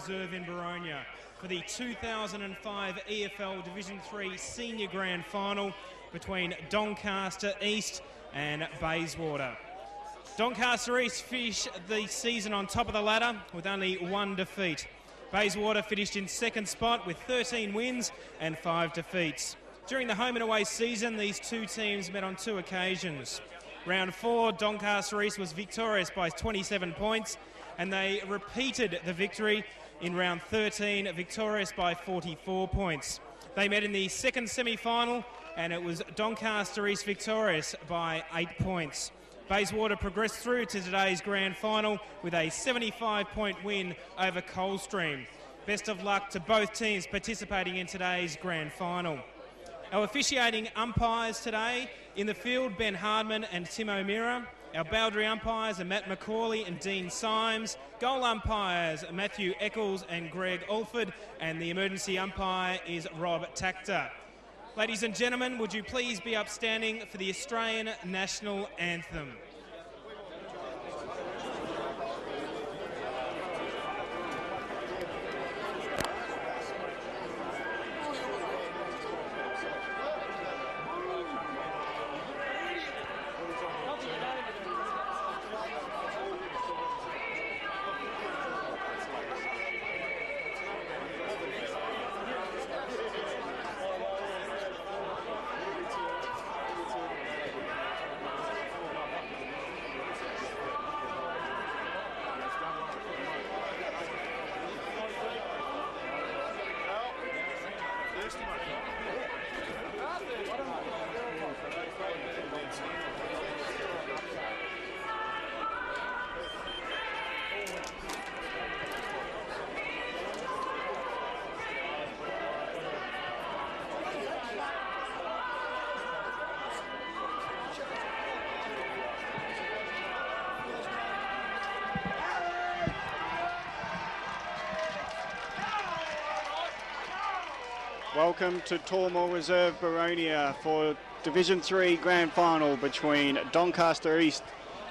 Reserve in Baronia for the 2005 EFL Division 3 Senior Grand Final between Doncaster East and Bayswater. Doncaster East finished the season on top of the ladder with only one defeat. Bayswater finished in second spot with 13 wins and 5 defeats. During the home and away season, these two teams met on 2 occasions. Round 4, Doncaster East was victorious by 27 points, and they repeated the victory in round 13, victorious by 44 points. They met in the second semi-final, and it was Doncaster East victorious by 8 points. Bayswater progressed through to today's grand final with a 75-point win over Coldstream. Best of luck to both teams participating in today's grand final. Our officiating umpires today in the field, Ben Hardman and Tim O'Meara. Our boundary umpires are Matt McCauley and Dean Symes. Goal umpires are Matthew Eccles and Greg Alford. And the emergency umpire is Rob Tactor. Ladies and gentlemen, would you please be upstanding for the Australian National Anthem? Welcome to Tormore Reserve Baronia for Division 3 Grand Final between Doncaster East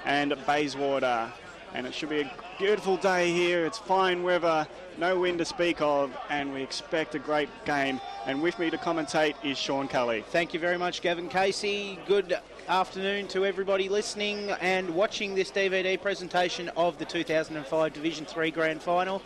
and Bayswater. And it should be a beautiful day here. It's fine weather, no wind to speak of, and we expect a great game. And with me to commentate is Sean Cully. Thank you very much, Gavin Casey. Good afternoon to everybody listening and watching this DVD presentation of the 2005 Division 3 Grand Final.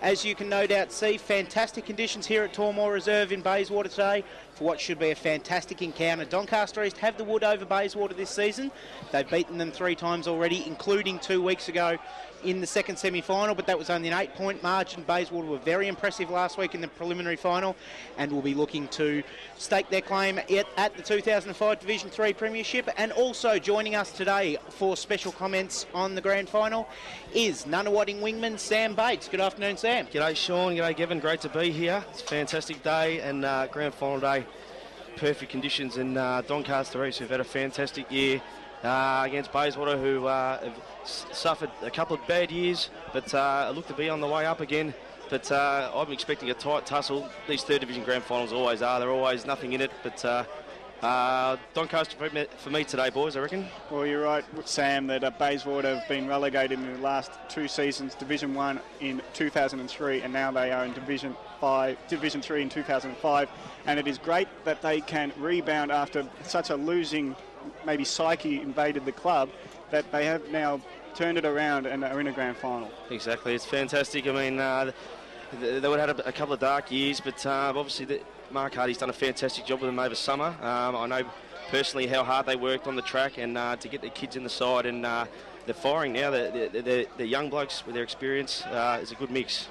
As you can no doubt see, fantastic conditions here at Tormore Reserve in Bayswater today for what should be a fantastic encounter. Doncaster East have the wood over Bayswater this season. They've beaten them 3 times already, including 2 weeks ago in the second semi-final, but that was only an 8-point margin. Bayswater were very impressive last week in the preliminary final and will be looking to stake their claim at the 2005 Division 3 Premiership. And also joining us today for special comments on the grand final is Nunawading wingman Sam Bates. Good afternoon, Sam. G'day, Sean. G'day, Gavin. Great to be here. It's a fantastic day and grand final day. Perfect conditions, and Doncaster East who've had a fantastic year against Bayswater, who have suffered a couple of bad years, but look to be on the way up again. But I'm expecting a tight tussle. These third division grand finals always are. They're always nothing in it, but Doncaster for me today, boys, I reckon. Well, you're right, Sam, that Bayswater have been relegated in the last 2 seasons, Division 1 in 2003, and now they are in Division 3 in 2005. And it is great that they can rebound after such a losing, maybe psyche invaded the club, that they have now turned it around and are in a grand final. Exactly, it's fantastic. I mean, they would have had a couple of dark years, but obviously Mark Hardy's done a fantastic job with them over summer. I know personally how hard they worked on the track and to get their kids in the side, and they're firing now. They're young blokes with their experience. It's a good mix.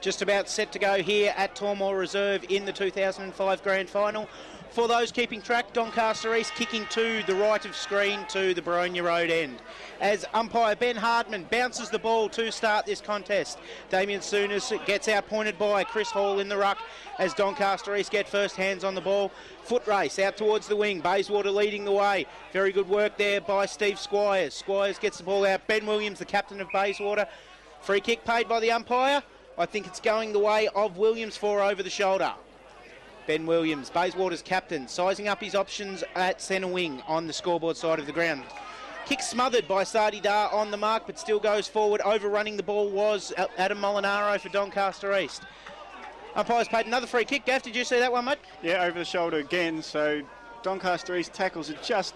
Just about set to go here at Tormore Reserve in the 2005 Grand Final. For those keeping track, Doncaster East kicking to the right of screen to the Baronia Road end. As umpire Ben Hardman bounces the ball to start this contest. Damien Souness gets outpointed by Chris Hall in the ruck as Doncaster East get first hands on the ball. Foot race out towards the wing. Bayswater leading the way. Very good work there by Steve Squires. Squires gets the ball out. Ben Williams, the captain of Bayswater. Free kick paid by the umpire. I think it's going the way of Williams for over the shoulder. Ben Williams, Bayswater's captain, sizing up his options at centre wing on the scoreboard side of the ground. Kick smothered by Sardidar on the mark, but still goes forward. Overrunning the ball was Adam Molinaro for Doncaster East. Umpires paid another free kick. Gav, did you see that one, mate? Yeah, over the shoulder again. So Doncaster East tackles are just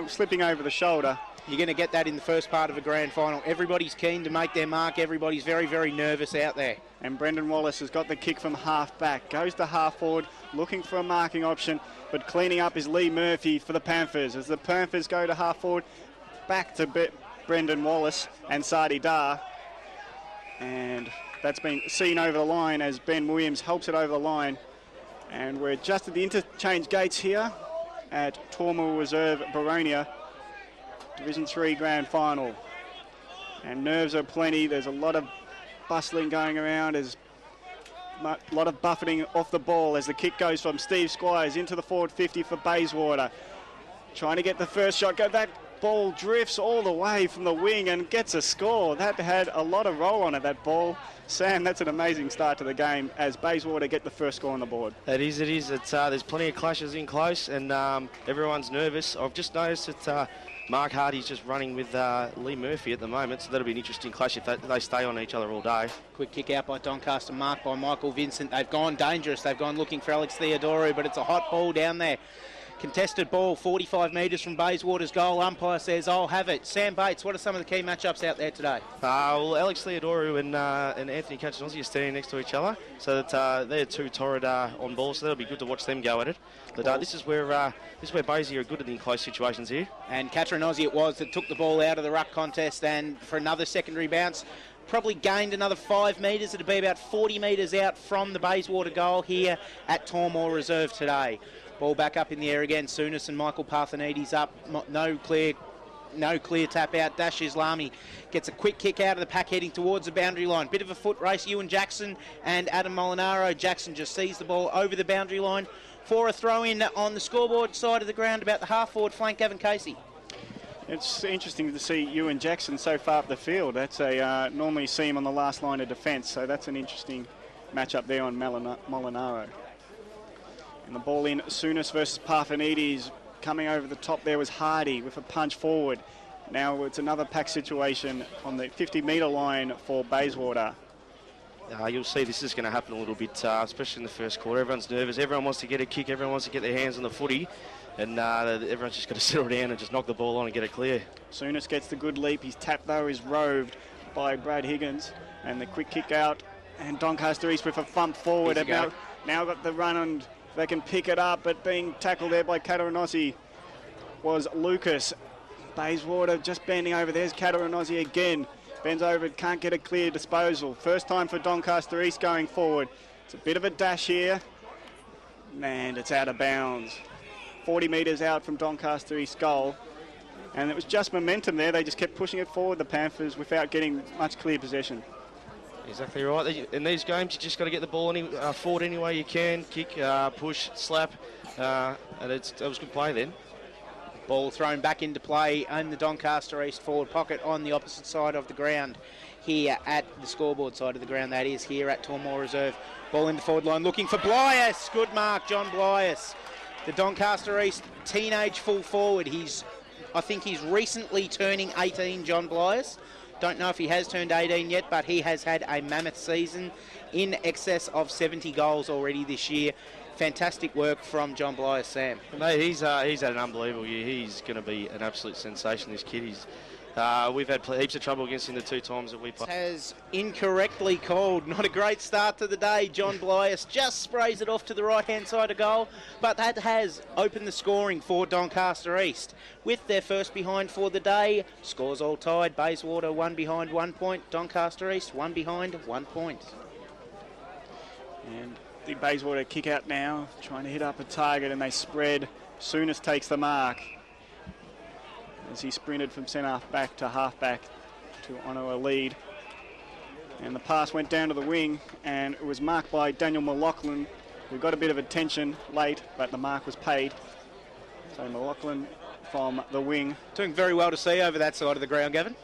slipping over the shoulder. You're going to get that in the first part of a grand final. Everybody's keen to make their mark. Everybody's very, very nervous out there. And Brendan Wallace has got the kick from half back. Goes to half forward, looking for a marking option, but cleaning up is Lee Murphy for the Panthers. As the Panthers go to half forward, back to Brendan Wallace and Sardidar. And that's been seen over the line as Ben Williams helps it over the line. And we're just at the interchange gates here at Tormal Reserve, Baronia, Division 3 Grand Final. And nerves are plenty. There's a lot of bustling going around. There's a lot of buffeting off the ball as the kick goes from Steve Squires into the forward 50 for Bayswater. Trying to get the first shot. That ball drifts all the way from the wing and gets a score. That had a lot of roll on it, that ball. Sam, that's an amazing start to the game as Bayswater get the first score on the board. It is. There's plenty of clashes in close and everyone's nervous. I've just noticed that Mark Hardy's just running with Lee Murphy at the moment, so that'll be an interesting clash if they stay on each other all day. Quick kick out by Doncaster, marked by Michael Vincent. They've gone dangerous. They've gone looking for Alex Theodorou, but it's a hot ball down there. Contested ball, 45 metres from Bayswater's goal. Umpire says, I'll have it. Sam Bates, what are some of the key matchups out there today? Well, Alex Theodorou and Anthony Cachinozzi are standing next to each other, so that they're two torrid on ball, so that'll be good to watch them go at it. But this is where Baysy are good in close situations here. And Cachinozzi it was that took the ball out of the ruck contest, and for another secondary bounce, probably gained another 5 metres. It'll be about 40 metres out from the Bayswater goal here at Tormore Reserve today. Ball back up in the air again. Souness and Michael Parthenides up. No clear tap out. Dash Islami gets a quick kick out of the pack heading towards the boundary line. Bit of a foot race. Ewan Jackson and Adam Molinaro. Jackson just sees the ball over the boundary line for a throw in on the scoreboard side of the ground about the half forward flank. Gavin Casey. It's interesting to see Ewan Jackson so far up the field. That's normally see him on the last line of defence, so that's an interesting matchup there on Molinaro. And the ball in, Souness versus Parthenides. Coming over the top there was Hardy with a punch forward. Now it's another pack situation on the 50-metre line for Bayswater. You'll see this is going to happen a little bit, especially in the first quarter. Everyone's nervous. Everyone wants to get a kick. Everyone wants to get their hands on the footy. And everyone's just got to settle down and just knock the ball on and get it clear. Souness gets the good leap. His tap, though, is roved by Brad Higgins. And the quick kick out. And Doncaster East with a thump forward. Now got the run and they can pick it up, but being tackled there by Catarinozzi was Lucas. Bayswater just bending over. There's Catarinozzi again. Bends over, can't get a clear disposal. First time for Doncaster East going forward. It's a bit of a dash here. And it's out of bounds. 40 metres out from Doncaster East goal. And it was just momentum there. They just kept pushing it forward, the Panthers, without getting much clear possession. Exactly right. In these games, you just got to get the ball forward any way you can. Kick, push, slap, and it was good play then. Ball thrown back into play in the Doncaster East forward pocket on the opposite side of the ground. Here at the scoreboard side of the ground, that is, here at Tormore Reserve. Ball in the forward line, looking for Blias. Good mark, John Blias. The Doncaster East teenage full forward. I think he's recently turning 18, John Blias. Don't know if he has turned 18 yet, but he has had a mammoth season in excess of 70 goals already this year. Fantastic work from John Blias, Sam. Mate, he's had an unbelievable year. He's going to be an absolute sensation, this kid. We've had heaps of trouble against him the 2 times that we played. Has incorrectly called. Not a great start to the day. John Blias just sprays it off to the right-hand side of goal, but that has opened the scoring for Doncaster East. With their first behind for the day, scores all tied. Bayswater 1 behind 1 point. Doncaster East 1 behind 1 point. And the Bayswater kick out now, trying to hit up a target, and they spread. Souness takes the mark as he sprinted from centre back to half back to honour a lead. And the pass went down to the wing, and it was marked by Daniel McLaughlin, who got a bit of attention late, but the mark was paid. So McLaughlin from the wing. Doing very well to see over that side of the ground, Gavin.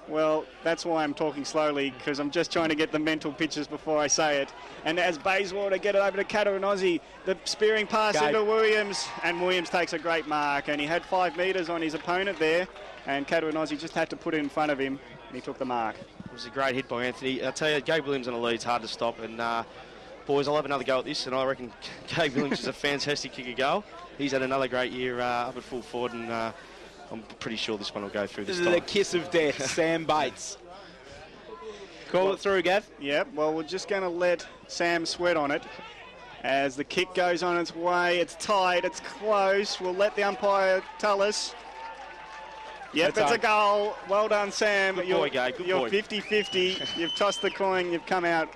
Well, that's why I'm talking slowly, because I'm just trying to get the mental pictures before I say it. And as Bayswater get it over to Catarinozzi, the spearing pass Gabe. into Williams, and Williams takes a great mark, and he had 5 metres on his opponent there. and Catawanazi just had to put it in front of him, and he took the mark. It was a great hit by Anthony. I tell you, Gabe Williams on the lead's hard to stop, and boys, I'll have another go at this, and I reckon Gabe Williams is a fantastic kicker goal. He's had another great year up at full forward, and I'm pretty sure this one will go through this time. The kiss of death, Sam Bates. Call it through, Gav. Yep, well, we're just going to let Sam sweat on it. As the kick goes on its way, it's tight, it's close. We'll let the umpire tell us. Yep, it's a goal. Well done, Sam. Good boy, Gabe. Good boy. You're 50-50. You've tossed the coin. You've come out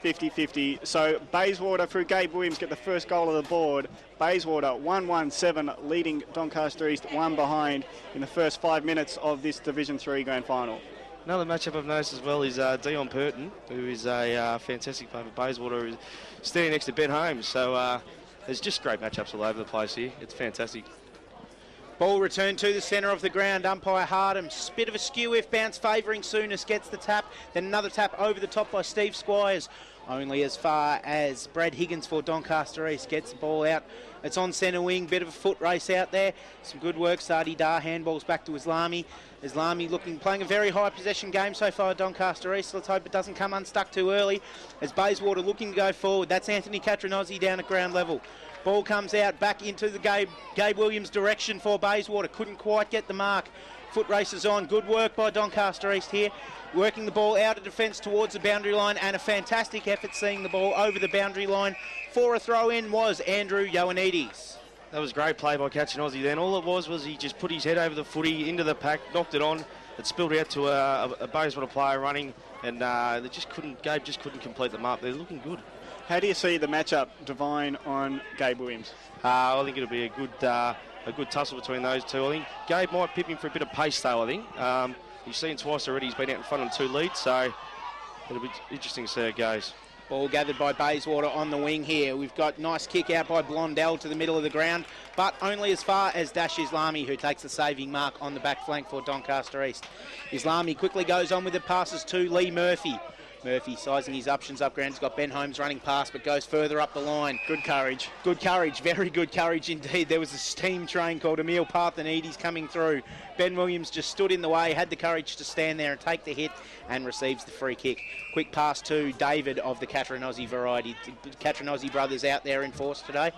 50-50. So Bayswater through Gabe Williams get the first goal of the board. Bayswater 1-1-7 leading Doncaster East 1 behind in the first 5 minutes of this Division 3 Grand Final. Another matchup I've noticed as well is Dion Purton, who is a fantastic player for Bayswater, who's standing next to Ben Holmes. So there's just great matchups all over the place here. It's fantastic. Ball returned to the centre of the ground. Umpire Hardham. Bit of a skew if bounce favouring Souness. Gets the tap. Then another tap over the top by Steve Squires. Only as far as Brad Higgins for Doncaster East. Gets the ball out. It's on centre wing. Bit of a foot race out there. Some good work. Sadi Dar handballs back to Islami. Islami playing a very high possession game so far at Doncaster East. Let's hope it doesn't come unstuck too early. As Bayswater looking to go forward. That's Anthony Catronozzi down at ground level. Ball comes out back into the Gabe Williams direction for Bayswater. Couldn't quite get the mark. Foot races on. Good work by Doncaster East here. Working the ball out of defence towards the boundary line, and a fantastic effort seeing the ball over the boundary line for a throw-in was Andrew Ioannidis. That was great play by Catronozzi then. All it was he just put his head over the footy, into the pack, knocked it on. It spilled out to a Bayswater player running, and Gabe just couldn't complete the mark. They're looking good. How do you see the matchup, Divine on Gabe Williams? I think it'll be a good tussle between those two. I think Gabe might pip him for a bit of pace though, I think. You've seen twice already he's been out in front on 2 leads, so it'll be interesting to see how it goes. Ball gathered by Bayswater on the wing here. We've got nice kick out by Blondell to the middle of the ground, but only as far as Dash Islami, who takes the saving mark on the back flank for Doncaster East. Islami quickly goes on with the passes to Lee Murphy. Murphy sizing his options up ground. He's got Ben Holmes running past, but goes further up the line. Good courage. Good courage. Very good courage indeed. There was a steam train called Emil Parthenides coming through. Ben Williams just stood in the way, had the courage to stand there and take the hit, and receives the free kick. Quick pass to David of the Catronozzi variety. Catronozzi brothers out there in force today.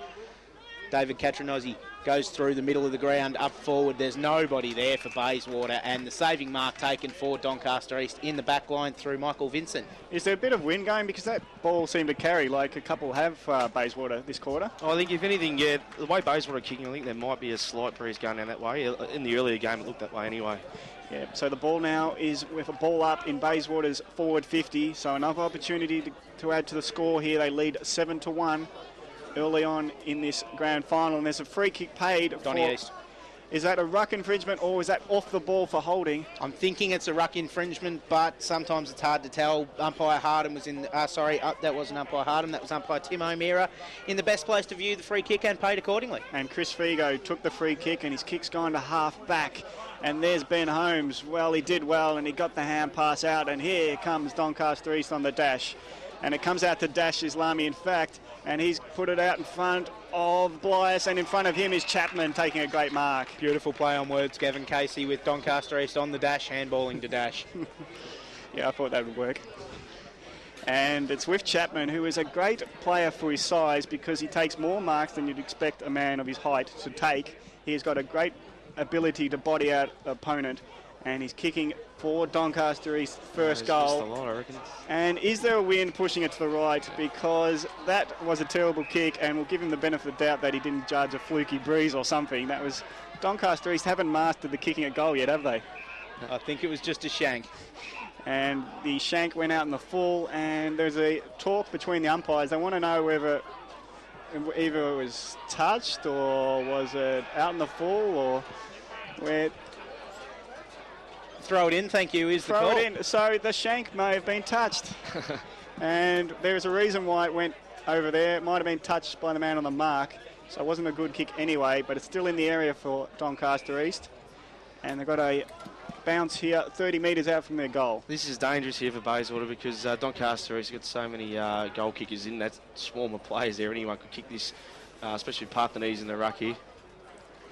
David Catronozzi goes through the middle of the ground, up forward. There's nobody there for Bayswater, and the saving mark taken for Doncaster East in the back line through Michael Vincent. Is there a bit of wind going? Because that ball seemed to carry like a couple have Bayswater this quarter. I think if anything, yeah, the way Bayswater are kicking, I think there might be a slight breeze going down that way. In the earlier game, it looked that way anyway. Yeah, so the ball now is with a ball up in Bayswater's forward 50, so another opportunity to add to the score here. They lead 7-1. Early on in this grand final, and there's a free kick paid Donny East. Is that a ruck infringement or is that off the ball for holding? I'm thinking it's a ruck infringement, but sometimes it's hard to tell. Umpire Hardham was in, that wasn't Umpire Hardham, that was Umpire Tim O'Meara in the best place to view the free kick and paid accordingly. And Chris Figo took the free kick and his kick's gone to half back. And there's Ben Holmes. Well, he did well and he got the hand pass out, and here comes Doncaster East on the dash. And it comes out to Dash Islami, in fact, and he's put it out in front of Blias, and in front of him is Chapman taking a great mark. Beautiful play on words, Gavin Casey, with Doncaster East on the dash, handballing to Dash. Yeah, I thought that would work. And it's with Chapman, who is a great player for his size because he takes more marks than you'd expect a man of his height to take. He's got a great ability to body out the opponent, and he's kicking for Doncaster East's first goal. A lot, I reckon. And is there a wind pushing it to the right? Because that was a terrible kick, and we'll give him the benefit of the doubt that he didn't judge a fluky breeze or something. That was Doncaster East haven't mastered the kicking a goal yet, have they? I think it was just a shank. And the shank went out in the full, and there's a talk between the umpires. They want to know whether either it was touched or was it out in the full or where. Throw it in, thank you, is the call. Throw it in. So the shank may have been touched. And there's a reason why it went over there. It might have been touched by the man on the mark. So it wasn't a good kick anyway, but it's still in the area for Doncaster East. And they've got a bounce here 30 metres out from their goal. This is dangerous here for Bayswater because Doncaster East got so many goal kickers in that swarm of players there. Anyone could kick this, especially Parthenides in the ruck here.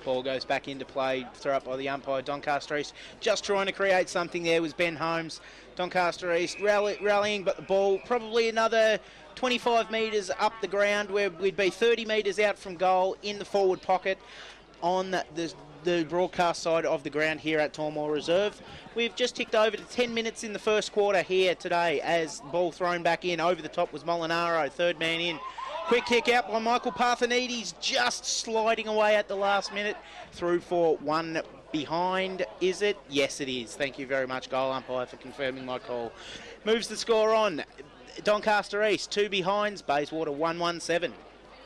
Ball goes back into play, throw up by the umpire. Doncaster East just trying to create something there was Ben Holmes. Doncaster East rallying, but the ball probably another 25 metres up the ground, where we'd be 30 metres out from goal in the forward pocket on the broadcast side of the ground here at Tormore Reserve. We've just ticked over to 10 minutes in the first quarter here today, as ball thrown back in. Over the top was Molinaro, third man in. Quick kick out by Michael Parthenides, just sliding away at the last minute. Through for one behind, is it? Yes, it is. Thank you very much, goal umpire, for confirming my call. Moves the score on. Doncaster East, 2 behinds. Bayswater 1-1-7.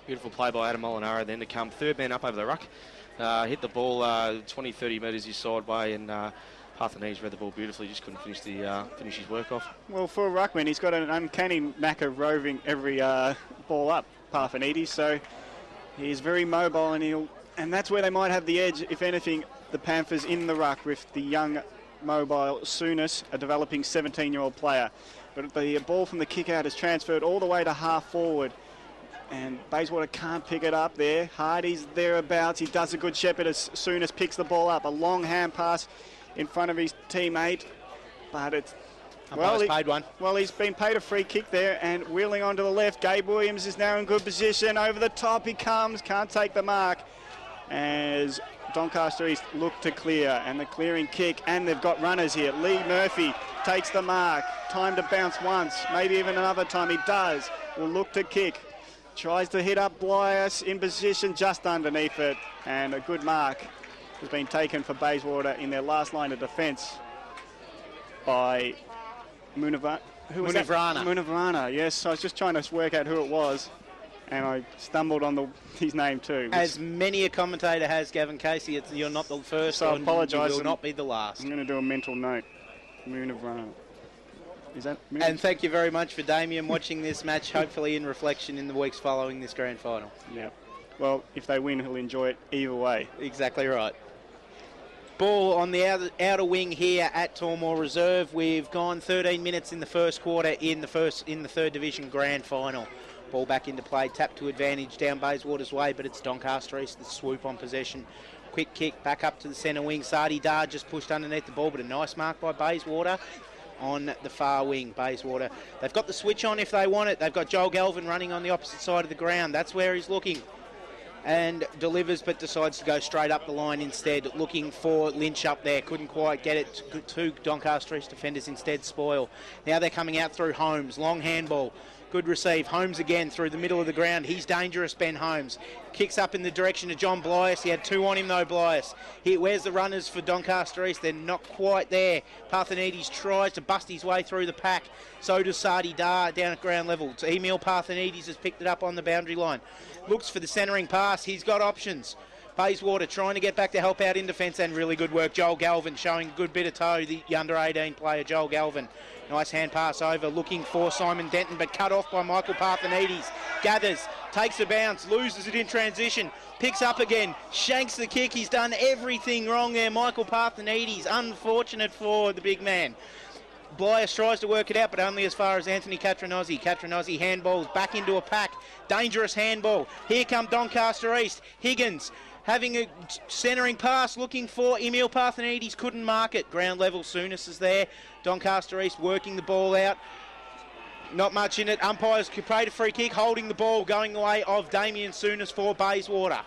Beautiful play by Adam Molinaro then to come third man up over the ruck. Hit the ball 20-30 metres his sideway, and Parthenides read the ball beautifully, just couldn't finish his work off. Well, for a ruckman, he's got an uncanny knack of roving every ball up, Parthenides, so he's very mobile, and that's where they might have the edge, if anything, the Panthers in the ruck with the young, mobile Souness, a developing 17-year-old player. But the ball from the kick-out is transferred all the way to half forward, and Bayswater can't pick it up there. Hardy's thereabouts. He does a good shepherd as Souness picks the ball up. A long hand pass in front of his teammate, but it's... Well, paid one. Well, he's been paid a free kick there, and wheeling onto the left. Gabe Williams is now in good position. Over the top he comes, can't take the mark, as Doncaster East look to clear, and the clearing kick, and they've got runners here. Lee Murphy takes the mark. Time to bounce once, maybe even another time. He does. Will look to kick. Tries to hit up Blias in position just underneath it, and a good mark has been taken for Bayswater in their last line of defence by Munivrana. Munivrana, yes. I was just trying to work out who it was, and I stumbled on his name too. As many a commentator has, Gavin Casey, you're not the first, so I apologise. You will not be the last. I'm going to do a mental note. Munivrana. Is that and thank you very much for Damien watching this match, hopefully in reflection in the weeks following this grand final. Yeah. Well, if they win, he'll enjoy it either way. Exactly right. Ball on the outer wing here at Tormore Reserve. We've gone 13 minutes in the first quarter in the third division grand final. Ball back into play, tap to advantage down Bayswater's way, but it's Doncaster East that swoop on possession. Quick kick back up to the centre wing. Sadi Dar just pushed underneath the ball, but a nice mark by Bayswater on the far wing. Bayswater, they've got the switch on if they want it. They've got Joel Galvin running on the opposite side of the ground. That's where he's looking, and delivers, but decides to go straight up the line instead, looking for Lynch up there. Couldn't quite get it to Doncaster East defenders, instead spoil. Now they're coming out through Holmes. Long handball. Good receive. Holmes again through the middle of the ground. He's dangerous, Ben Holmes. Kicks up in the direction of John Blias. He had 2 on him though, Blias. Where's the runners for Doncaster East? They're not quite there. Parthenides tries to bust his way through the pack. So does Sadi Dar down at ground level. So Emil Parthenides has picked it up on the boundary line. Looks for the centering pass. He's got options. Bayswater trying to get back to help out in defence, and really good work. Joel Galvin showing a good bit of toe, the under-18 player Joel Galvin. Nice hand pass over, looking for Simon Denton, but cut off by Michael Parthenides. Gathers, takes a bounce, loses it in transition, picks up again, shanks the kick. He's done everything wrong there, Michael Parthenides. Unfortunate for the big man. Blias tries to work it out, but only as far as Anthony Catronozzi. Catronozzi handballs back into a pack. Dangerous handball. Here come Doncaster East. Higgins having a centering pass, looking for Emil Parthenides, couldn't mark it. Ground level, Souness is there. Doncaster East working the ball out. Not much in it. Umpires paid a free kick, holding the ball, going the way of Damien Souness for Bayswater.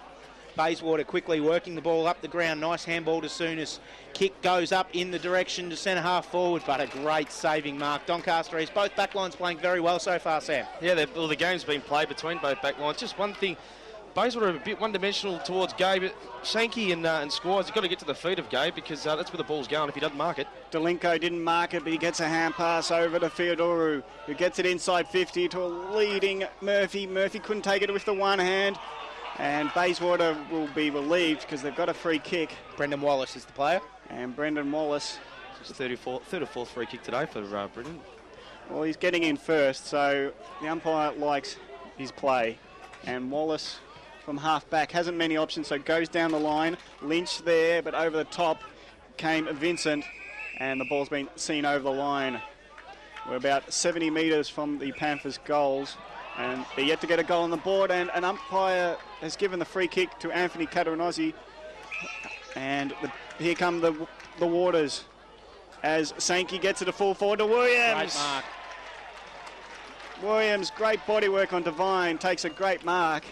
Bayswater quickly working the ball up the ground. Nice handball to Souness. Kick goes up in the direction to centre half forward, but a great saving mark. Doncaster East, both backlines playing very well so far, Sam. Yeah, the game's been played between both backlines. Just one thing, Bayswater are a bit one-dimensional towards Gabe. Sankey and Squires have got to get to the feet of Gabe, because that's where the ball's going if he doesn't mark it. Delinko didn't mark it, but he gets a hand pass over to Theodoru, who gets it inside 50 to a leading Murphy. Murphy couldn't take it with the one hand, and Bayswater will be relieved because they've got a free kick. Brendan Wallace is the player. And Brendan Wallace. It's third or fourth free kick today for Brendan. Well, he's getting in first, so the umpire likes his play. And Wallace from half back hasn't many options, so goes down the line. Lynch there, but over the top came Vincent, and the ball's been seen over the line. We're about 70 metres from the Panthers' goals, and they're yet to get a goal on the board, and an umpire has given the free kick to Anthony Catronozzi, And here come the Waters as Sankey gets it a full forward to Williams. Great mark. Williams, great body work on Devine, takes a great mark.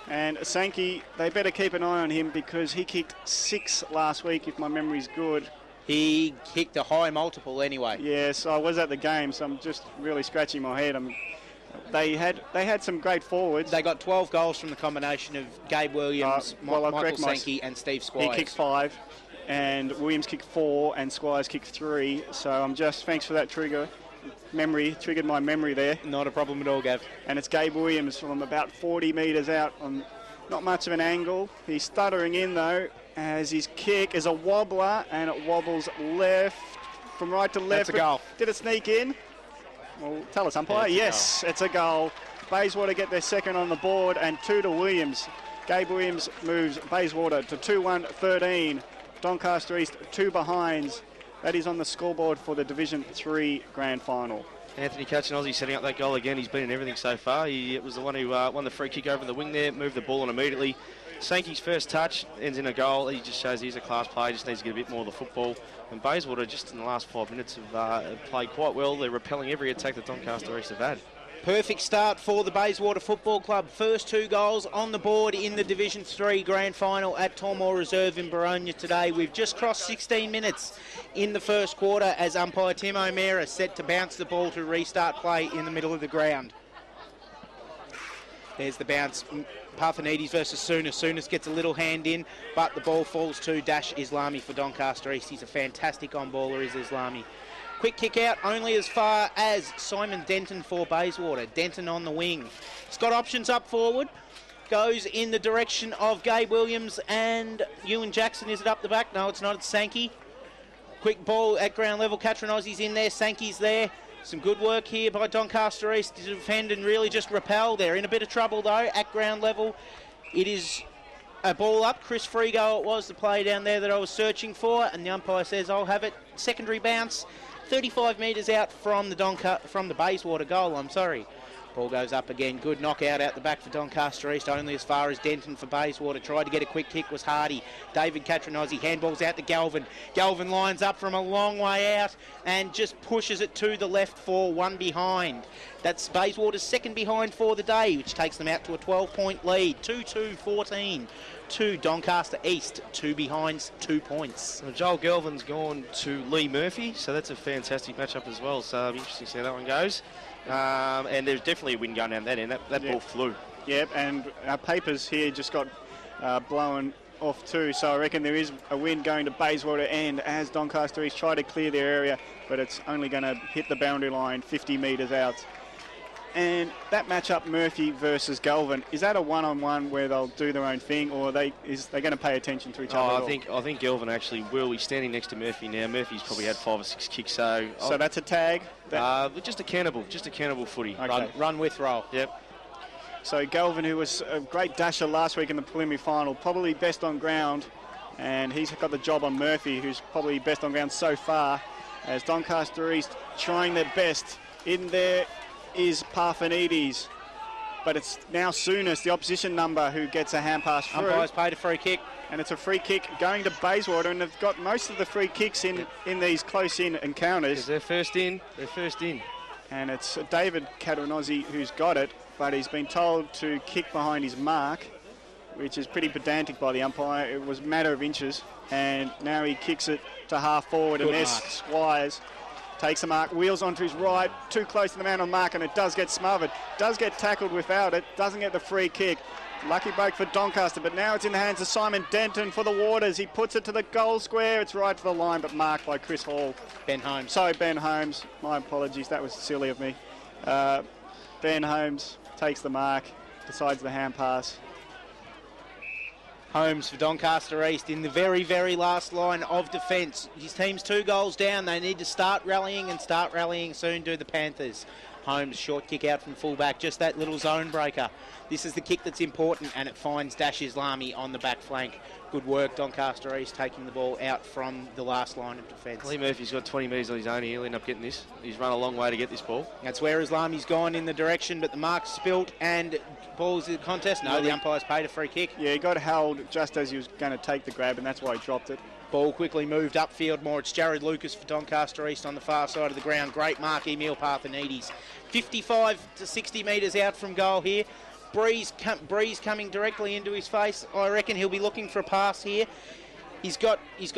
And Sankey, they better keep an eye on him because he kicked 6 last week, if my memory's good. He kicked a high multiple anyway. Yes, I was at the game, so I'm just really scratching my head. They had some great forwards. They got 12 goals from the combination of Gabe Williams, Michael Sankey and Steve Squires. He kicked 5, and Williams kicked 4, and Squires kicked 3. So thanks for that triggered my memory there. Not a problem at all, Gav. And it's Gabe Williams from about 40 metres out on not much of an angle. He's stuttering in though, as his kick is a wobbler, and it wobbles left, from right to left. That's a goal. Did it sneak in? Well, tell us, umpire. Yes, it's a goal. Bayswater get their second on the board, and 2 to Williams. Gabe Williams moves Bayswater to 2-1-13. Doncaster East 2 behinds. That is on the scoreboard for the Division 3 Grand Final. Anthony Cachinozzi setting up that goal again. He's been in everything so far. He was the one who won the free kick over the wing there, moved the ball on immediately. Sankey's first touch ends in a goal. He just shows he's a class player, just needs to get a bit more of the football. And Bayswater, just in the last 5 minutes, have played quite well. They're repelling every attack that Doncaster East have had. Perfect start for the Bayswater Football Club. First 2 goals on the board in the Division 3 Grand Final at Tormore Reserve in Baronia today. We've just crossed 16 minutes in the first quarter as umpire Tim O'Meara set to bounce the ball to restart play in the middle of the ground. There's the bounce. Parthenides versus Souness. Souness gets a little hand in, but the ball falls to Dash Islami for Doncaster East. He's a fantastic on-baller, is Islami. Quick kick out, only as far as Simon Denton for Bayswater. Denton on the wing. He's got options up forward. Goes in the direction of Gabe Williams and Ewan Jackson. Is it up the back? No, it's not. It's Sankey. Quick ball at ground level. Cachinozzi's in there. Sankey's there. Some good work here by Doncaster East to defend and really just repel. They're in a bit of trouble though at ground level. It is a ball up. Chris Frigo it was, the player down there that I was searching for, and the umpire says I'll have it. Secondary bounce, 35 metres out from the Bayswater goal, I'm sorry. Ball goes up again. Good knockout out the back for Doncaster East, only as far as Denton for Bayswater. Tried to get a quick kick, was Hardy. David Cachinozzi, handballs out to Galvin. Galvin lines up from a long way out and just pushes it to the left for 1 behind. That's Bayswater's second behind for the day, which takes them out to a 12-point lead. 2-2-14 to Doncaster East. 2 behinds, 2 points. Well, Joel Galvin's gone to Lee Murphy, so that's a fantastic matchup as well. So it'll be interesting to see how that one goes. And there's definitely a win going down that end. That ball flew. Yep, and our papers here just got blown off too, so I reckon there is a win going to Bayswater end as Doncaster East try to clear their area, but it's only going to hit the boundary line 50 metres out. And that matchup, Murphy versus Galvin, is that a one-on-one where they'll do their own thing, or are they going to pay attention to each other? I think Galvin actually will. He's standing next to Murphy now. Murphy's probably had 5 or 6 kicks, so that's a tag. Just a cannibal footy. Okay. Run with roll. Yep. So Galvin, who was a great dasher last week in the preliminary final, probably best on ground, and he's got the job on Murphy, who's probably best on ground so far, as Doncaster East trying their best. In there is Parthenides, but it's now Souness, the opposition number, who gets a hand pass through. Umpire's paid a free kick. And it's a free kick going to Bayswater, and they've got most of the free kicks in these close-in encounters. They're first in. And it's David Cachinozzi who's got it, but he's been told to kick behind his mark, which is pretty pedantic by the umpire. It was a matter of inches, and now he kicks it to half forward, and there's Squires. Takes the mark, wheels onto his right, too close to the man on mark, and it does get smothered. Does get tackled without it, doesn't get the free kick. Lucky break for Doncaster, but now it's in the hands of Simon Denton for the Waters. He puts it to the goal square. It's right to the line, but marked by Chris Hall. Ben Holmes. Sorry, Ben Holmes. My apologies, that was silly of me. Ben Holmes takes the mark, decides the hand pass. Holmes for Doncaster East in the very, very last line of defence. His team's 2 goals down. They need to start rallying soon, do the Panthers. Holmes, short kick out from fullback, just that little zone breaker. This is the kick that's important, and it finds Dash Islami on the back flank. Good work, Doncaster East taking the ball out from the last line of defence. Lee Murphy's got 20 metres on his own. He'll end up getting this. He's run a long way to get this ball. That's where Islami's gone in the direction, but the mark's spilt and ball's in the contest. No, the umpire's paid a free kick. Yeah, he got held just as he was going to take the grab, and that's why he dropped it. Ball quickly moved upfield more. It's Jared Lucas for Doncaster East on the far side of the ground. Great mark, Emil Parthenides. 55 to 60 metres out from goal here. Breeze coming directly into his face. I reckon he'll be looking for a pass here. He's got his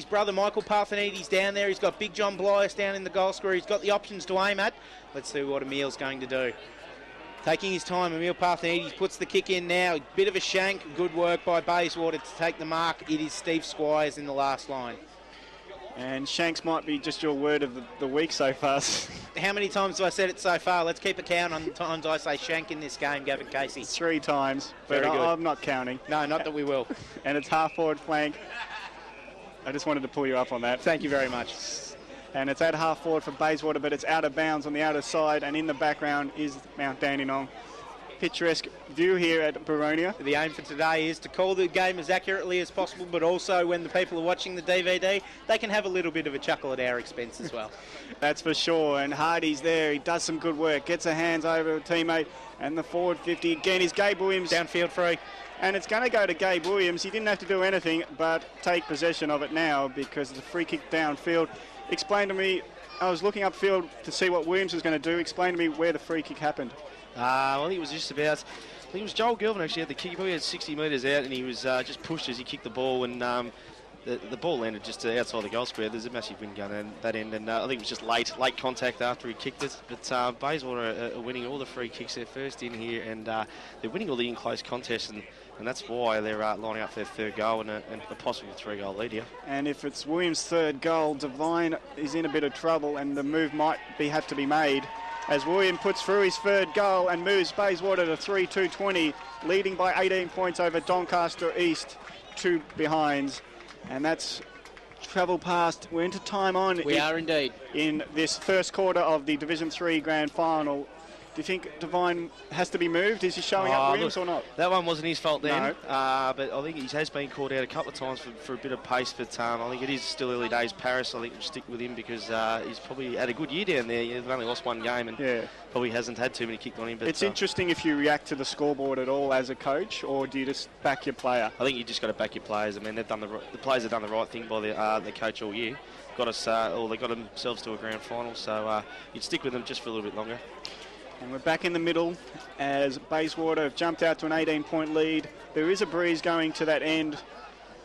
brother Michael Parthenides down there. He's got Big John Blias down in the goal square. He's got the options to aim at. Let's see what Emil's going to do. Taking his time, Emil Parthenides puts the kick in now. Bit of a shank. Good work by Bayswater to take the mark. It is Steve Squires in the last line. And shanks might be just your word of the week so far. How many times have I said it so far? Let's keep a count on the times I say shank in this game, Gavin Casey. 3 times, but Very good. I'm not counting. No, not that we will. And it's half forward flank. I just wanted to pull you up on that. Thank you very much. And it's at half forward for Bayswater, but it's out of bounds on the outer side, and in the background is Mount Dandenong. Picturesque view here at Baronia. The aim for today is to call the game as accurately as possible, but also when the people are watching the DVD, they can have a little bit of a chuckle at our expense as well. That's for sure, and Hardy's there. He does some good work, gets a hands over a teammate, and the forward 50 again is Gabe Williams. Downfield free. And it's going to go to Gabe Williams. He didn't have to do anything but take possession of it now because it's a free kick downfield. Explain to me, I was looking upfield to see what Williams was going to do. Explain to me where the free kick happened. I think it was just about, I think it was Joel Gilvin actually had the kick. He probably had 60 metres out and he was just pushed as he kicked the ball, and the ball landed just outside the goal square. There's a massive wind gun at that end, and I think it was just late contact after he kicked it. But Bayswater are winning all the free kicks. They're first in here, and they're winning all the in-close contests, and that's why they're lining up for their third goal and a possible 3-goal lead here. And if it's Williams' third goal, Devine is in a bit of trouble, and the move might have to be made as William puts through his third goal and moves Bayswater to 3-2-20, leading by 18 points over Doncaster East, 2 behinds. And that's travel past. We're into time on. We are indeed. In this first quarter of the Division 3 Grand Final. Do you think Devine has to be moved? Is he showing up Williams or not? That one wasn't his fault then, No. but I think he has been caught out a couple of times for a bit of pace, but I think it is still early days. Paris, I think, will stick with him because he's probably had a good year down there. He's only lost 1 game and probably hasn't had too many kicked on him. But it's interesting if you react to the scoreboard at all as a coach, or do you just back your player? I think you just got to back your players. I mean, the players have done the right thing by the coach all year. Got us, they got themselves to a grand final, so you'd stick with them just for a little bit longer. And we're back in the middle as Bayswater have jumped out to an 18-point lead. There is a breeze going to that end,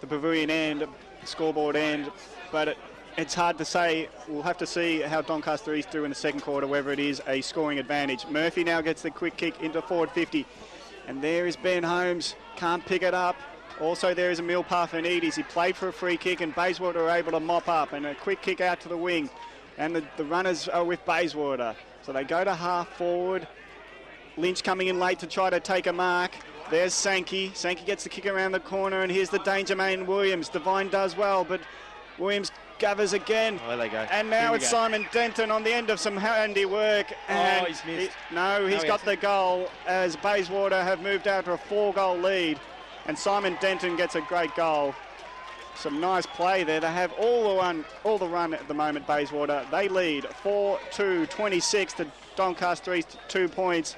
the pavilion end, scoreboard end, but it's hard to say. We'll have to see how Doncaster East do in the second quarter, whether it is a scoring advantage. Murphy now gets the quick kick into forward 50. And there is Ben Holmes, can't pick it up. Also there is Emil Parthenides. He played for a free kick and Bayswater are able to mop up, and a quick kick out to the wing. And the runners are with Bayswater. So they go to half forward. Lynch coming in late to try to take a mark. There's Sankey. Sankey gets the kick around the corner, and here's the danger man, Williams. Devine does well, but Williams gathers again. Oh, there they go. And now it's Simon Denton on the end of some handy work. And he's missed. He's got the goal as Bayswater have moved out to a 4-goal lead. And Simon Denton gets a great goal. Some nice play there. They have all the run at the moment, Bayswater. They lead 4-2-26 to Doncaster East, 2 points.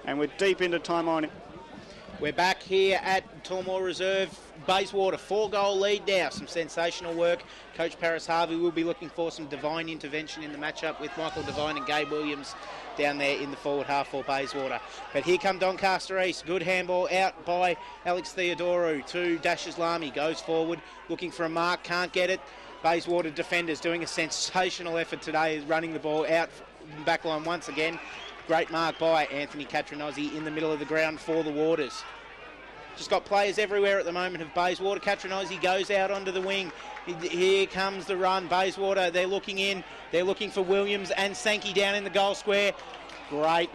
And we're deep into time on. We're back here at Tormore Reserve. Bayswater, 4-goal lead now. Some sensational work. Coach Paris Harvey will be looking for some divine intervention in the matchup with Michael Devine and Gabe Williams down there in the forward half for Bayswater. But here come Doncaster East. Good handball out by Alex Theodorou to Dash Islami. Goes forward, looking for a mark, can't get it. Bayswater defenders doing a sensational effort today, running the ball out back line once again. Great mark by Anthony Catronozzi in the middle of the ground for the Waters. Just got players everywhere at the moment of Bayswater. Catronozzi goes out onto the wing. Here comes the run. Bayswater, they're looking in. They're looking for Williams and Sankey down in the goal square. Great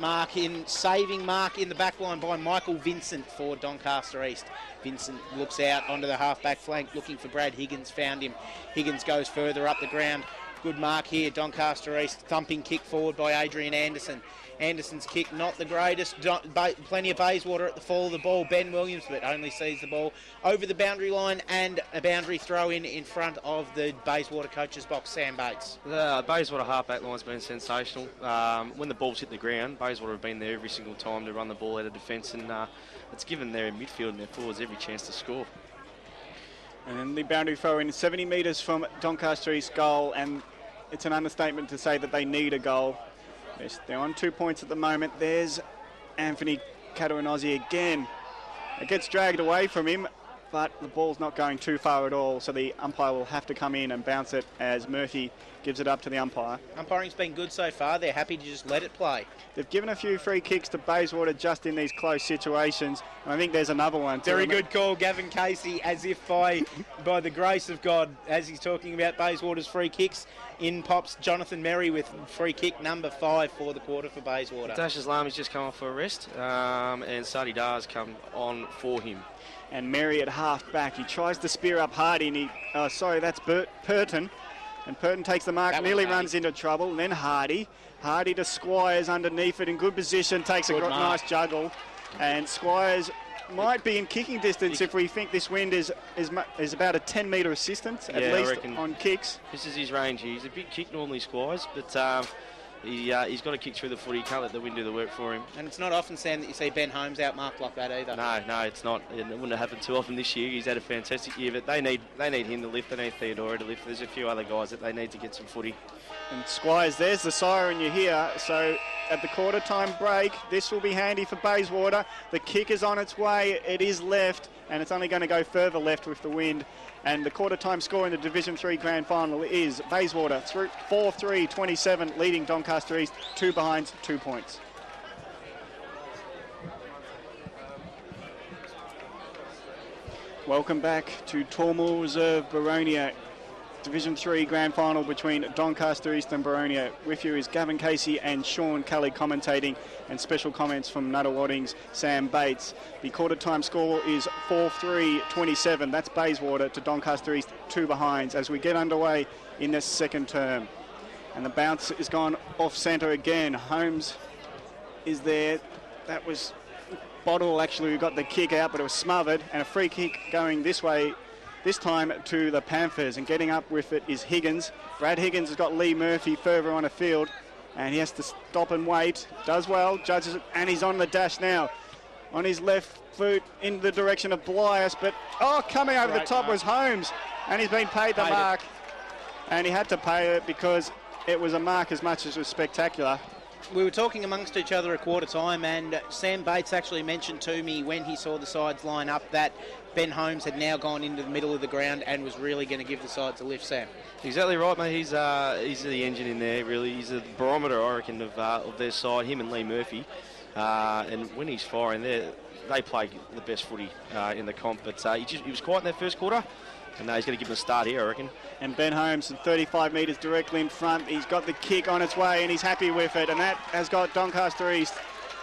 saving mark in the back line by Michael Vincent for Doncaster East. Vincent looks out onto the half-back flank looking for Brad Higgins, found him. Higgins goes further up the ground Good mark here, Doncaster East. Thumping kick forward by Adrian Anderson. Anderson's kick not the greatest. Plenty of Bayswater at the fall of the ball. Ben Williams, but only sees the ball over the boundary line, and a boundary throw in front of the Bayswater coach's box, Sam Bates. The Bayswater half-back line's been sensational. When the ball's hit the ground, Bayswater have been there every single time to run the ball out of defence, and it's given their midfield and their forwards every chance to score. And the boundary throw in 70 metres from Doncaster East goal, and it's an understatement to say that they need a goal. They're on 2 points at the moment. There's Anthony Katawanozzi again. It gets dragged away from him, but the ball's not going too far at all, so the umpire will have to come in and bounce it as Murphy gives it up to the umpire. Umpiring's been good so far. They're happy to just let it play. They've given a few free kicks to Bayswater just in these close situations, and I think there's another one. Very good call, Gavin Casey, as if by the grace of God, as he's talking about Bayswater's free kicks. In pops Jonathan Merry with free kick number 5 for the quarter for Bayswater. Dash Islami's just come off for a rest, and Sadi Dar's come on for him. And Merry at half back. He tries to spear up Hardy, and that's Purton. And Purton takes the mark, nearly runs into trouble. And then Hardy to Squires underneath it in good position, takes a nice juggle. And Squires might be in kicking distance if we think this wind is about a 10-metre assistance, at least on kicks. This is his range here. He's a big kick normally, Squires, but he's got to kick through the footy. He can't let the wind do the work for him. And it's not often, Sam, that you see Ben Holmes outmarked like that either. No, it's not. It wouldn't have happened too often this year. He's had a fantastic year, but they need him to lift. They need Theodora to lift. There's a few other guys that they need to get some footy. And Squires, there's the siren you hear. So at the quarter-time break, this will be handy for Bayswater. The kick is on its way. It is left, and it's only going to go further left with the wind. And the quarter-time score in the Division 3 Grand Final is Bayswater 4-3-27, leading Doncaster East 2 behind, 2 points. Welcome back to Tormal Reserve, Baronia. Division 3 Grand Final between Doncaster East and Baronia. With you is Gavin Casey and Sean Kelly commentating, and special comments from Nuttawading's Sam Bates. The quarter-time score is 4-3-27. That's Bayswater to Doncaster East 2 behinds as we get underway in this second term. And the bounce is gone off centre again. Holmes is there. That was Bottle actually who got the kick out, but it was smothered, and a free kick going this way. This time to the Panthers, and getting up with it is Higgins. Brad Higgins has got Lee Murphy further on the field, and he has to stop and wait. Does well, judges it, and he's on the dash now. On his left foot in the direction of Blias, but coming over the top was Holmes, and he's been paid the mark. And he had to pay it because it was a mark as much as it was spectacular. We were talking amongst each other at quarter time, and Sam Bates actually mentioned to me when he saw the sides line up that Ben Holmes had now gone into the middle of the ground and was really going to give the sides a lift, Sam. Exactly right, mate. He's the engine in there, really. He's the barometer, I reckon, of their side, him and Lee Murphy. And when he's firing, they play the best footy in the comp. But he was quiet in that first quarter, and he's going to give him a start here, I reckon. And Ben Holmes, 35 metres directly in front. He's got the kick on its way, and he's happy with it. And that has got Doncaster East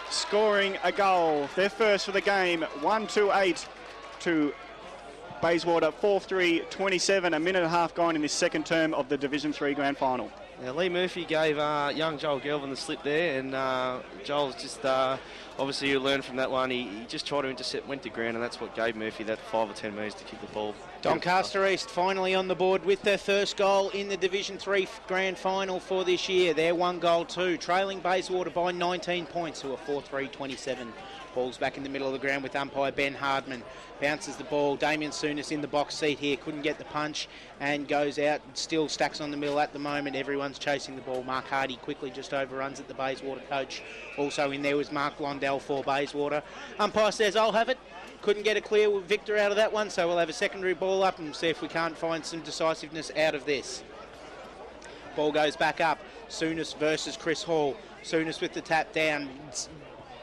scoring a goal. Their first for the game, 1-2-8 to Bayswater, 4-3-27. A minute and a half gone in this second term of the Division 3 Grand Final. Now, Lee Murphy gave young Joel Gelvin the slip there, and Joel's just obviously you learned from that one. He just tried to intercept, went to ground, and that's what gave Murphy that 5 or 10 metres to kick the ball. Doncaster East finally on the board with their first goal in the Division 3 Grand Final for this year. They're 1 goal too, trailing Bayswater by 19 points, who are 4-3-27. Ball's back in the middle of the ground with umpire Ben Hardman. Bounces the ball. Damien Souness in the box seat here. Couldn't get the punch and goes out. Still stacks on the middle at the moment. Everyone's chasing the ball. Mark Hardy quickly just overruns at the Bayswater coach. Also in there was Mark Blondell for Bayswater. Umpire says, I'll have it. Couldn't get a clear victor out of that one, so we'll have a secondary ball up and see if we can't find some decisiveness out of this. Ball goes back up. Souness versus Chris Hall. Souness with the tap down.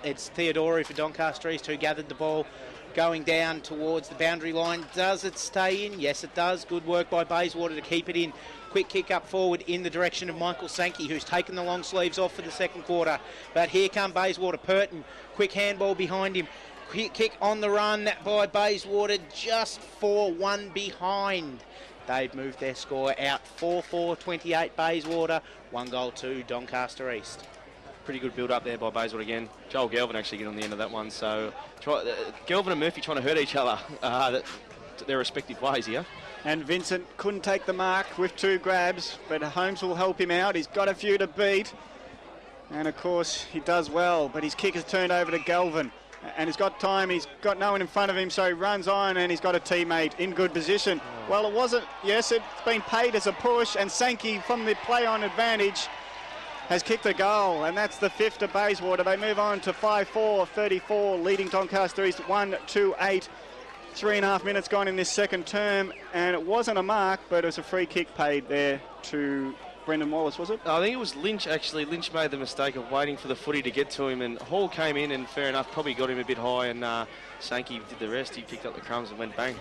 It's Theodoro for Doncaster East who gathered the ball going down towards the boundary line. Does it stay in? Yes, it does. Good work by Bayswater to keep it in. Quick kick up forward in the direction of Michael Sankey, who's taken the long sleeves off for the second quarter. But here come Bayswater. Purton, quick handball behind him. Quick kick on the run by Bayswater, just 4-1 behind. They've moved their score out 4-4-28 Bayswater, 1 goal to Doncaster East. Pretty good build up there by Bayswater again. Joel Galvin actually get on the end of that one. So Galvin and Murphy trying to hurt each other their respective ways here. And Vincent couldn't take the mark with 2 grabs, but Holmes will help him out. He's got a few to beat. And of course, he does well, but his kick has turned over to Galvin. And he's got time, he's got no one in front of him, so he runs on and he's got a teammate in good position. Well, it wasn't, yes, it's been paid as a push, and Sankey from the play-on advantage has kicked a goal, and that's the 5th to Bayswater. They move on to 5-4-34, leading Doncaster East 1-2-8. 3.5 minutes gone in this second term, and it wasn't a mark, but it was a free kick paid there to Brendan Wallace, was it? I think it was Lynch, actually. Lynch made the mistake of waiting for the footy to get to him, and Hall came in, and fair enough, probably got him a bit high, and Sankey did the rest. He picked up the crumbs and went bang.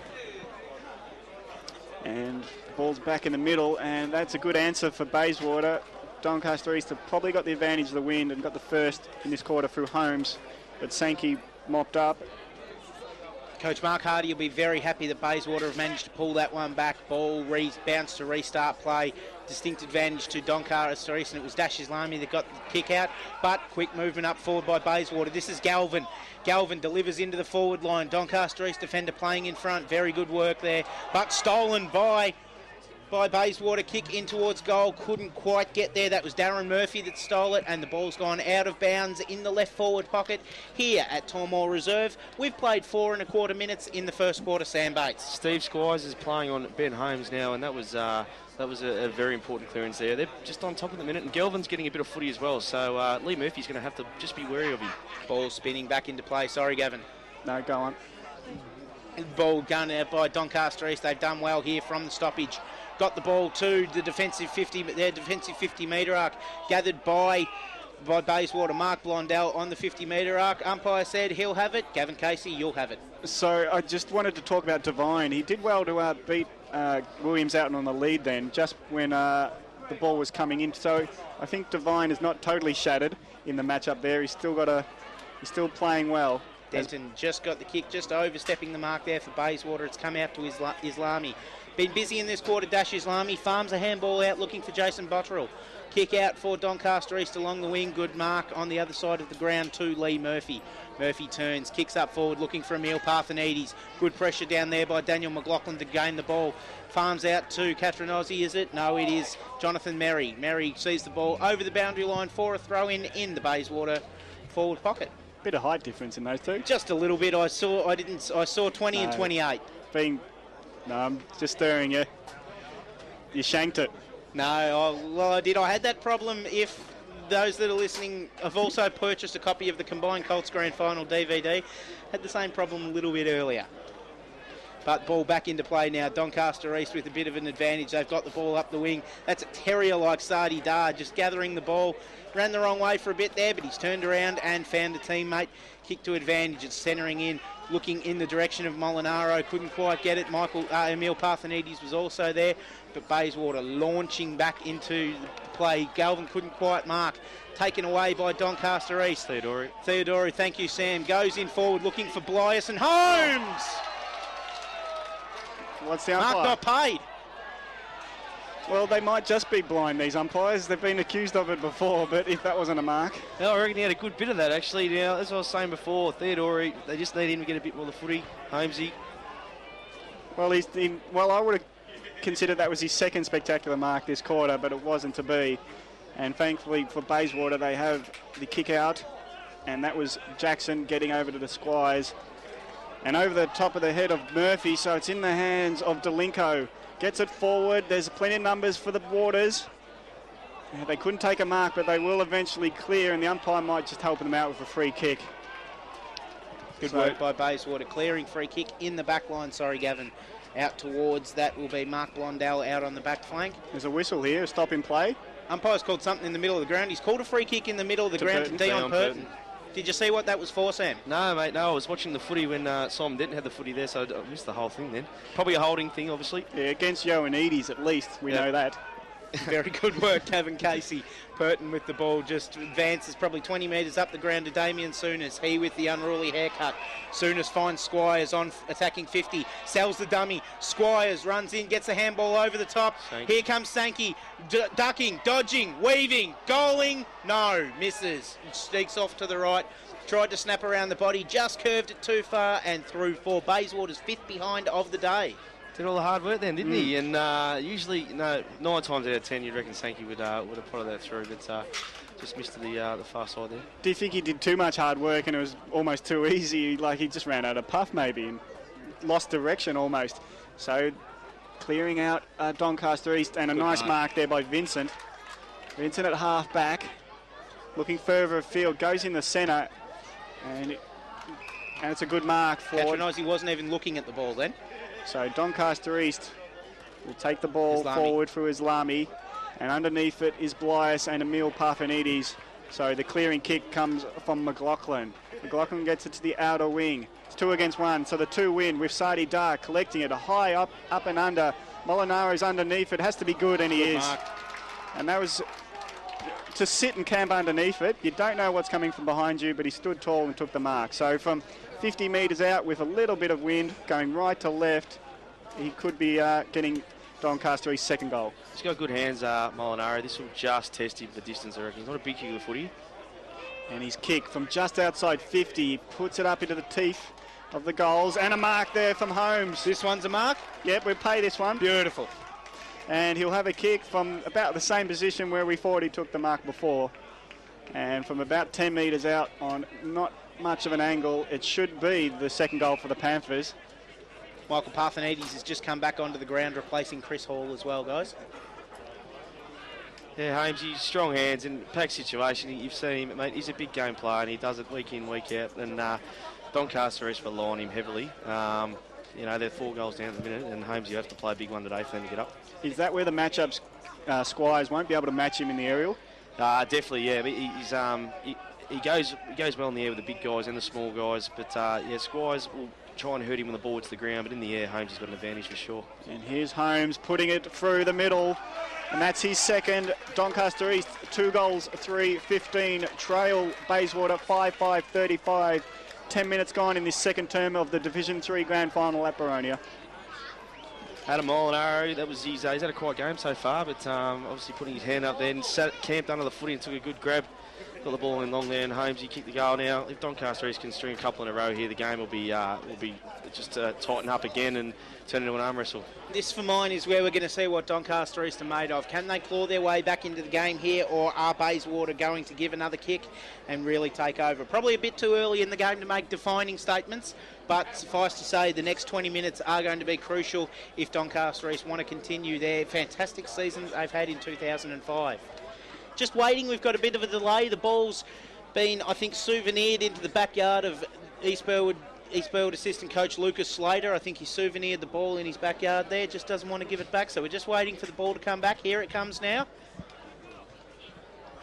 And the ball's back in the middle, and that's a good answer for Bayswater. Doncaster East have probably got the advantage of the wind and got the first in this quarter through Holmes, but Sankey mopped up. Coach Mark Hardy will be very happy that Bayswater have managed to pull that one back. Ball bounce to restart play. Distinct advantage to Doncaster East, and it was Dash Islami that got the kick out, but quick movement up forward by Bayswater. This is Galvin. Galvin delivers into the forward line. Doncaster East defender playing in front. Very good work there, but stolen by Bayswater. Kick in towards goal, couldn't quite get there. That was Darren Murphy that stole it, and the ball's gone out of bounds in the left forward pocket here at Tormore Reserve. We've played 4.25 minutes in the first quarter, Sam Bates. Steve Squires is playing on Ben Holmes now, and that was a very important clearance there. They're just on top of the minute, and Galvin's getting a bit of footy as well, so Lee Murphy's going to have to just be wary of him. Ball spinning back into play. Sorry, Gavin. No, go on. Ball gunned out by Doncaster East. They've done well here from the stoppage. Got the ball to the defensive 50, their defensive 50-metre arc, gathered by Bayswater. Mark Blondell on the 50-metre arc. Umpire said he'll have it. Gavin Casey, you'll have it. So I just wanted to talk about Devine. He did well to beat Williams out on the lead then, just when the ball was coming in. So I think Devine is not totally shattered in the matchup there. He's still playing well. Denton just got the kick, just overstepping the mark there for Bayswater. It's come out to Islami. Been busy in this quarter, Dash Islami. Farms a handball out looking for Jason Botterill. Kick out for Doncaster East along the wing. Good mark on the other side of the ground to Lee Murphy. Murphy turns, kicks up forward looking for Emil Parthenides. Good pressure down there by Daniel McLaughlin to gain the ball. Farms out to Catherine Ozzie, is it? No, it is Jonathan Merry. Merry sees the ball over the boundary line for a throw-in in the Bayswater forward pocket. Bit of height difference in those two. Just a little bit. I saw 20 and 28. No, I'm just stirring you. You shanked it. No, I did. I had that problem. If those that are listening have also purchased a copy of the Combined Colts Grand Final DVD, had the same problem a little bit earlier. But ball back into play now. Doncaster East with a bit of an advantage. They've got the ball up the wing. That's a terrier like Sadi Dar, just gathering the ball. Ran the wrong way for a bit there, but he's turned around and found a teammate. Kick to advantage. It's centering in, looking in the direction of Molinaro. Couldn't quite get it. Emil Parthenides was also there, but Bayswater launching back into play. Galvin couldn't quite mark. Taken away by Doncaster East. Theodori, thank you, Sam. Goes in forward looking for Blias and Holmes. What's the umpire? Mark not paid. Well, they might just be blind, these umpires. They've been accused of it before, but if that wasn't a mark. No, I reckon he had a good bit of that, actually. Now, as I was saying before, Theodori, they just need him to get a bit more of the footy. Holmesy. Well, I would have considered that was his second spectacular mark this quarter, but it wasn't to be. And thankfully for Bayswater, they have the kick out, and that was Jackson getting over to the Squires. And over the top of the head of Murphy, so it's in the hands of Delinko. Gets it forward. There's plenty of numbers for the Waters. They couldn't take a mark, but they will eventually clear, and the umpire might just help them out with a free kick. Good work by Bayswater. Clearing free kick in the back line. Sorry, Gavin. Out towards, that will be Mark Blondell out on the back flank. There's a whistle here, a stop in play. Umpire's called something in the middle of the ground. He's called a free kick in the middle of the ground to Dion Purton. Did you see what that was for, Sam? No, mate, no. I was watching the footy when Simon Denton had the footy there, so I missed the whole thing then. Probably a holding thing, obviously. Yeah, against Ioannidis at least, we know that. Very good work, Kevin Casey. Purton with the ball just advances probably 20 metres up the ground to Damien Souness. He with the unruly haircut. Souness finds Squires on attacking 50. Sells the dummy. Squires runs in, gets a handball over the top. Sankey. Here comes Sankey. Ducking, dodging, weaving, goaling. No, misses. Sneaks off to the right. Tried to snap around the body. Just curved it too far and through for Bayswater's 5th behind of the day. Did all the hard work then, didn't he? And usually, 9 times out of 10, you'd reckon Sankey would have prodded that through, but just missed the far side there. Do you think he did too much hard work and it was almost too easy? Like he just ran out of puff maybe and lost direction almost. So clearing out Doncaster East and a nice mark there by Vincent. Vincent at half back, looking further afield, goes in the centre, and it's a good mark for... Patronised, he wasn't even looking at the ball then. So Doncaster East will take the ball forward for Islami, and underneath it is Blias and Emil Parthenides. So the clearing kick comes from McLaughlin. McLaughlin gets it to the outer wing. It's 2 against 1, so the 2 win with Sadi Dar collecting it high up and under. Molinaro's underneath it, has to be good, and he is. And that was to sit and camp underneath it. You don't know what's coming from behind you, but he stood tall and took the mark. So from 50 metres out with a little bit of wind going right to left, he could be getting Doncaster East's second goal. He's got good hands, Molinaro. This will just test him for distance, I reckon. He's not a big kick of the footy. And his kick from just outside 50, he puts it up into the teeth of the goals, and a mark there from Holmes. This one's a mark? Yep, we'll pay this one. Beautiful. And he'll have a kick from about the same position where we thought he took the mark before. And from about 10 metres out on not much of an angle, it should be the second goal for the Panthers. Michael Parthenides has just come back onto the ground, replacing Chris Hall as well, guys. Yeah, Holmes, he's strong hands in pack situation. You've seen him, mate. He's a big game player, and he does it week in, week out. And Doncaster is rely on him heavily. They're 4 goals down at the minute, and Holmes, you have to play a big one today for them to get up. Is that where the matchups, Squires won't be able to match him in the aerial? Definitely, yeah. He goes well in the air with the big guys and the small guys. But Squires will try and hurt him when the ball hits the ground. But in the air, Holmes has got an advantage for sure. And here's Holmes putting it through the middle. And that's his second. Doncaster East, 2 goals, 3-15. Trail Bayswater, 5-5-35. 10 minutes gone in this second term of the Division 3 Grand Final at Boronia. Adam Molinaro, that was he's had a quiet game so far, but obviously putting his hand up there and camped under the footy and took a good grab. Got the ball in long there, and Holmes, he kicked the goal now. If Doncaster East can string a couple in a row here, the game will be just tighten up again and turn into an arm wrestle. This, for mine, is where we're going to see what Doncaster East are made of. Can they claw their way back into the game here, or are Bayswater going to give another kick and really take over? Probably a bit too early in the game to make defining statements, but suffice to say the next 20 minutes are going to be crucial if Doncaster East want to continue their fantastic season they've had in 2005. Just waiting, we've got a bit of a delay. The ball's been, I think, souvenired into the backyard of East Burwood assistant coach Lucas Slater. I think he souvenired the ball in his backyard there, just doesn't want to give it back, so we're just waiting for the ball to come back. Here it comes now.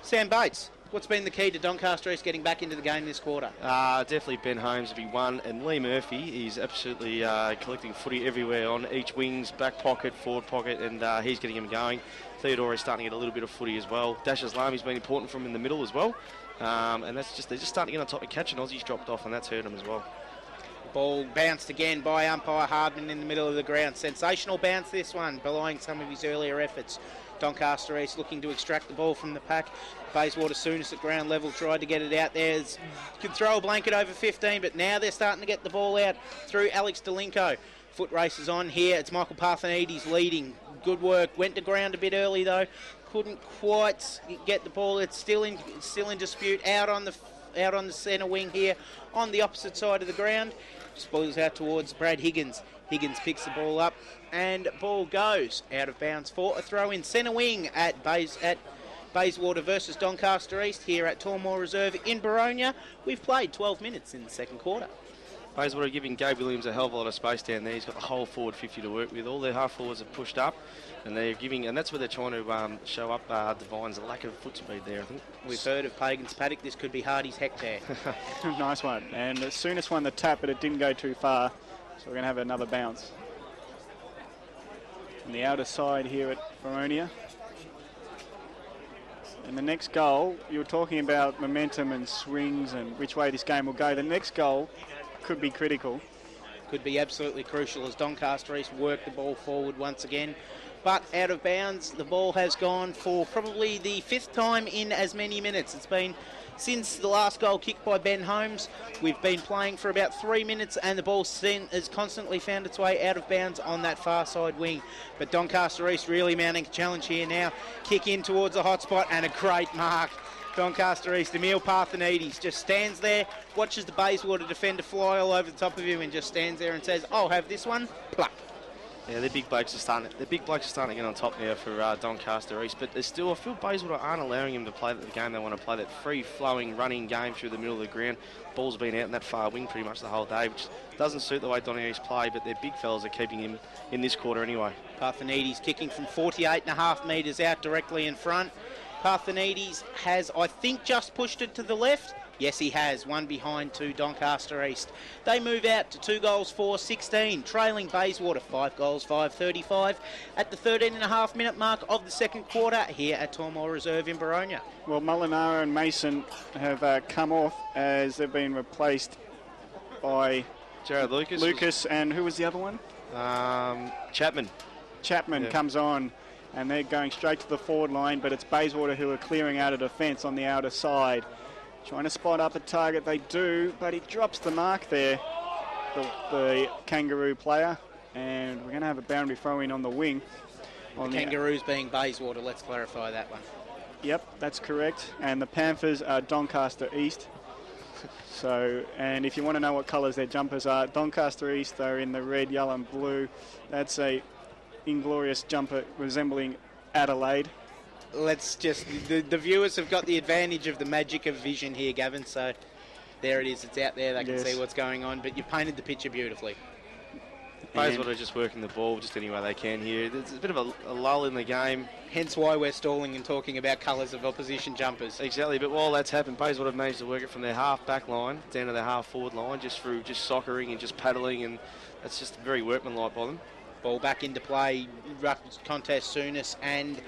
Sam Bates, what's been the key to Doncaster East getting back into the game this quarter? Definitely Ben Holmes will be one, and Lee Murphy, he's absolutely collecting footy everywhere on each wing's back pocket, forward pocket, and he's getting him going. Theodore is starting to get a little bit of footy as well. Dash Islami's been important for him in the middle as well. And they're just starting to get on top of catch, and Aussie's dropped off, and that's hurt him as well. Ball bounced again by umpire Hardman in the middle of the ground. Sensational bounce this one, belying some of his earlier efforts. Doncaster East looking to extract the ball from the pack. Bayswater Souness at ground level tried to get it out there. Can throw a blanket over 15, but now they're starting to get the ball out through Alex Delinko. Foot race is on here. It's Michael Parthenides leading. Good work. Went to ground a bit early though. Couldn't quite get the ball. It's still in dispute. Out on the centre wing here, on the opposite side of the ground. Spoils out towards Brad Higgins. Higgins picks the ball up, and ball goes out of bounds for a throw in centre wing at Bayswater versus Doncaster East here at Tormore Reserve in Boronia. We've played 12 minutes in the second quarter. Bayswater giving Gabe Williams a hell of a lot of space down there. He's got the whole forward 50 to work with. All their half forwards have pushed up, and that's where they're trying to show up Divine's a lack of foot speed there, I think. We've heard of Pagan's paddock. This could be Hardy's hectare. Nice one. And Souness won the tap, but it didn't go too far, so we're going to have another bounce. On the outer side here at Boronia. And the next goal, you were talking about momentum and swings and which way this game will go. The next goal could be critical. Could be absolutely crucial as Doncaster East work the ball forward once again. But out of bounds, the ball has gone for probably the 5th time in as many minutes. It's been since the last goal kicked by Ben Holmes. We've been playing for about 3 minutes and the ball has constantly found its way out of bounds on that far side wing. But Doncaster East really mounting a challenge here now. Kick in towards the hot spot and a great mark. Doncaster East, Emil Parthenides just stands there, watches the Bayswater defender fly all over the top of him and just stands there and says, I'll have this one, pluck. Yeah, their big blokes are starting to get on top now for Doncaster East, but there's still, I feel Bayswater aren't allowing him to play the game they want to play, that free-flowing running game through the middle of the ground. Ball's been out in that far wing pretty much the whole day, which doesn't suit the way Donny East play, but their big fellas are keeping him in this quarter anyway. Parthenides kicking from 48.5 metres out directly in front. Parthenides has, I think, just pushed it to the left. Yes, he has. One behind to Doncaster East. They move out to 2 goals, 4-16, trailing Bayswater 5 goals, 5-35 at the 13.5 minute mark of the second quarter here at Tormore Reserve in Baronia. Well, Molinaro and Mason have come off as they've been replaced by Jared Lucas, and who was the other one? Chapman. Chapman comes on, and they're going straight to the forward line, but it's Bayswater who are clearing out a defence on the outer side. Trying to spot up a target, they do, but he drops the mark there, the Kangaroo player, and we're going to have a boundary throw in on the wing. The Kangaroos being Bayswater, let's clarify that one. Yep, that's correct, and the Panthers are Doncaster East. So, and if you want to know what colours their jumpers are, Doncaster East, they're in the red, yellow and blue. That's a inglorious jumper resembling Adelaide. Let's just, the viewers have got the advantage of the magic of vision here, Gavin, so there it is, it's out there, they can see what's going on, but you painted the picture beautifully. Bayswater are just working the ball just any way they can here. There's a bit of a lull in the game. Hence why we're stalling and talking about colours of opposition jumpers. Exactly, but while that's happened, Bayswater have managed to work it from their half-back line down to their half-forward line, just through just soccering and just paddling, and that's just very workmanlike by them. Ball back into play, contest Souness and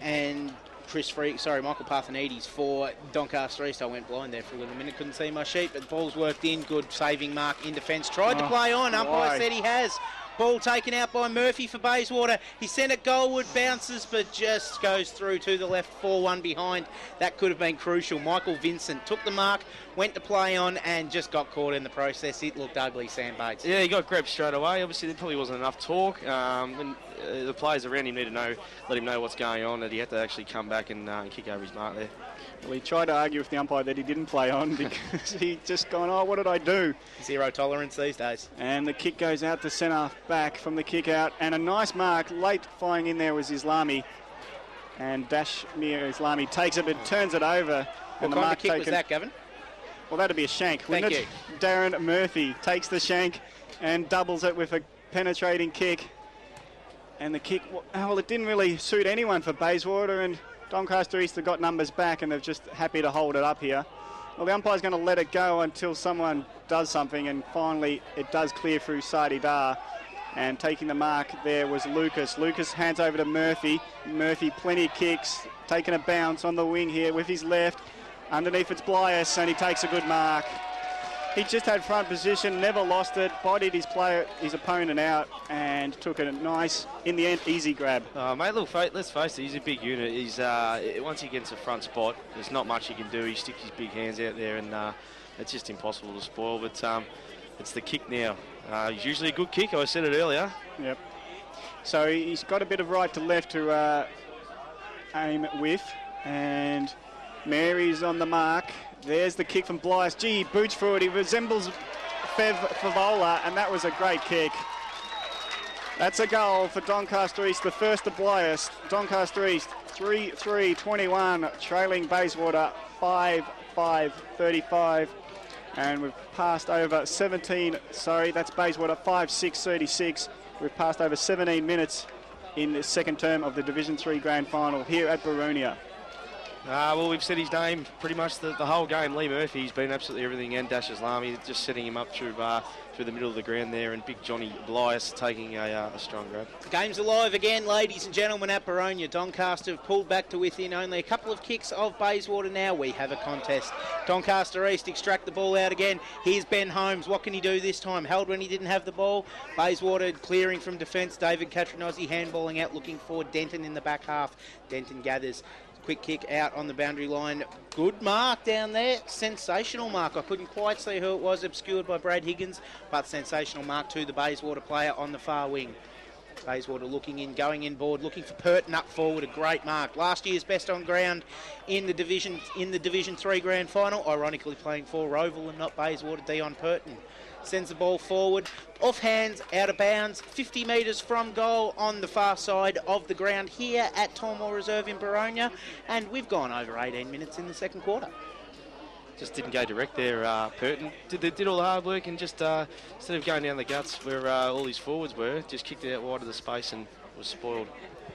Michael Parthenides for Doncaster East. I went blind there for a little minute, couldn't see my sheet, but the ball's worked in, good saving mark in defence. Tried to play on, umpire said he has. Ball taken out by Murphy for Bayswater. He sent it goalward, bounces, but just goes through to the left, 4-1 behind. That could have been crucial. Michael Vincent took the mark, went to play on, and just got caught in the process. It looked ugly, Sam Bates. Yeah, he got grabbed straight away. Obviously, there probably wasn't enough talk. And the players around him need to let him know what's going on, that he had to actually come back and kick over his mark there. Well, he tried to argue with the umpire that he didn't play on because he just gone, oh, what did I do? Zero tolerance these days. And the kick goes out to centre back from the kick out. And a nice mark. Late flying in there was Islami. And Dashmir Islami takes it, but turns it over. What kind of kick was that, Gavin? Well, that'd be a shank, wouldn't Thank it? Darren Murphy takes the shank and doubles it with a penetrating kick. And the kick, well, it didn't really suit anyone for Bayswater, and Doncaster East have got numbers back and they're just happy to hold it up here. Well, the umpire's going to let it go until someone does something, and finally it does clear through Sadi Dar. And taking the mark there was Lucas. Lucas hands over to Murphy. Murphy, plenty of kicks, taking a bounce on the wing here with his left. Underneath it's Blias, and he takes a good mark. He just had front position, never lost it, bodied his opponent out, and took a nice, in the end, easy grab. Mate, look, let's face it, he's a big unit. He's once he gets a front spot, there's not much he can do. He sticks his big hands out there, and it's just impossible to spoil. But it's the kick now. It's usually a good kick, I said it earlier. Yep. So he's got a bit of right to left to aim with, and Mary's on the mark. There's the kick from Blias. Gee, he boots through it. He resembles Favola, and that was a great kick. That's a goal for Doncaster East, the first of Blias. Doncaster East 3-3-21, trailing Bayswater 5-5-35. And we've passed over 17, that's Bayswater 5-6-36. We've passed over 17 minutes in the second term of the Division 3 Grand Final here at Baronia. Well, we've said his name pretty much the whole game. Lee Murphy's been absolutely everything, and Dash Islami just setting him up through the middle of the ground there, and big Johnny Blias taking a strong grab. The game's alive again, ladies and gentlemen, at Boronia. Doncaster have pulled back to within only a couple of kicks of Bayswater now. We have a contest. Doncaster East extract the ball out again. Here's Ben Holmes. What can he do this time? Held when he didn't have the ball. Bayswater clearing from defence. David Catronozzi handballing out, looking for Denton in the back half. Denton gathers. Quick kick out on the boundary line. Good mark down there. Sensational mark. I couldn't quite see who it was, obscured by Brad Higgins, but sensational mark to the Bayswater player on the far wing. Bayswater looking in, going in board, looking for Purton up forward. A great mark. Last year's best on ground in the Division 3 grand final. Ironically playing for Roval and not Bayswater. Dion Purton sends the ball forward, off hands, out of bounds, 50 metres from goal on the far side of the ground here at Tormore Reserve in Boronia, and we've gone over 18 minutes in the second quarter. Just didn't go direct there, Purton. Did all the hard work and just, instead of going down the guts where all his forwards were, just kicked it out wide of the space and was spoiled.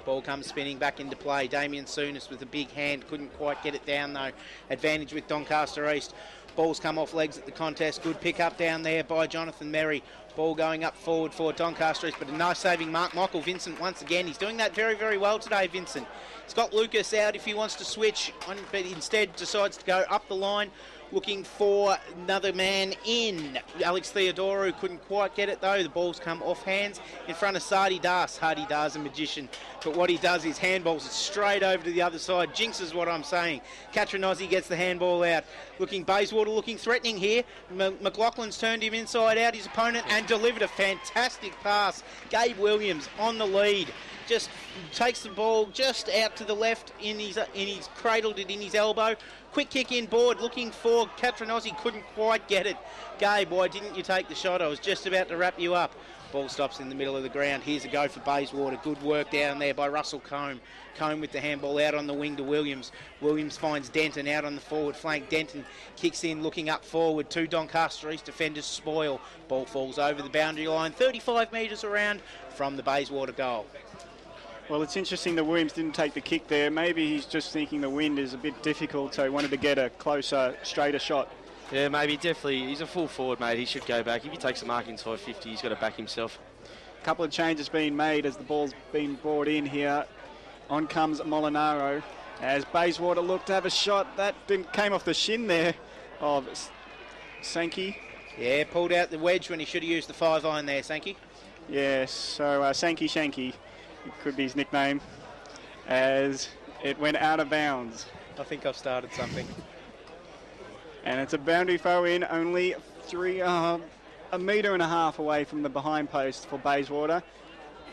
Ball comes spinning back into play. Damien Souness with a big hand, couldn't quite get it down though. Advantage with Doncaster East. Ball's come off legs at the contest. Good pick up down there by Jonathan Merry. Ball going up forward for Doncaster East, but a nice saving mark. Michael Vincent once again. He's doing that very, very well today, Vincent. He's got Lucas out if he wants to switch, but instead decides to go up the line, looking for another man in. Alex Theodorou couldn't quite get it though. The ball's come off hands in front of Sadi Das. Hardy Das, a magician. But what he does is handballs it straight over to the other side. Jinxes what I'm saying. Catronozzi gets the handball out. Looking Bayswater, looking threatening here. McLaughlin's turned him inside out, his opponent, and delivered a fantastic pass. Gabe Williams on the lead. Just takes the ball just out to the left in his cradled it in his elbow. Quick kick in board, looking for Catronozzi, couldn't quite get it. Gabe, why didn't you take the shot? I was just about to wrap you up. Ball stops in the middle of the ground. Here's a go for Bayswater. Good work down there by Russell Combe. Combe with the handball out on the wing to Williams. Williams finds Denton out on the forward flank. Denton kicks in, looking up forward. Two Doncaster East defenders spoil. Ball falls over the boundary line, 35 metres around from the Bayswater goal. Well, it's interesting that Williams didn't take the kick there. Maybe he's just thinking the wind is a bit difficult, so he wanted to get a closer, straighter shot. Yeah, maybe, definitely. He's a full forward, mate. He should go back. If he takes a mark inside 50, he's got to back himself. A couple of changes being made as the ball's been brought in here. On comes Molinaro. As Bayswater looked to have a shot, that came off the shin there of Sankey. Yeah, pulled out the wedge when he should have used the 5-iron there, Sankey. Yes, so Sankey Shanky, it could be his nickname, as it went out of bounds. I think I've started something. And it's a boundary throw in, only a metre and a half away from the behind post for Bayswater.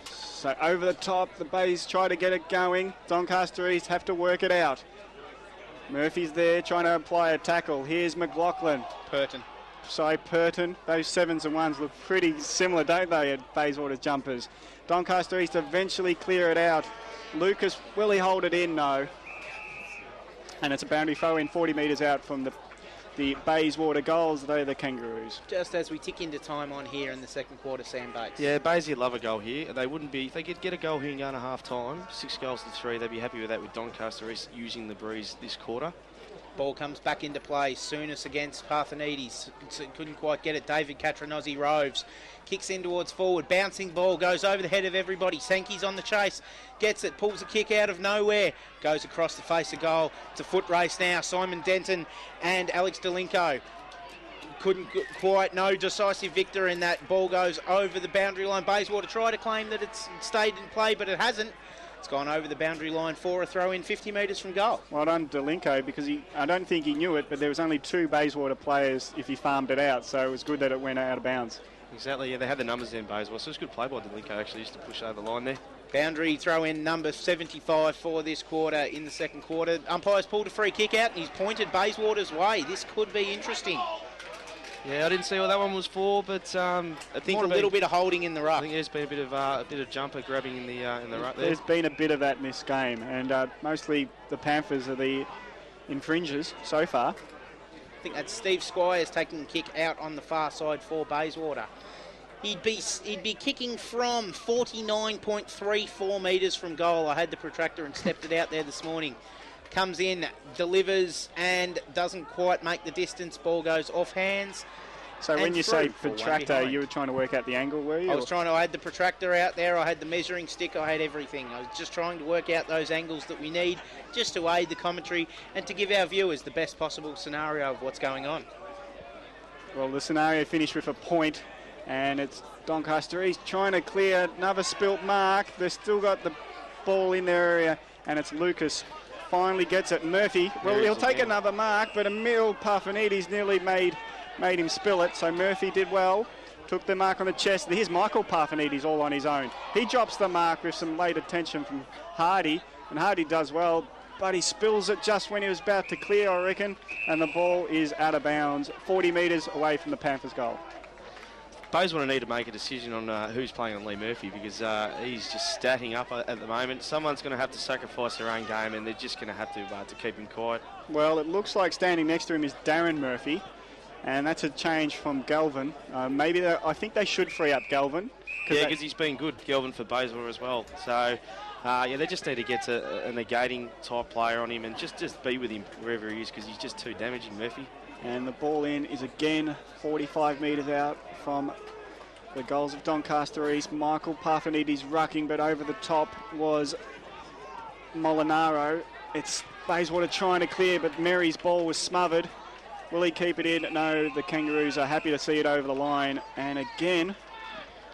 So over the top, the Bays try to get it going. Doncaster East have to work it out. Murphy's there trying to apply a tackle. Here's McLaughlin. Purton. Purton. Those 7s and 1s look pretty similar, don't they, at Bayswater's jumpers. Doncaster East eventually clear it out. Lucas, will he hold it in? No. And it's a boundary throw in 40 metres out from the Bayswater goals. They're the Kangaroos. Just as we tick into time on here in the second quarter, Sam Bates. Yeah, Bays would love a goal here. They wouldn't be, if they could get a goal here and go into half time, 6 goals to 3, they'd be happy with that with Doncaster East using the breeze this quarter. Ball comes back into play. Souness against Parthenides. Couldn't quite get it. David Catronozzi roves. Kicks in towards forward. Bouncing ball. Goes over the head of everybody. Sankey's on the chase. Gets it. Pulls a kick out of nowhere. Goes across the face of goal. It's a foot race now. Simon Denton and Alex Delinko. Couldn't quite, no decisive victor in that. Ball goes over the boundary line. Bayswater try to claim that it's stayed in play, but it hasn't. It's gone over the boundary line for a throw-in 50 metres from goal. Well done, Delinko, because I don't think he knew it, but there was only 2 Bayswater players if he farmed it out, so it was good that it went out of bounds. Exactly, yeah, they had the numbers in Bayswater, so it's good play by Delinko, actually, just to push over the line there. Boundary throw-in number 75 for this quarter in the second quarter. Umpire's pulled a free kick out, and he's pointed Bayswater's way. This could be interesting. Yeah, I didn't see what that one was for, but I think a little bit of holding in the ruck. I think there's been a bit of jumper grabbing in the ruck there. There's been a bit of that in this game, and mostly the Panthers are the infringers so far. I think that's Steve Squires taking a kick out on the far side for Bayswater. He'd be kicking from 49.34 metres from goal. I had the protractor and stepped it out there this morning. comes in, delivers, and doesn't quite make the distance. Ball goes off hands. So when you say protractor, you were trying to work out the angle, were you? I had the protractor out there, I had the measuring stick, I had everything. I was just trying to work out those angles that we need just to aid the commentary and to give our viewers the best possible scenario of what's going on. Well, the scenario finished with a point, and it's Doncaster East trying to clear another spilt mark. They've still got the ball in their area, and it's Lucas finally gets it. Murphy, well, he'll take another mark, but Emil Parfanides nearly made him spill it, so Murphy did well. Took the mark on the chest. Here's Michael Parfanides all on his own. He drops the mark with some late attention from Hardy, and Hardy does well, but he spills it just when he was about to clear, I reckon, and the ball is out of bounds, 40 metres away from the Panthers' goal. Bayswater need to make a decision on who's playing on Lee Murphy, because he's just stacking up at the moment. Someone's going to have to sacrifice their own game, and they're just going to have to keep him quiet. Well, it looks like standing next to him is Darren Murphy, and that's a change from Galvin. I think they should free up Galvin. Yeah, because he's been good, Galvin, for Bayswater as well. So, they just need to get to a negating type player on him and just be with him wherever he is, because he's just too damaging, Murphy. And the ball in is again 45 metres out from the goals of Doncaster East. Michael Parfanides rucking, but over the top was Molinaro. It's Bayswater trying to clear, but Mary's ball was smothered. Will he keep it in? No, the Kangaroos are happy to see it over the line. And again,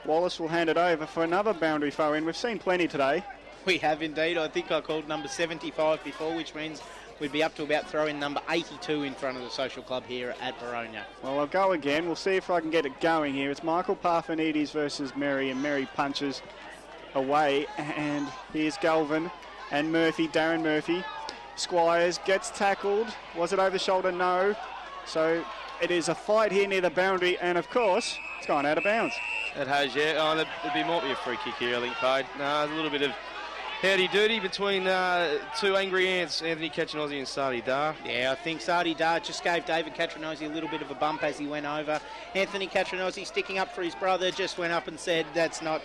Wallace will hand it over for another boundary throw in. We've seen plenty today. We have indeed. I think I called number 75 before, which means we'd be up to about throwing number 82 in front of the social club here at Baronia. Well, I'll go again. We'll see if I can get it going here. It's Michael Parfanides versus Mary, and Mary punches away. And here's Galvin and Murphy, Darren Murphy. Squires gets tackled. Was it over the shoulder? No. So it is a fight here near the boundary, and of course, it's gone out of bounds. It has, yeah. Oh, might be a free kick here, I think, Pade. No, a little bit of howdy-doody between two angry ants, Anthony Catchinozzi and Sadi Dar. Yeah, I think Sadi Dar just gave David Catchinozzi a little bit of a bump as he went over. Anthony Catchinozzi, sticking up for his brother, just went up and said, that's not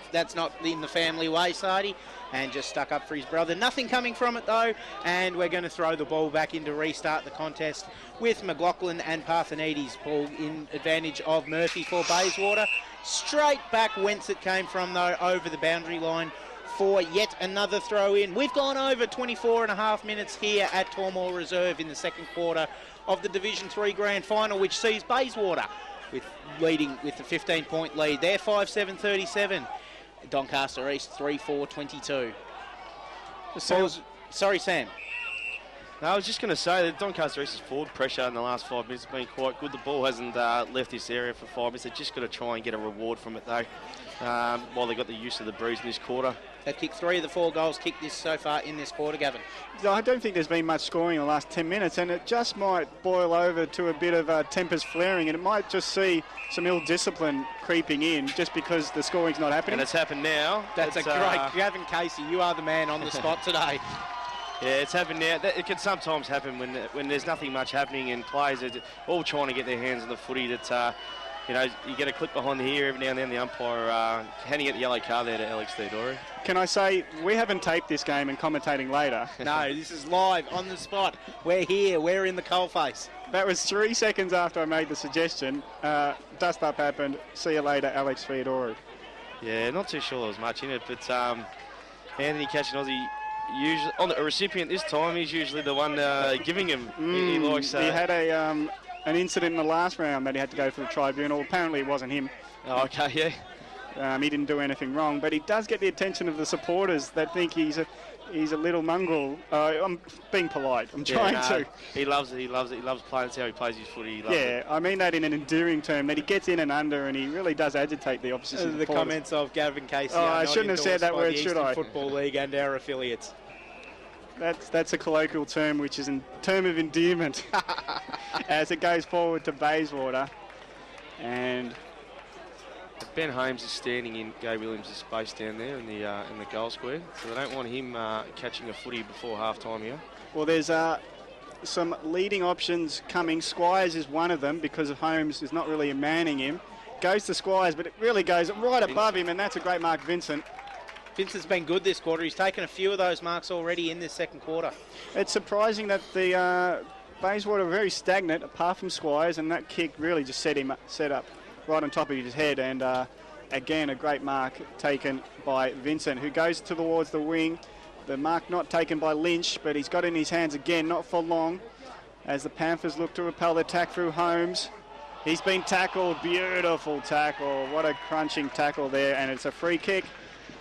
in the family way, Sadi, and just stuck up for his brother. Nothing coming from it, though, and we're going to throw the ball back in to restart the contest with McLaughlin and Parfanides. Ball in advantage of Murphy for Bayswater. Straight back whence it came from, though, over the boundary line for yet another throw in. We've gone over 24 and a half minutes here at Tormore Reserve in the second quarter of the Division 3 Grand Final, which sees Bayswater leading with the 15-point lead. They're 5-7-37. Doncaster East 3-4-22. Sorry, Sam. No, I was just going to say that Doncaster East's forward pressure in the last 5 minutes has been quite good. The ball hasn't left this area for 5 minutes. They're just got to try and get a reward from it, though, while they got the use of the breeze in this quarter. They've kicked 3 of the 4 goals kicked this so far in this quarter, Gavin. I don't think there's been much scoring in the last 10 minutes, and it just might boil over to a bit of tempers flaring, and it might just see some ill-discipline creeping in just because the scoring's not happening. And it's happened now. That's a great... Gavin Casey, you are the man on the spot today. Yeah, it's happened now. It can sometimes happen when there's nothing much happening and players are all trying to get their hands on the footy. That you get a clip behind the ear every now and then. The umpire handing out the yellow card there to Alex Theodore. Can I say, we haven't taped this game and commentating later. No, this is live, on the spot. We're here, we're in the coalface. That was 3 seconds after I made the suggestion. Dust up happened. See you later, Alex Theodore. Yeah, not too sure there was much in it, but Anthony Catchinozzi, usually on the recipient this time, he's usually the one giving him. He likes. He had an incident in the last round that he had to go for the tribunal. Apparently, it wasn't him. Oh, okay, yeah. He didn't do anything wrong, but he does get the attention of the supporters that think he's a little mongrel. I'm being polite. I'm trying to. He loves it. He loves it. He loves playing. That's how he plays his footy. He loves it. I mean that in an endearing term, that he gets in and under, and he really does agitate the opposition. The comments of Gavin Casey. I shouldn't have said that word, should I? Football League and our affiliates. That's a colloquial term, which is a term of endearment as it goes forward to Bayswater. And Ben Holmes is standing in Gabe Williams' space down there in the goal square, so they don't want him catching a footy before half-time here. Well, there's some leading options coming. Squires is one of them because Holmes is not really manning him. Goes to Squires, but it really goes right above him, and that's a great mark, Vincent. Vincent's been good this quarter. He's taken a few of those marks already in this second quarter. It's surprising that the Bayswater are very stagnant, apart from Squires, and that kick really just set up right on top of his head. And again, a great mark taken by Vincent, who goes towards the wing. The mark not taken by Lynch, but he's got it in his hands again, not for long, as the Panthers look to repel the attack through Holmes. He's been tackled, beautiful tackle. What a crunching tackle there, and it's a free kick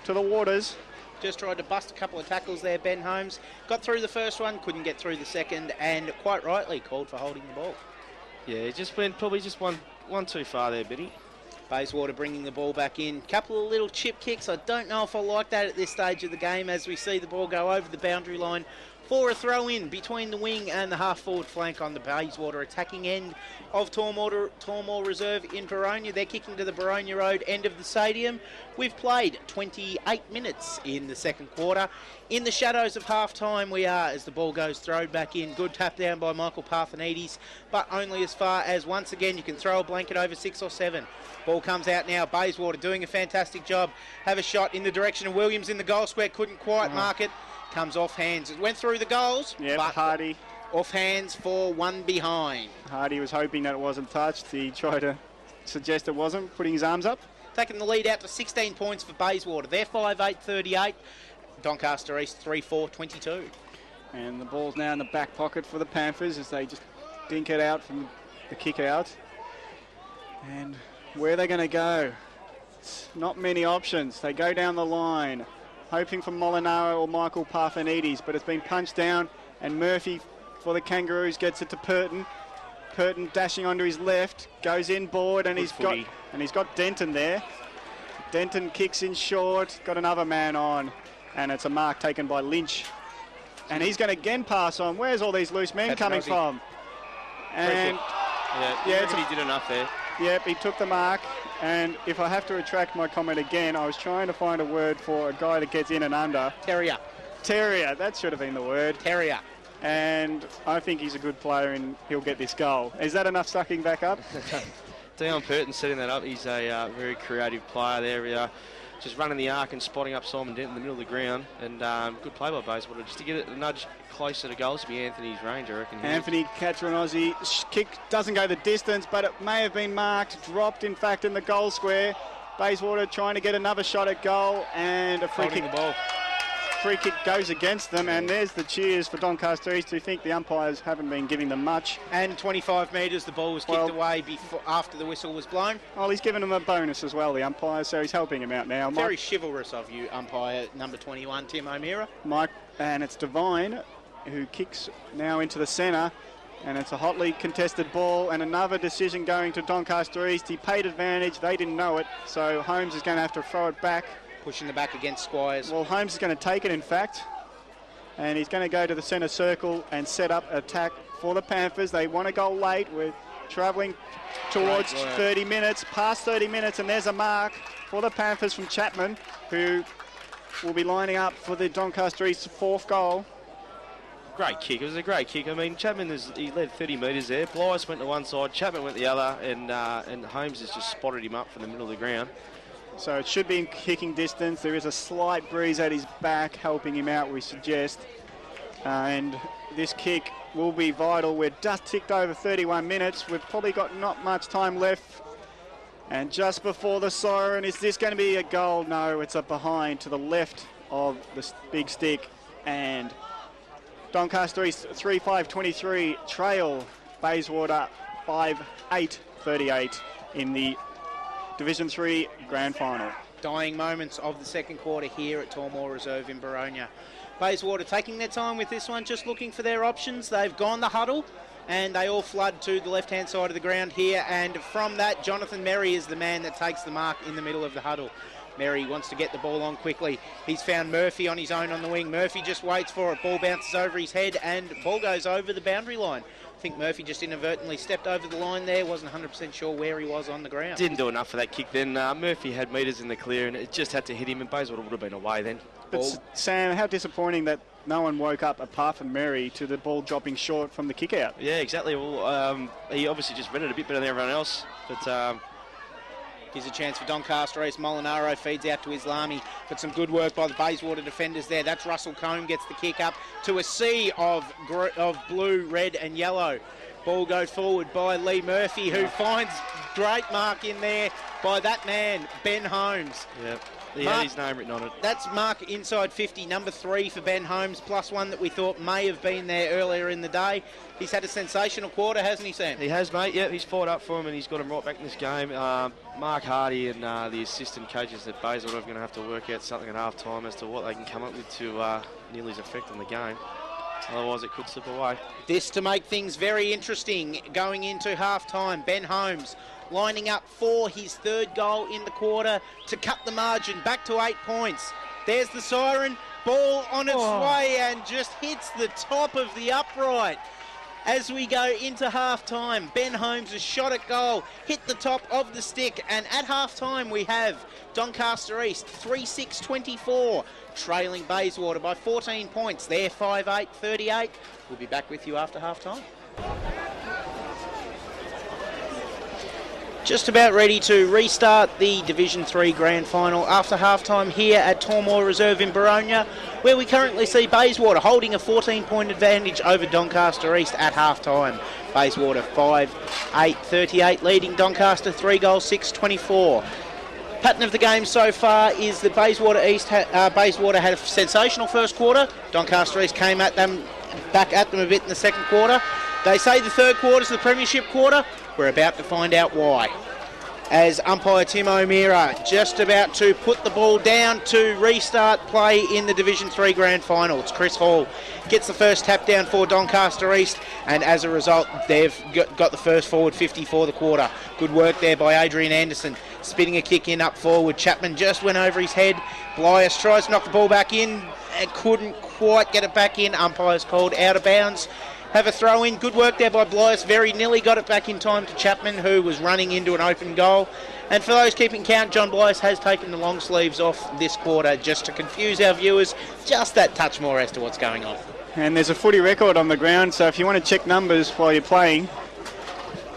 to the Waters. Just tried to bust a couple of tackles there, Ben Holmes. Got through the first one, couldn't get through the second, and quite rightly called for holding the ball. Yeah, he just went probably just one too far there, Biddy. Bayswater bringing the ball back in. Couple of little chip kicks. I don't know if I like that at this stage of the game, as we see the ball go over the boundary line for a throw-in between the wing and the half-forward flank on the Bayswater attacking end of Tormore Reserve in Boronia. They're kicking to the Boronia Road end of the stadium. We've played 28 minutes in the second quarter. In the shadows of half-time we are, as the ball goes thrown back in. Good tap down by Michael Parthenides, but only as far as, once again, you can throw a blanket over 6 or 7. Ball comes out now. Bayswater doing a fantastic job. Have a shot in the direction of Williams in the goal square. Couldn't quite mark it. Comes off hands. It went through the goals. Yeah, but Hardy. Off hands for one behind. Hardy was hoping that it wasn't touched. He tried to suggest it wasn't, putting his arms up. Taking the lead out to 16 points for Bayswater. They're 5-8-38. Doncaster East 3-4-22. And the ball's now in the back pocket for the Panthers as they just dink it out from the kick out. And where are they going to go? It's not many options. They go down the line, hoping for Molinaro or Michael Parthenides, but it's been punched down, and Murphy for the Kangaroos gets it to Purton. Purton dashing onto his left, goes inboard, and he's got Denton there. Denton kicks in short, got another man on, and it's a mark taken by Lynch. And he's going to again pass on. Where's all these loose men coming from? And yeah, he did enough there. Yep, he took the mark. And if I have to retract my comment again, I was trying to find a word for a guy that gets in and under. Terrier. Terrier, that should have been the word. Terrier. And I think he's a good player and he'll get this goal. Is that enough sucking back up? Dion Purton setting that up. He's a very creative player there. Just running the arc and spotting up Simon Denton in the middle of the ground. And good play by Bayswater. Just to get it a nudge closer to goals to be Anthony's range, I reckon. Anthony catcher an Aussie. Kick doesn't go the distance, but it may have been marked. Dropped, in fact, in the goal square. Bayswater trying to get another shot at goal. And a free kick. The ball. Free kick goes against them, and there's the cheers for Doncaster East, who think the umpires haven't been giving them much. And 25 metres, the ball was kicked away after the whistle was blown. Well, he's given them a bonus as well, the umpire, so he's helping him out now. Very chivalrous of you, umpire number 21, Tim O'Meara. And it's Devine, who kicks now into the centre, and it's a hotly contested ball, and another decision going to Doncaster East. He paid advantage, they didn't know it, so Holmes is going to have to throw it back. Pushing the back against Squires. Well, Holmes is going to take it, in fact, and he's going to go to the centre circle and set up attack for the Panthers. They want to go late. We're travelling towards 30 minutes, past 30 minutes, and there's a mark for the Panthers from Chapman, who will be lining up for the Doncaster East fourth goal. Great kick. It was a great kick. I mean, Chapman he led 30 metres there. Blythe went to one side, Chapman went the other, and Holmes has just spotted him up from the middle of the ground. So it should be in kicking distance. There is a slight breeze at his back helping him out, we suggest. And this kick will be vital. We're just ticked over 31 minutes. We've probably got not much time left. And just before the siren, is this going to be a goal? No, it's a behind to the left of the big stick. And Doncaster East 3-5-23 trail Bayswater 5-8-38 in the Division 3 Grand Final. Dying moments of the second quarter here at Tormore Reserve in Boronia. Bayswater taking their time with this one, just looking for their options. They've gone the huddle, and they all flood to the left-hand side of the ground here. And from that, Jonathan Merry is the man that takes the mark in the middle of the huddle. Merry wants to get the ball on quickly. He's found Murphy on his own on the wing. Murphy just waits for it. Ball bounces over his head, and ball goes over the boundary line. I think Murphy just inadvertently stepped over the line there. Wasn't 100% sure where he was on the ground. Didn't do enough for that kick then. Murphy had metres in the clear and it just had to hit him, and Bayswater would have been away then. But Sam, how disappointing that no one woke up apart from Murray to the ball dropping short from the kick out. Yeah, exactly. Well, he obviously just read it a bit better than everyone else. But Here's a chance for Doncaster East. Molinaro feeds out to Islami, but some good work by the Bayswater defenders there. That's Russell Combe gets the kick up to a sea of blue, red and yellow. Ball goes forward by Lee Murphy, who finds great mark in there by that man, Ben Holmes. Yep. He had his name written on it. That's mark inside 50, number 3 for Ben Holmes, plus one that we thought may have been there earlier in the day. He's had a sensational quarter, hasn't he, Sam? He has, mate. Yeah, he's fought up for him and he's got him right back in this game. Mark Hardy and the assistant coaches at Bayswater are going to have to work out something at half-time as to what they can come up with to Neely's effect on the game. Otherwise, it could slip away. This to make things very interesting going into half-time. Ben Holmes lining up for his 3rd goal in the quarter to cut the margin back to 8 points. There's the siren, ball on its way and just hits the top of the upright. As we go into half-time, Ben Holmes' shot at goal hit the top of the stick, and at half-time we have Doncaster East 3-6-24 trailing Bayswater by 14 points. They're 5-8-38. We'll be back with you after half-time. Just about ready to restart the Division 3 Grand Final after half-time here at Tormoor Reserve in Boronia, where we currently see Bayswater holding a 14-point advantage over Doncaster East at half-time. Bayswater 5-8-38, leading Doncaster 3 goals, 6-24. Pattern of the game so far is that Bayswater had a sensational first quarter. Doncaster East came at them, back at them a bit in the second quarter. They say the third quarter is the premiership quarter. We're about to find out why. As umpire Tim O'Meara just about to put the ball down to restart play in the Division 3 Grand Final. It's Chris Hall gets the first tap down for Doncaster East, and as a result they've got the first forward 50 for the quarter. Good work there by Adrian Anderson, spinning a kick in up forward. Chapman just went over his head. Blias tries to knock the ball back in and couldn't quite get it back in. Umpire's called out of bounds. Have a throw in. Good work there by Blias. Very nearly got it back in time to Chapman, who was running into an open goal. And for those keeping count, John Blias has taken the long sleeves off this quarter just to confuse our viewers just that touch more as to what's going on. And there's a footy record on the ground, so if you want to check numbers while you're playing.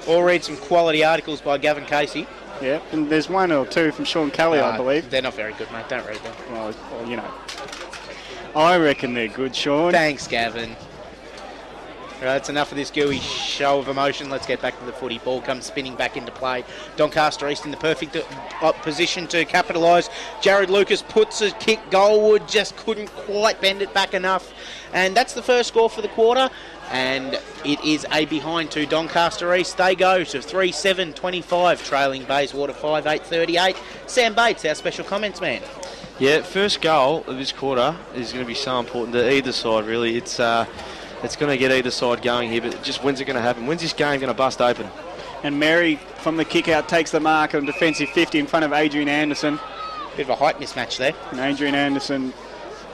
Or read some quality articles by Gavin Casey. Yeah, and there's 1 or 2 from Sean Kelly, I believe. They're not very good, mate. Don't read them. Well, you know. I reckon they're good, Sean. Thanks, Gavin. Right, that's enough of this gooey show of emotion. Let's get back to the footy. Ball comes spinning back into play. Doncaster East in the perfect position to capitalise. Jared Lucas puts a kick goalward, just couldn't quite bend it back enough. And that's the first score for the quarter. And it is a behind to Doncaster East. They go to 3-7-25, trailing Bayswater 5-8-38. Sam Bates, our special comments man. Yeah, first goal of this quarter is going to be so important to either side, really. It's going to get either side going here, but just when's it going to happen? When's this game going to bust open? And Mary, from the kick-out, takes the mark on defensive 50 in front of Adrian Anderson. Bit of a height mismatch there. And Adrian Anderson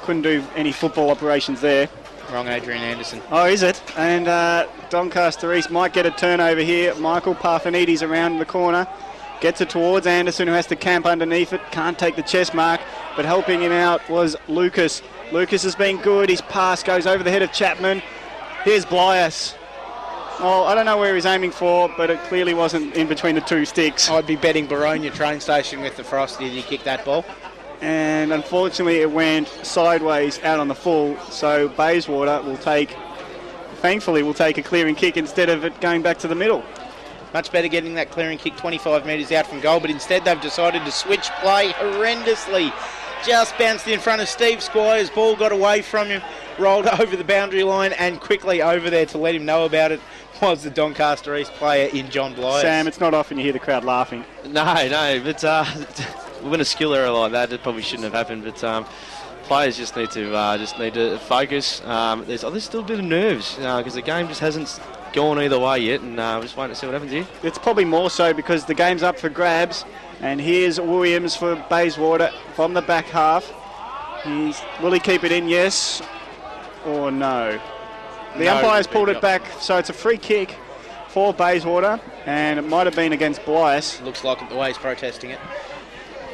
couldn't do any football operations there. Wrong Adrian Anderson. Oh, is it? And Doncaster East might get a turnover here. Michael Parthenides around the corner. Gets it towards Anderson, who has to camp underneath it. Can't take the chest mark, but helping him out was Lucas. Lucas has been good. His pass goes over the head of Chapman. Here's Blias. Oh, I don't know where he's aiming for, but it clearly wasn't in between the 2 sticks. I'd be betting Boronia train station with the frost. Did he kick that ball? And unfortunately it went sideways out on the full, so Bayswater thankfully will take a clearing kick instead of it going back to the middle. Much better getting that clearing kick 25 metres out from goal, but instead they've decided to switch play horrendously. Just bounced in front of Steve Squires, ball got away from him, rolled over the boundary line, and quickly over there to let him know about it was the Doncaster East player in John Blias. Sam, it's not often you hear the crowd laughing. No, but when a skill error like that, it probably shouldn't have happened, but players just need to focus. There's still a bit of nerves because the game just hasn't gone either way yet, and we're just waiting to see what happens here. It's probably more so because the game's up for grabs. And here's Williams for Bayswater from the back half. Will he keep it in? Yes or no? The umpire's pulled it back, so it's a free kick for Bayswater, and it might have been against Blias. Looks like it the way he's protesting it.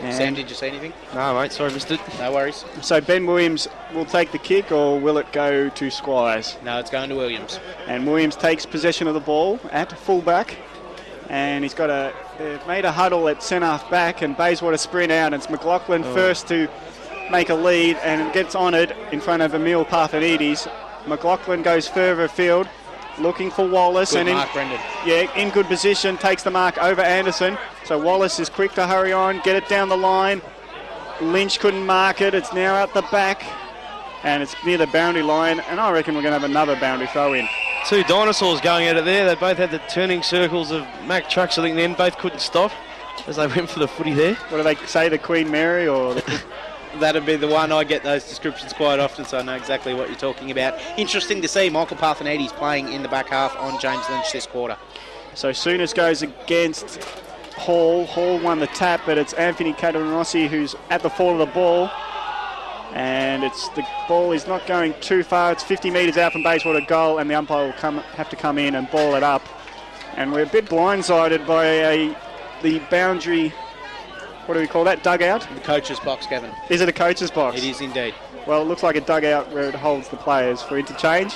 And Sam, did you see anything? No, mate, sorry, missed it. No worries. So Ben Williams will take the kick, or will it go to Squires? No, it's going to Williams. And Williams takes possession of the ball at fullback. And he's got They've made a huddle at centre back, and Bayswater sprint out. And it's McLaughlin first to make a lead and gets honoured in front of Emil Parthenides. McLaughlin goes further afield, looking for Wallace. Good and mark, Brendan. in good position, takes the mark over Anderson. So Wallace is quick to hurry on, get it down the line. Lynch couldn't mark it. It's now out the back, and it's near the boundary line. And I reckon we're going to have another boundary throw in. Two dinosaurs going at it there. They both had the turning circles of Mack trucks. I think then both couldn't stop as they went for the footy there. What do they say, the Queen Mary or? That'd be the one. I get those descriptions quite often, so I know exactly what you're talking about. Interesting to see Michael Parthenides playing in the back half on James Lynch this quarter. So Souness goes against Hall. Hall won the tap, but it's Anthony Caderonossi who's at the fall of the ball. And the ball is not going too far. It's 50 metres out from Bayswater goal, and the umpire will have to come in and ball it up. And we're a bit blindsided by the boundary. What do we call that? Dugout? The coach's box, Kevin. Is it a coach's box? It is indeed. Well, it looks like a dugout where it holds the players for interchange.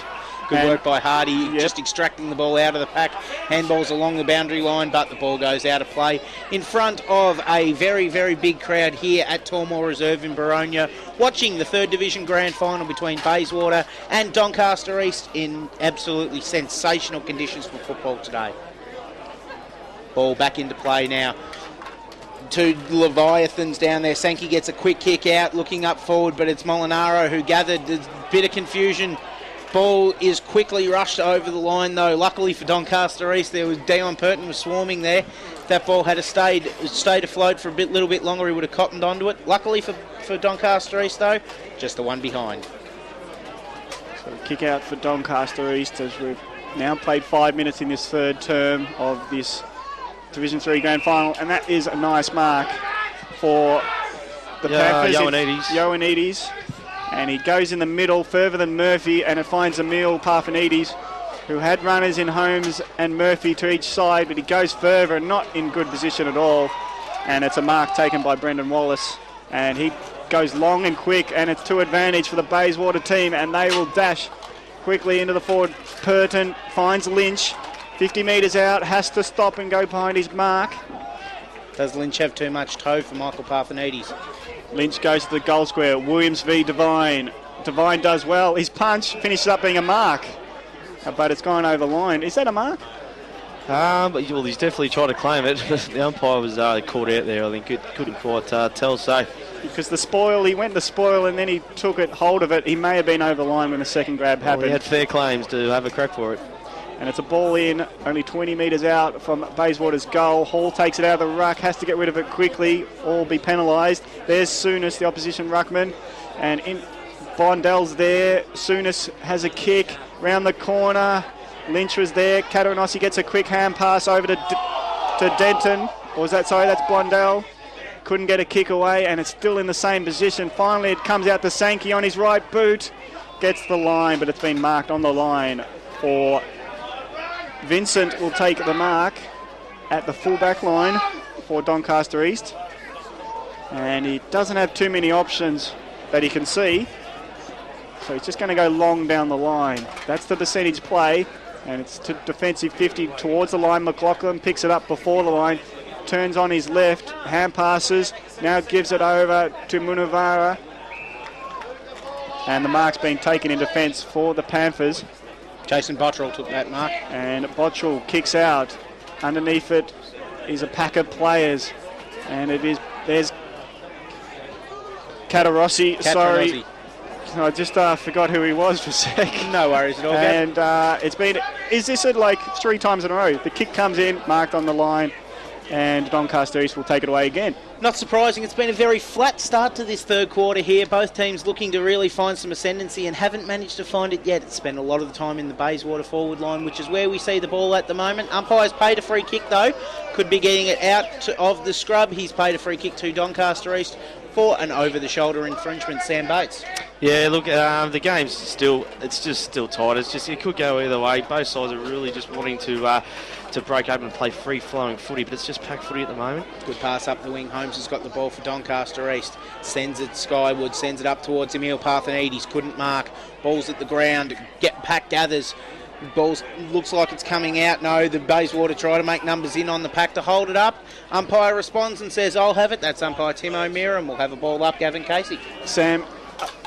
Good work by Hardy, just extracting the ball out of the pack. Handballs along the boundary line, but the ball goes out of play in front of a very, very big crowd here at Tormore Reserve in Baronia, watching the third division grand final between Bayswater and Doncaster East in absolutely sensational conditions for football today. Ball back into play now. Two Leviathans down there. Sankey gets a quick kick out, looking up forward, but it's Molinaro who gathered. There's a bit of confusion. Ball is quickly rushed over the line, though. Luckily for Doncaster East, there was Dion Purton was swarming there. If that ball had stayed afloat for a little bit longer, he would have cottoned onto it. Luckily for Doncaster East, though, just the one behind. So kick out for Doncaster East as we've now played 5 minutes in this third term of this Division 3 grand final, and that is a nice mark for the Panthers. Ioannidis. And he goes in the middle further than Murphy, and it finds Emil Parthenides, who had runners in Holmes and Murphy to each side, but he goes further, not in good position at all. And it's a mark taken by Brendan Wallace, and he goes long and quick, and it's to advantage for the Bayswater team, and they will dash quickly into the forward. Purton finds Lynch, 50 metres out, has to stop and go behind his mark. Does Lynch have too much toe for Michael Parthenides? Lynch goes to the goal square. Williams v Devine. Devine does well. His punch finishes up being a mark, but it's gone over the line. Is that a mark? Well, he's definitely tried to claim it. The umpire was caught out there. I think couldn't quite tell. So because he went to spoil and then he took hold of it. He may have been over the line when the second grab happened. He had fair claims to have a crack for it. And it's a ball in, only 20 metres out from Bayswater's goal. Hall takes it out of the ruck, has to get rid of it quickly, or be penalised. There's Souness, the opposition ruckman, and Bondell's there. Souness has a kick round the corner. Lynch was there. Caderonossi gets a quick hand pass over to Denton. That's Blondell. Couldn't get a kick away, and it's still in the same position. Finally, it comes out to Sankey on his right boot. Gets the line, but it's been marked on the line for Vincent. Will take the mark at the full-back line for Doncaster East. And he doesn't have too many options that he can see. So he's just going to go long down the line. That's the percentage play. And it's to defensive 50 towards the line. McLaughlin picks it up before the line. Turns on his left. Hand passes. Now gives it over to Munivrana. And the mark's been taken in defence for the Panthers. Jason Bottrell took that mark. And Bottrell kicks out. Underneath it is a pack of players. And there's Caderonossi. Sorry. I just forgot who he was for a sec. No worries at all. And is this like 3 times in a row? The kick comes in, marked on the line, and Doncaster East will take it away again. Not surprising. It's been a very flat start to this third quarter here. Both teams looking to really find some ascendancy and haven't managed to find it yet. It's spent a lot of the time in the Bayswater forward line, which is where we see the ball at the moment. Umpire's paid a free kick though. Could be getting it out of the scrub. He's paid a free kick to Doncaster East for an over-the-shoulder infringement. Sam Bates. Yeah, look, the game's still tight. It could go either way. Both sides are really just wanting to break open and play free-flowing footy, but it's just packed footy at the moment. Good pass up the wing. Holmes has got the ball for Doncaster East. Sends it skyward, sends it up towards Emil Parthenides. Couldn't mark. Ball's at the ground. Pack gathers. Ball looks like it's coming out. No, the Bayswater try to make numbers in on the pack to hold it up. Umpire responds and says, I'll have it. That's umpire Tim O'Meara, and we'll have a ball up, Gavin Casey. Sam,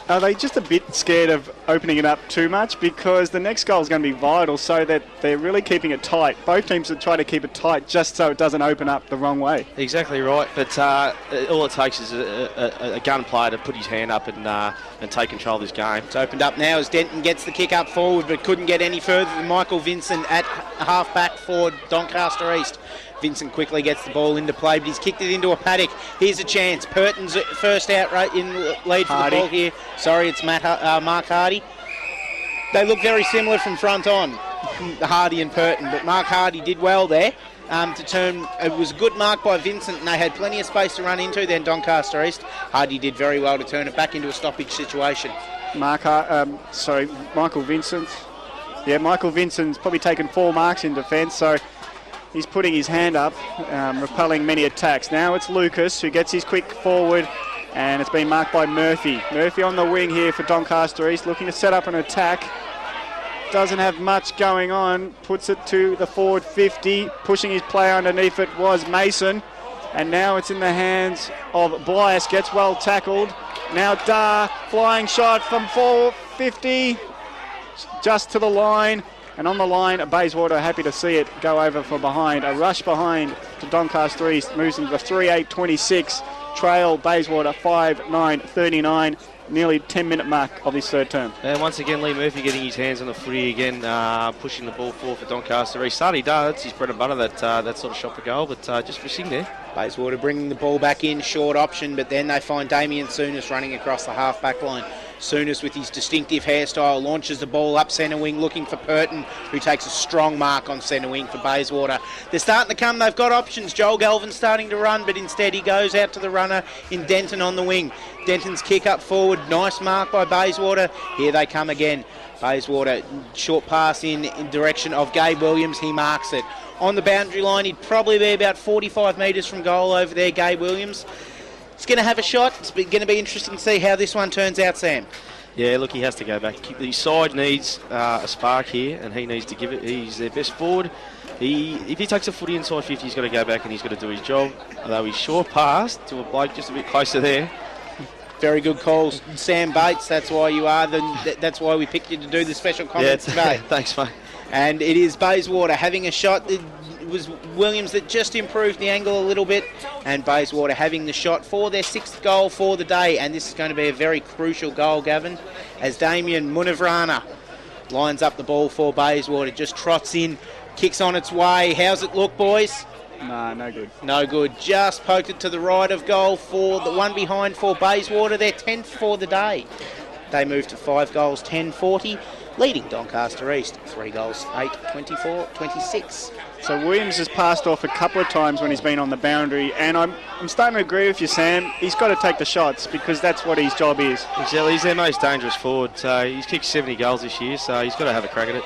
are they just a bit scared of opening it up too much? Because the next goal is going to be vital, so that they're really keeping it tight. Both teams are trying to keep it tight just so it doesn't open up the wrong way. Exactly right, but all it takes is a gun player to put his hand up and take control of this game. It's opened up now as Denton gets the kick up forward, but couldn't get any further than Michael Vincent at half-back for Doncaster East. Vincent quickly gets the ball into play, but he's kicked it into a paddock. Here's a chance. Purton's first out right in lead for the ball here. Sorry, it's Mark Hardy. They look very similar from front on, Hardy and Purton, but Mark Hardy did well there to turn. It was a good mark by Vincent, and they had plenty of space to run into. Then Doncaster East, Hardy did very well to turn it back into a stoppage situation. Michael Vincent. Yeah, Michael Vincent's probably taken 4 marks in defence, so he's putting his hand up, repelling many attacks. Now it's Lucas who gets his quick forward, and it's been marked by Murphy. Murphy on the wing here for Doncaster East, looking to set up an attack. Doesn't have much going on, puts it to the forward 50. Pushing his player underneath it was Mason, and now it's in the hands of Blyas, gets well tackled. Now Dar, flying shot from 450, just to the line. And on the line, Bayswater happy to see it go over from behind. A rush behind to Doncaster East, moves into the 3-8-26. Trail Bayswater 5-9-39. Nearly 10-minute mark of this third term. And once again, Lee Murphy getting his hands on the footy again, pushing the ball forward for Doncaster East. He does, it's his bread and butter, that sort of shot for goal, but just missing there. Bayswater bringing the ball back in, short option, but then they find Damien Souness running across the half-back line. Souness, with his distinctive hairstyle, launches the ball up centre wing, looking for Purton, who takes a strong mark on centre wing for Bayswater. They're starting to come. They've got options. Joel Galvin's starting to run, but instead he goes out to the runner in Denton on the wing. Denton's kick up forward. Nice mark by Bayswater. Here they come again. Bayswater, short pass in direction of Gabe Williams. He marks it. On the boundary line, he'd probably be about 45 metres from goal over there, Gabe Williams. He's going to have a shot. It's going to be interesting to see how this one turns out, Sam. Yeah, look, he has to go back. His side needs a spark here, and he needs to give it. He's their best forward. If he takes a footy inside 50, he's got to go back and he's got to do his job. Although he's short passed to a bloke just a bit closer there. Very good calls, Sam Bates. That's why you are. That's why we picked you to do the special comments today. Thanks, mate. And it is Bayswater having a shot. It was Williams that just improved the angle a little bit, and Bayswater having the shot for their 6th goal for the day. And this is going to be a very crucial goal, Gavin, as Damien Munivrana lines up the ball for Bayswater. Just trots in, kicks on its way. How's it look, boys? Nah, no good. No good. Just poked it to the right of goal for the one behind for Bayswater. Their 10th for the day. They move to 5 goals, 10-40, leading Doncaster East 3 goals, 8-24-26. So Williams has passed off a couple of times when he's been on the boundary, and I'm starting to agree with you, Sam. He's got to take the shots because that's what his job is. Exactly. He's their most dangerous forward. He's kicked 70 goals this year, so he's got to have a crack at it.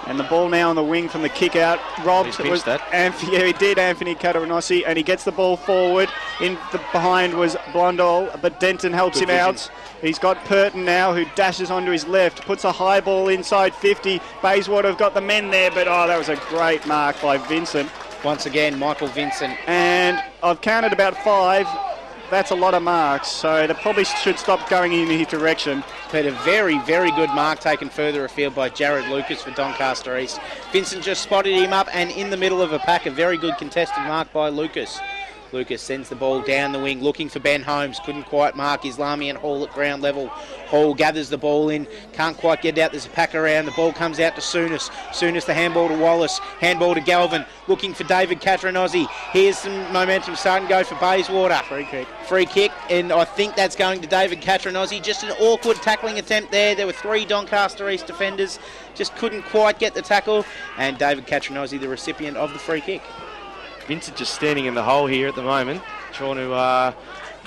And the ball now on the wing from the kick out. Robbed. He's pinched that. Yeah, he did, Anthony Cataranossi, and he gets the ball forward. In the behind was Blondell, but Denton helps him out. He's got Purton now, who dashes onto his left, puts a high ball inside 50. Bayswater have got the men there, but that was a great mark by Vincent. Once again, Michael Vincent. And I've counted about 5. That's a lot of marks, so they probably should stop going in his direction. But a very, very good mark taken further afield by Jared Lucas for Doncaster East. Vincent just spotted him up, and in the middle of a pack, a very good contested mark by Lucas. Lucas sends the ball down the wing, looking for Ben Holmes. Couldn't quite mark Islami and Hall at ground level. Hall gathers the ball in, can't quite get it out. There's a pack around. The ball comes out to Souness. Souness, the handball to Wallace. Handball to Galvin, looking for David Cataranossi. Here's some momentum starting to go for Bayswater. Free kick, and I think that's going to David Cataranossi. Just an awkward tackling attempt there. There were 3 Doncaster East defenders. Just couldn't quite get the tackle. And David Cataranossi, the recipient of the free kick. Vincent just standing in the hole here at the moment, trying to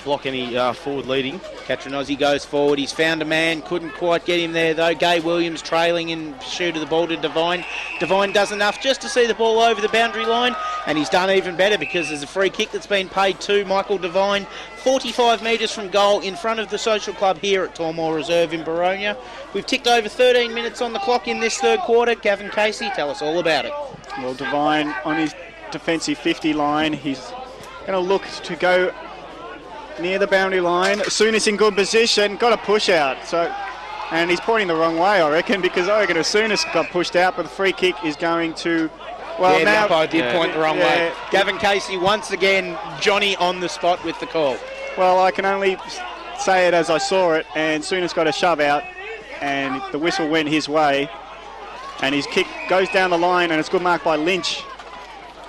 block any forward leading. Catronozzi goes forward. He's found a man. Couldn't quite get him there, though. Gabe Williams trailing in pursuit of the ball to Devine. Devine does enough just to see the ball over the boundary line, and he's done even better because there's a free kick that's been paid to Michael Devine. 45 metres from goal in front of the social club here at Tormore Reserve in Baronia. We've ticked over 13 minutes on the clock in this third quarter. Gavin Casey, tell us all about it. Well, Devine on his defensive 50 line. He's going to look to go near the boundary line. Souness in good position, got a push out. And he's pointing the wrong way, I reckon, because I reckon as Souness got pushed out, but the free kick is going to. Well, yeah, now the umpire did point the wrong way. Gavin Casey once again, Johnny on the spot with the call. Well, I can only say it as I saw it, and Souness got a shove out, and the whistle went his way, and his kick goes down the line, and it's good mark by Lynch.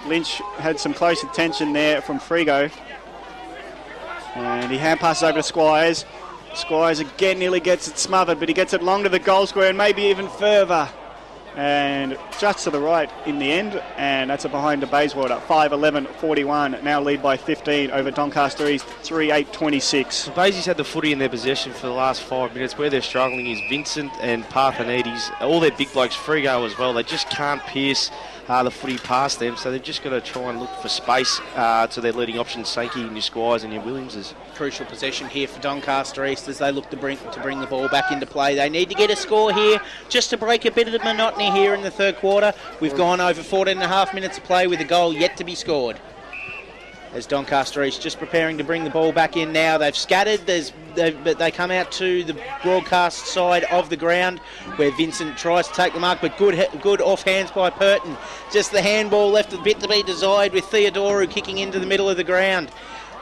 Lynch had some close attention there from Frigo. And he hand passes over to Squires. Squires again nearly gets it smothered, but he gets it long to the goal square and maybe even further. And just to the right in the end, and that's a behind to Bayswater. 5-11-41, now lead by 15 over Doncaster East, 3-8-26. Bayesies had the footy in their possession for the last 5 minutes. Where they're struggling is Vincent and Parthenides, all their big blokes, Frigo as well. They just can't pierce the footy past them, so they've just got to try and look for space to their leading options, Sankey and your Squires and your Williamses. Crucial possession here for Doncaster East as they look to bring the ball back into play. They need to get a score here just to break a bit of the monotony here in the third quarter. We've gone over 14.5 minutes of play with a goal yet to be scored. As Doncaster East just preparing to bring the ball back in now. They've scattered, but they come out to the broadcast side of the ground where Vincent tries to take the mark, but good off hands by Purton. Just the handball left a bit to be desired with Theodoru kicking into the middle of the ground.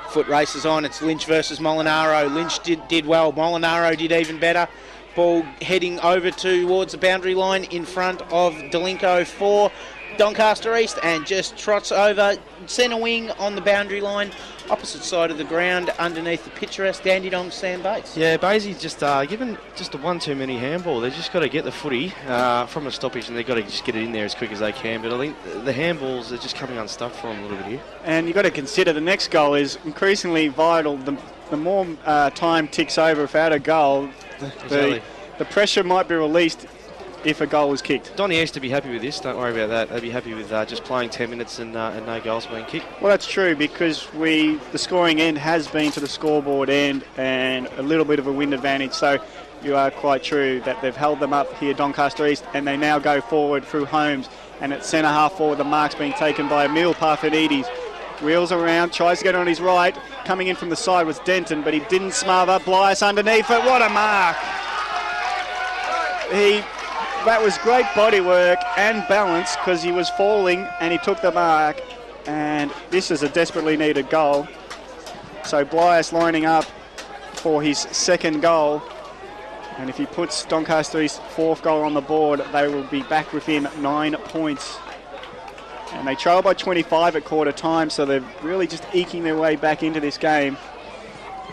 Foot races on, it's Lynch versus Molinaro. Lynch did well, Molinaro did even better. Ball heading over towards the boundary line in front of Delinko for Doncaster East and just trots over centre wing on the boundary line, opposite side of the ground, underneath the picturesque Dandenong Sam Bates. Yeah, Basie just given just a one too many handball. They've just got to get the footy from a stoppage and they've got to just get it in there as quick as they can. But I think the handballs are just coming unstuck for them a little bit here. And you've got to consider the next goal is increasingly vital. The more time ticks over without a goal, the pressure might be released if a goal was kicked. Donny has to be happy with this. Don't worry about that. They'd be happy with just playing 10 minutes and no goals being kicked. Well, that's true because the scoring end has been to the scoreboard end and a little bit of a wind advantage. So you are quite true that they've held them up here, Doncaster East, and they now go forward through Holmes. And at centre half forward, the mark's being taken by Emil Parthenides. Wheels around, tries to get on his right. Coming in from the side was Denton, but he didn't smother. Blyas underneath it. What a mark! That was great body work and balance because he was falling and he took the mark. And this is a desperately needed goal. So Blyas lining up for his second goal. And if he puts Doncaster East's fourth goal on the board, they will be back within 9 points. And they trail by 25 at quarter time, so they're really just eking their way back into this game.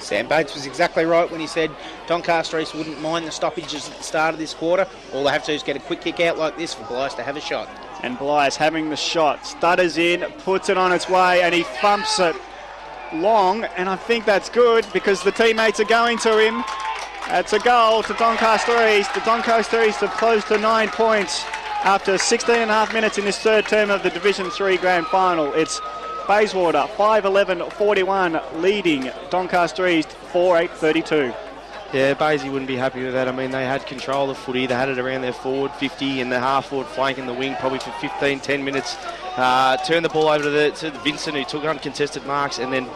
Sam Bates was exactly right when he said Doncaster East wouldn't mind the stoppages at the start of this quarter. All they have to do is get a quick kick out like this for Blyas to have a shot. And Blyas having the shot, stutters in, puts it on its way, and he thumps it long. And I think that's good because the teammates are going to him. That's a goal to Doncaster East. The Doncaster East have closed to 9 points after 16.5 minutes in this third term of the Division 3 Grand Final. It's Bayswater 5-11-41 leading Doncaster East 4-8-32. Yeah, Basie wouldn't be happy with that. I mean, they had control of the footy. They had it around their forward 50 and the half-forward flank in the wing probably for 15-10 minutes. Turned the ball over to Vincent, who took uncontested marks, and then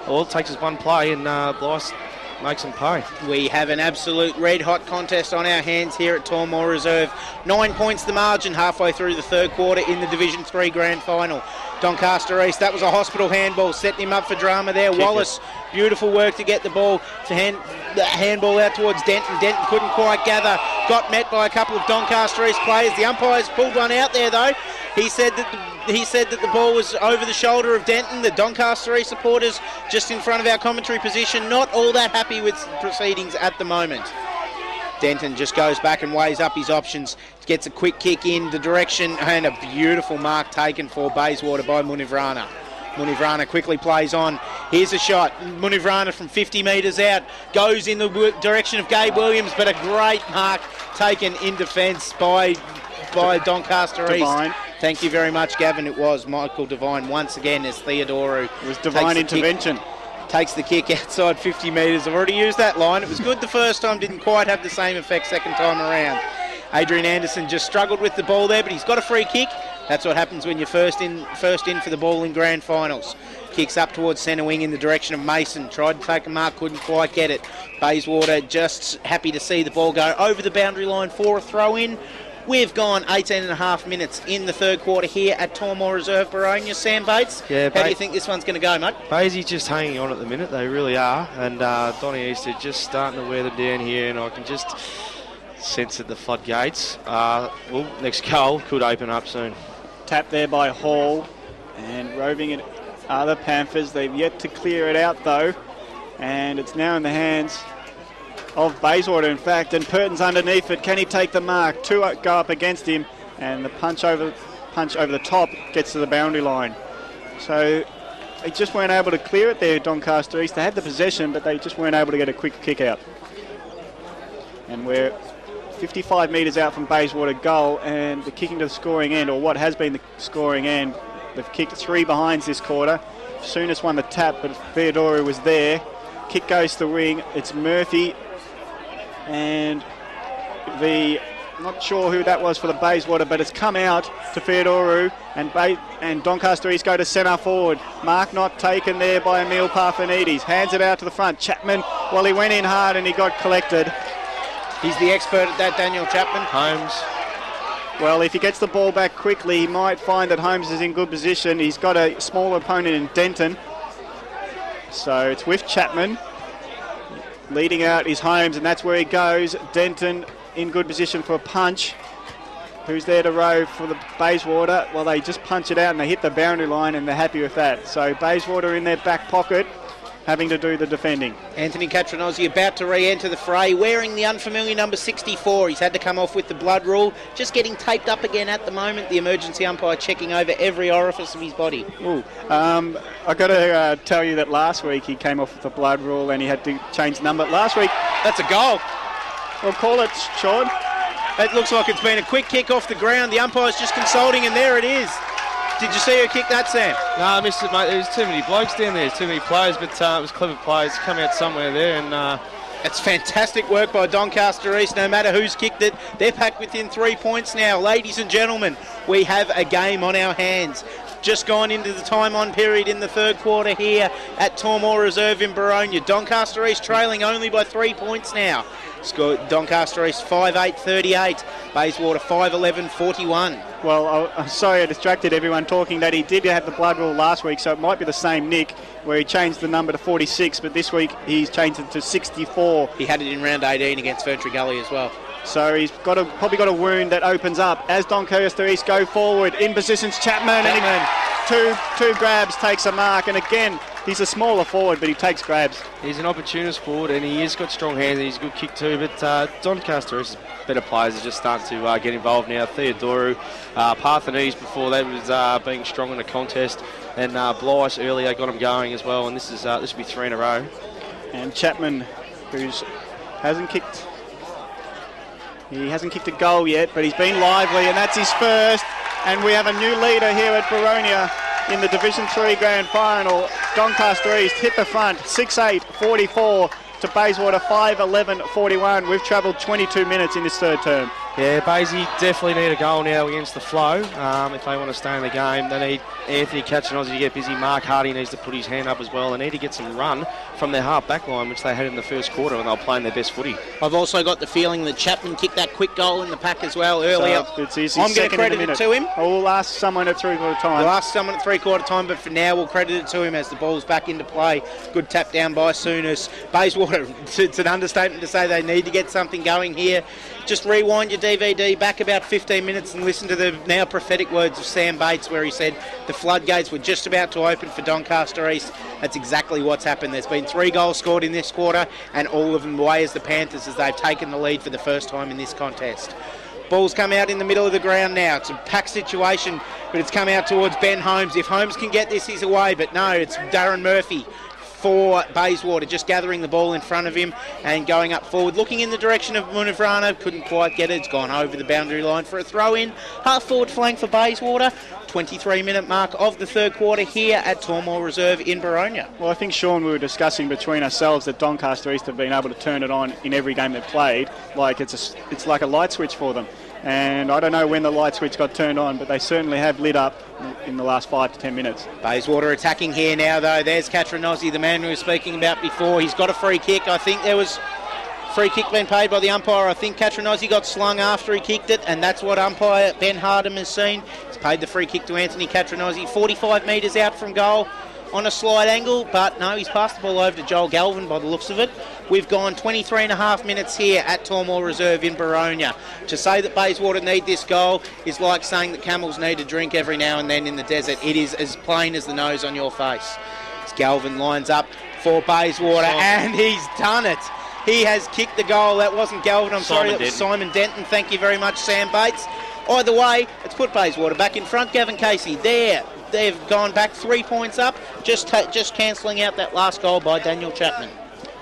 all it takes is one play and Blyas makes them pay. We have an absolute red-hot contest on our hands here at Tormore Reserve. 9 points the margin halfway through the third quarter in the Division 3 Grand Final. Doncaster East, that was a hospital handball, setting him up for drama there. Wallace, beautiful work to get the ball, to the handball out towards Denton. Denton couldn't quite gather, got met by a couple of Doncaster East players. The umpires pulled one out there though. He said that the ball was over the shoulder of Denton. The Doncaster East supporters just in front of our commentary position, not all that happy with proceedings at the moment. Denton just goes back and weighs up his options, gets a quick kick in the direction, and a beautiful mark taken for Bayswater by Munivrana. Munivrana quickly plays on. Here's a shot. Munivrana from 50 metres out goes in the direction of Gabe Williams, but a great mark taken in defence by Doncaster Divine. East. Thank you very much, Gavin. It was Michael Divine once again as Theodoro. It was divine intervention. Takes the kick outside 50 metres. I've already used that line. It was good the first time, didn't quite have the same effect second time around. Adrian Anderson just struggled with the ball there, but he's got a free kick. That's what happens when you're first in for the ball in grand finals. Kicks up towards centre wing in the direction of Mason. Tried to take a mark, couldn't quite get it. Bayswater just happy to see the ball go over the boundary line for a throw-in. We've gone 18 and a half minutes in the third quarter here at Tormore Reserve, Baronia. Sam Bates, how do you think this one's going to go, mate? Baysy's just hanging on at the minute, they really are. And Donny East are just starting to wear them down here, and I can just sense that the floodgates, next goal could open up soon. Tap there by Hall, and roving it are the Panthers. They've yet to clear it out though, and it's now in the hands of Bayswater, in fact, and Purton's underneath it. Can he take the mark? Two go up against him, and the punch over the top gets to the boundary line. So they just weren't able to clear it there, Doncaster East. They had the possession, but they just weren't able to get a quick kick out. And we're 55 metres out from Bayswater goal, and the kicking to the scoring end, or what has been the scoring end. They've kicked 3 behinds this quarter. Souness won the tap, but Theodoro was there. Kick goes to the wing. It's Murphy, and not sure who that was for the Bayswater, but it's come out to Theodoro, and Doncaster East go to centre forward. Mark not taken there by Emil Parthenides. Hands it out to the front. Chapman, well, he went in hard and he got collected. He's the expert at that, Daniel Chapman. Holmes. Well, if he gets the ball back quickly, he might find that Holmes is in good position. He's got a small opponent in Denton. So it's with Chapman. Leading out is Holmes, and that's where he goes. Denton in good position for a punch. Who's there to row for the Bayswater? Well, they just punch it out and they hit the boundary line, and they're happy with that. So Bayswater in their back pocket, having to do the defending. Anthony Catronozzi about to re-enter the fray, wearing the unfamiliar number 64. He's had to come off with the blood rule, just getting taped up again at the moment. The emergency umpire checking over every orifice of his body. I've got to tell you that last week he came off with the blood rule and he had to change the number. Last week... That's a goal. We'll call it, Sean. It looks like it's been a quick kick off the ground. The umpire's just consulting, and there it is. Did you see her kick that, Sam? No, I missed it, mate. There's too many blokes down there, too many players, but it was clever players come out somewhere there. And it's fantastic work by Doncaster East. No matter who's kicked it, they're packed within 3 points now. Ladies and gentlemen, we have a game on our hands. Just gone into the time-on period in the third quarter here at Tormore Reserve in Baronia. Doncaster East trailing only by 3 points now. Scored Doncaster East 5-8-38, Bayswater 5-11-41. Well, I'm sorry I distracted everyone talking that he did have the blood rule last week, so it might be the same Nick, where he changed the number to 46, but this week he's changed it to 64. He had it in round 18 against Ferntree Gully as well. So he's probably got a wound that opens up as Doncaster East go forward. In positions, Chapman. And two grabs, takes a mark, and again, he's a smaller forward, but he takes grabs. He's an opportunist forward, and he has got strong hands, and he's a good kick too, but Doncaster is better players are just starting to get involved now. Theodoro, Parthenides before that was being strong in the contest, and Blyce earlier got him going as well, and this will be 3 in a row. And Chapman, who hasn't kicked a goal yet, but he's been lively, and that's his first. And we have a new leader here at Baronia in the Division 3 Grand Final. Doncaster East hit the front, 6-8-44 to Bayswater 5-11-41. We've travelled 22 minutes in this third term. Yeah, Baysy definitely need a goal now against the flow. If they want to stay in the game, they need Anthony Catronozzi to get busy. Mark Hardy needs to put his hand up as well. They need to get some run from their half back line, which they had in the first quarter when they were playing their best footy. I've also got the feeling that Chapman kicked that quick goal in the pack as well earlier. So it's easy. I'm going to credit it to him. We'll ask someone at three-quarter time. We'll ask someone at three-quarter time, but for now we'll credit it to him as the ball's back into play. Good tap down by Souness. Bayswater, it's an understatement to say they need to get something going here. Just rewind your DVD back about 15 minutes and listen to the now prophetic words of Sam Bates, where he said the floodgates were just about to open for Doncaster East. That's exactly what's happened. There's been 3 goals scored in this quarter, and all of them away as the Panthers, as they've taken the lead for the first time in this contest. Ball's come out in the middle of the ground now. It's a packed situation, but it's come out towards Ben Holmes. If Holmes can get this, he's away, but no, it's Darren Murphy. for Bayswater, just gathering the ball in front of him and going up forward, looking in the direction of Munivrana, couldn't quite get it, it's gone over the boundary line for a throw-in, half forward flank for Bayswater. 23-minute mark of the third quarter here at Tormore Reserve in Baronia. Well, I think, Sean, we were discussing between ourselves that Doncaster East have been able to turn it on in every game they've played. Like it's like a light switch for them. And I don't know when the light switch got turned on, but they certainly have lit up in the last 5 to 10 minutes. Bayswater attacking here now, though. There's Katranozzi, the man we were speaking about before. He's got a free kick. I think there was free kick being paid by the umpire. I think Katranozzi got slung after he kicked it, and that's what umpire Ben Hardham has seen. He's paid the free kick to Anthony Katranozzi, 45 metres out from goal on a slight angle, but no, he's passed the ball over to Joel Galvin by the looks of it. We've gone 23 and a half minutes here at Tormore Reserve in Baronia. To say that Bayswater need this goal is like saying that camels need a drink every now and then in the desert. It is as plain as the nose on your face. As Galvin lines up for Bayswater, and he's done it. He has kicked the goal. That wasn't Galvin, I'm sorry, that was Simon Denton. Thank you very much, Sam Bates. Either way, it's put Bayswater back in front. Gavin Casey there. They've gone back 3 points up, just cancelling out that last goal by Daniel Chapman.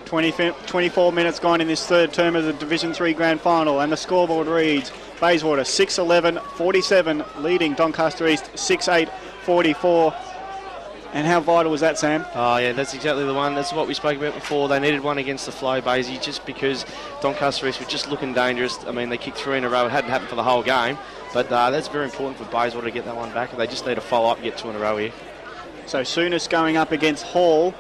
24 minutes gone in this third term of the Division 3 Grand Final, and the scoreboard reads Bayswater 6-11-47, leading Doncaster East 6-8-44. And how vital was that, Sam? Oh, yeah, that's exactly the one. That's what we spoke about before. They needed one against the flow, Basie, just because Doncaster East were just looking dangerous. I mean, they kicked 3 in a row. It hadn't happened for the whole game. But that's very important for Bayswater to get that one back. They just need to follow up and get 2 in a row here. So Souness going up against Hall.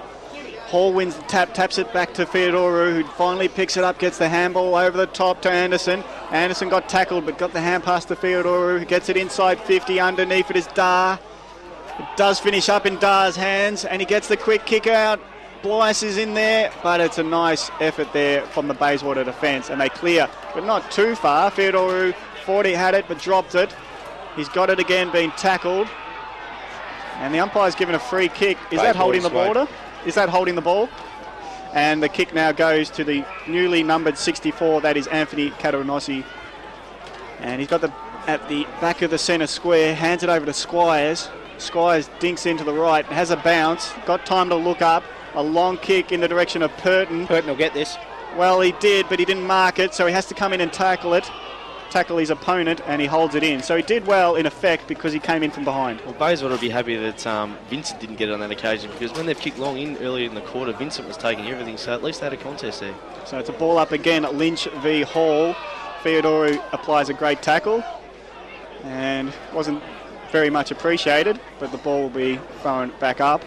Hall wins the tap, taps it back to Theodoru, who finally picks it up, gets the handball over the top to Anderson. Anderson got tackled, but got the hand pass to Theodoru, who gets it inside 50. Underneath it is Dar. It does finish up in Dar's hands, and he gets the quick kick out. Blyce is in there, but it's a nice effort there from the Bayswater defence, and they clear, but not too far. Theodoru 40 had it, but dropped it. He's got it again, being tackled. And the umpire's given a free kick. Is that holding the border? Is that holding the ball? And the kick now goes to the newly numbered 64. That is Anthony Katranozzi. And he's got at the back of the centre square, hands it over to Squires. Squires dinks into the right, has a bounce, got time to look up. A long kick in the direction of Purton. Purton will get this. Well, he did, but he didn't mark it, so he has to come in and tackle his opponent, and he holds it in. So he did well, in effect, because he came in from behind. Well, Bayswater will be happy that Vincent didn't get it on that occasion, because when they've kicked long in earlier in the quarter, Vincent was taking everything, so at least they had a contest there. So it's a ball up again at Lynch v Hall. Theodoru applies a great tackle, and wasn't very much appreciated, but the ball will be thrown back up.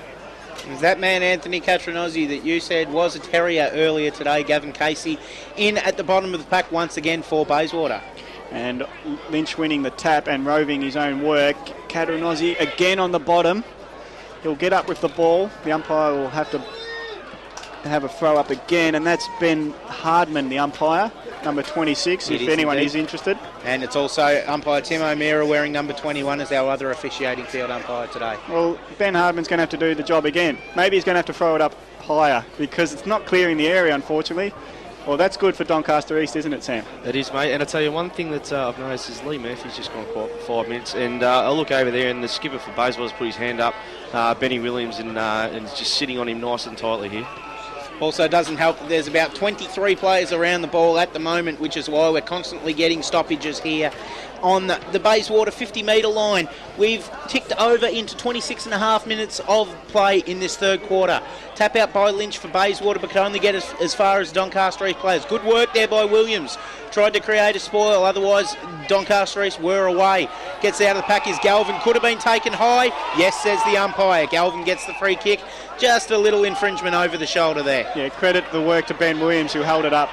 It was that man, Anthony Katranozzi, that you said was a terrier earlier today, Gavin Casey, in at the bottom of the pack once again for Bayswater. And Lynch winning the tap and roving his own work. Katranozzi again on the bottom. He'll get up with the ball. The umpire will have to have a throw up again, and that's Ben Hardman, the umpire, number 26, if anyone is interested. And it's also umpire Tim O'Meara wearing number 21 as our other officiating field umpire today. Well, Ben Hardman's going to have to do the job again. Maybe he's going to have to throw it up higher because it's not clearing the area, unfortunately. Well, that's good for Doncaster East, isn't it, Sam? It is, mate. And I tell you, one thing that I've noticed is Lee Murphy's just gone quiet for 5 minutes. And I'll look over there, and the skipper for Bayswater's put his hand up, Benny Williams, and just sitting on him nice and tightly here. Also doesn't help that there's about 23 players around the ball at the moment, which is why we're constantly getting stoppages here on the Bayswater 50-metre line. We've ticked over into 26 and a half minutes of play in this third quarter. Tap out by Lynch for Bayswater, but could only get as far as Doncaster East players. Good work there by Williams. Tried to create a spoil, otherwise Doncaster East were away. Gets out of the pack is Galvin. Could have been taken high. Yes, says the umpire. Galvin gets the free kick. Just a little infringement over the shoulder there. Yeah, credit the work to Ben Williams, who held it up.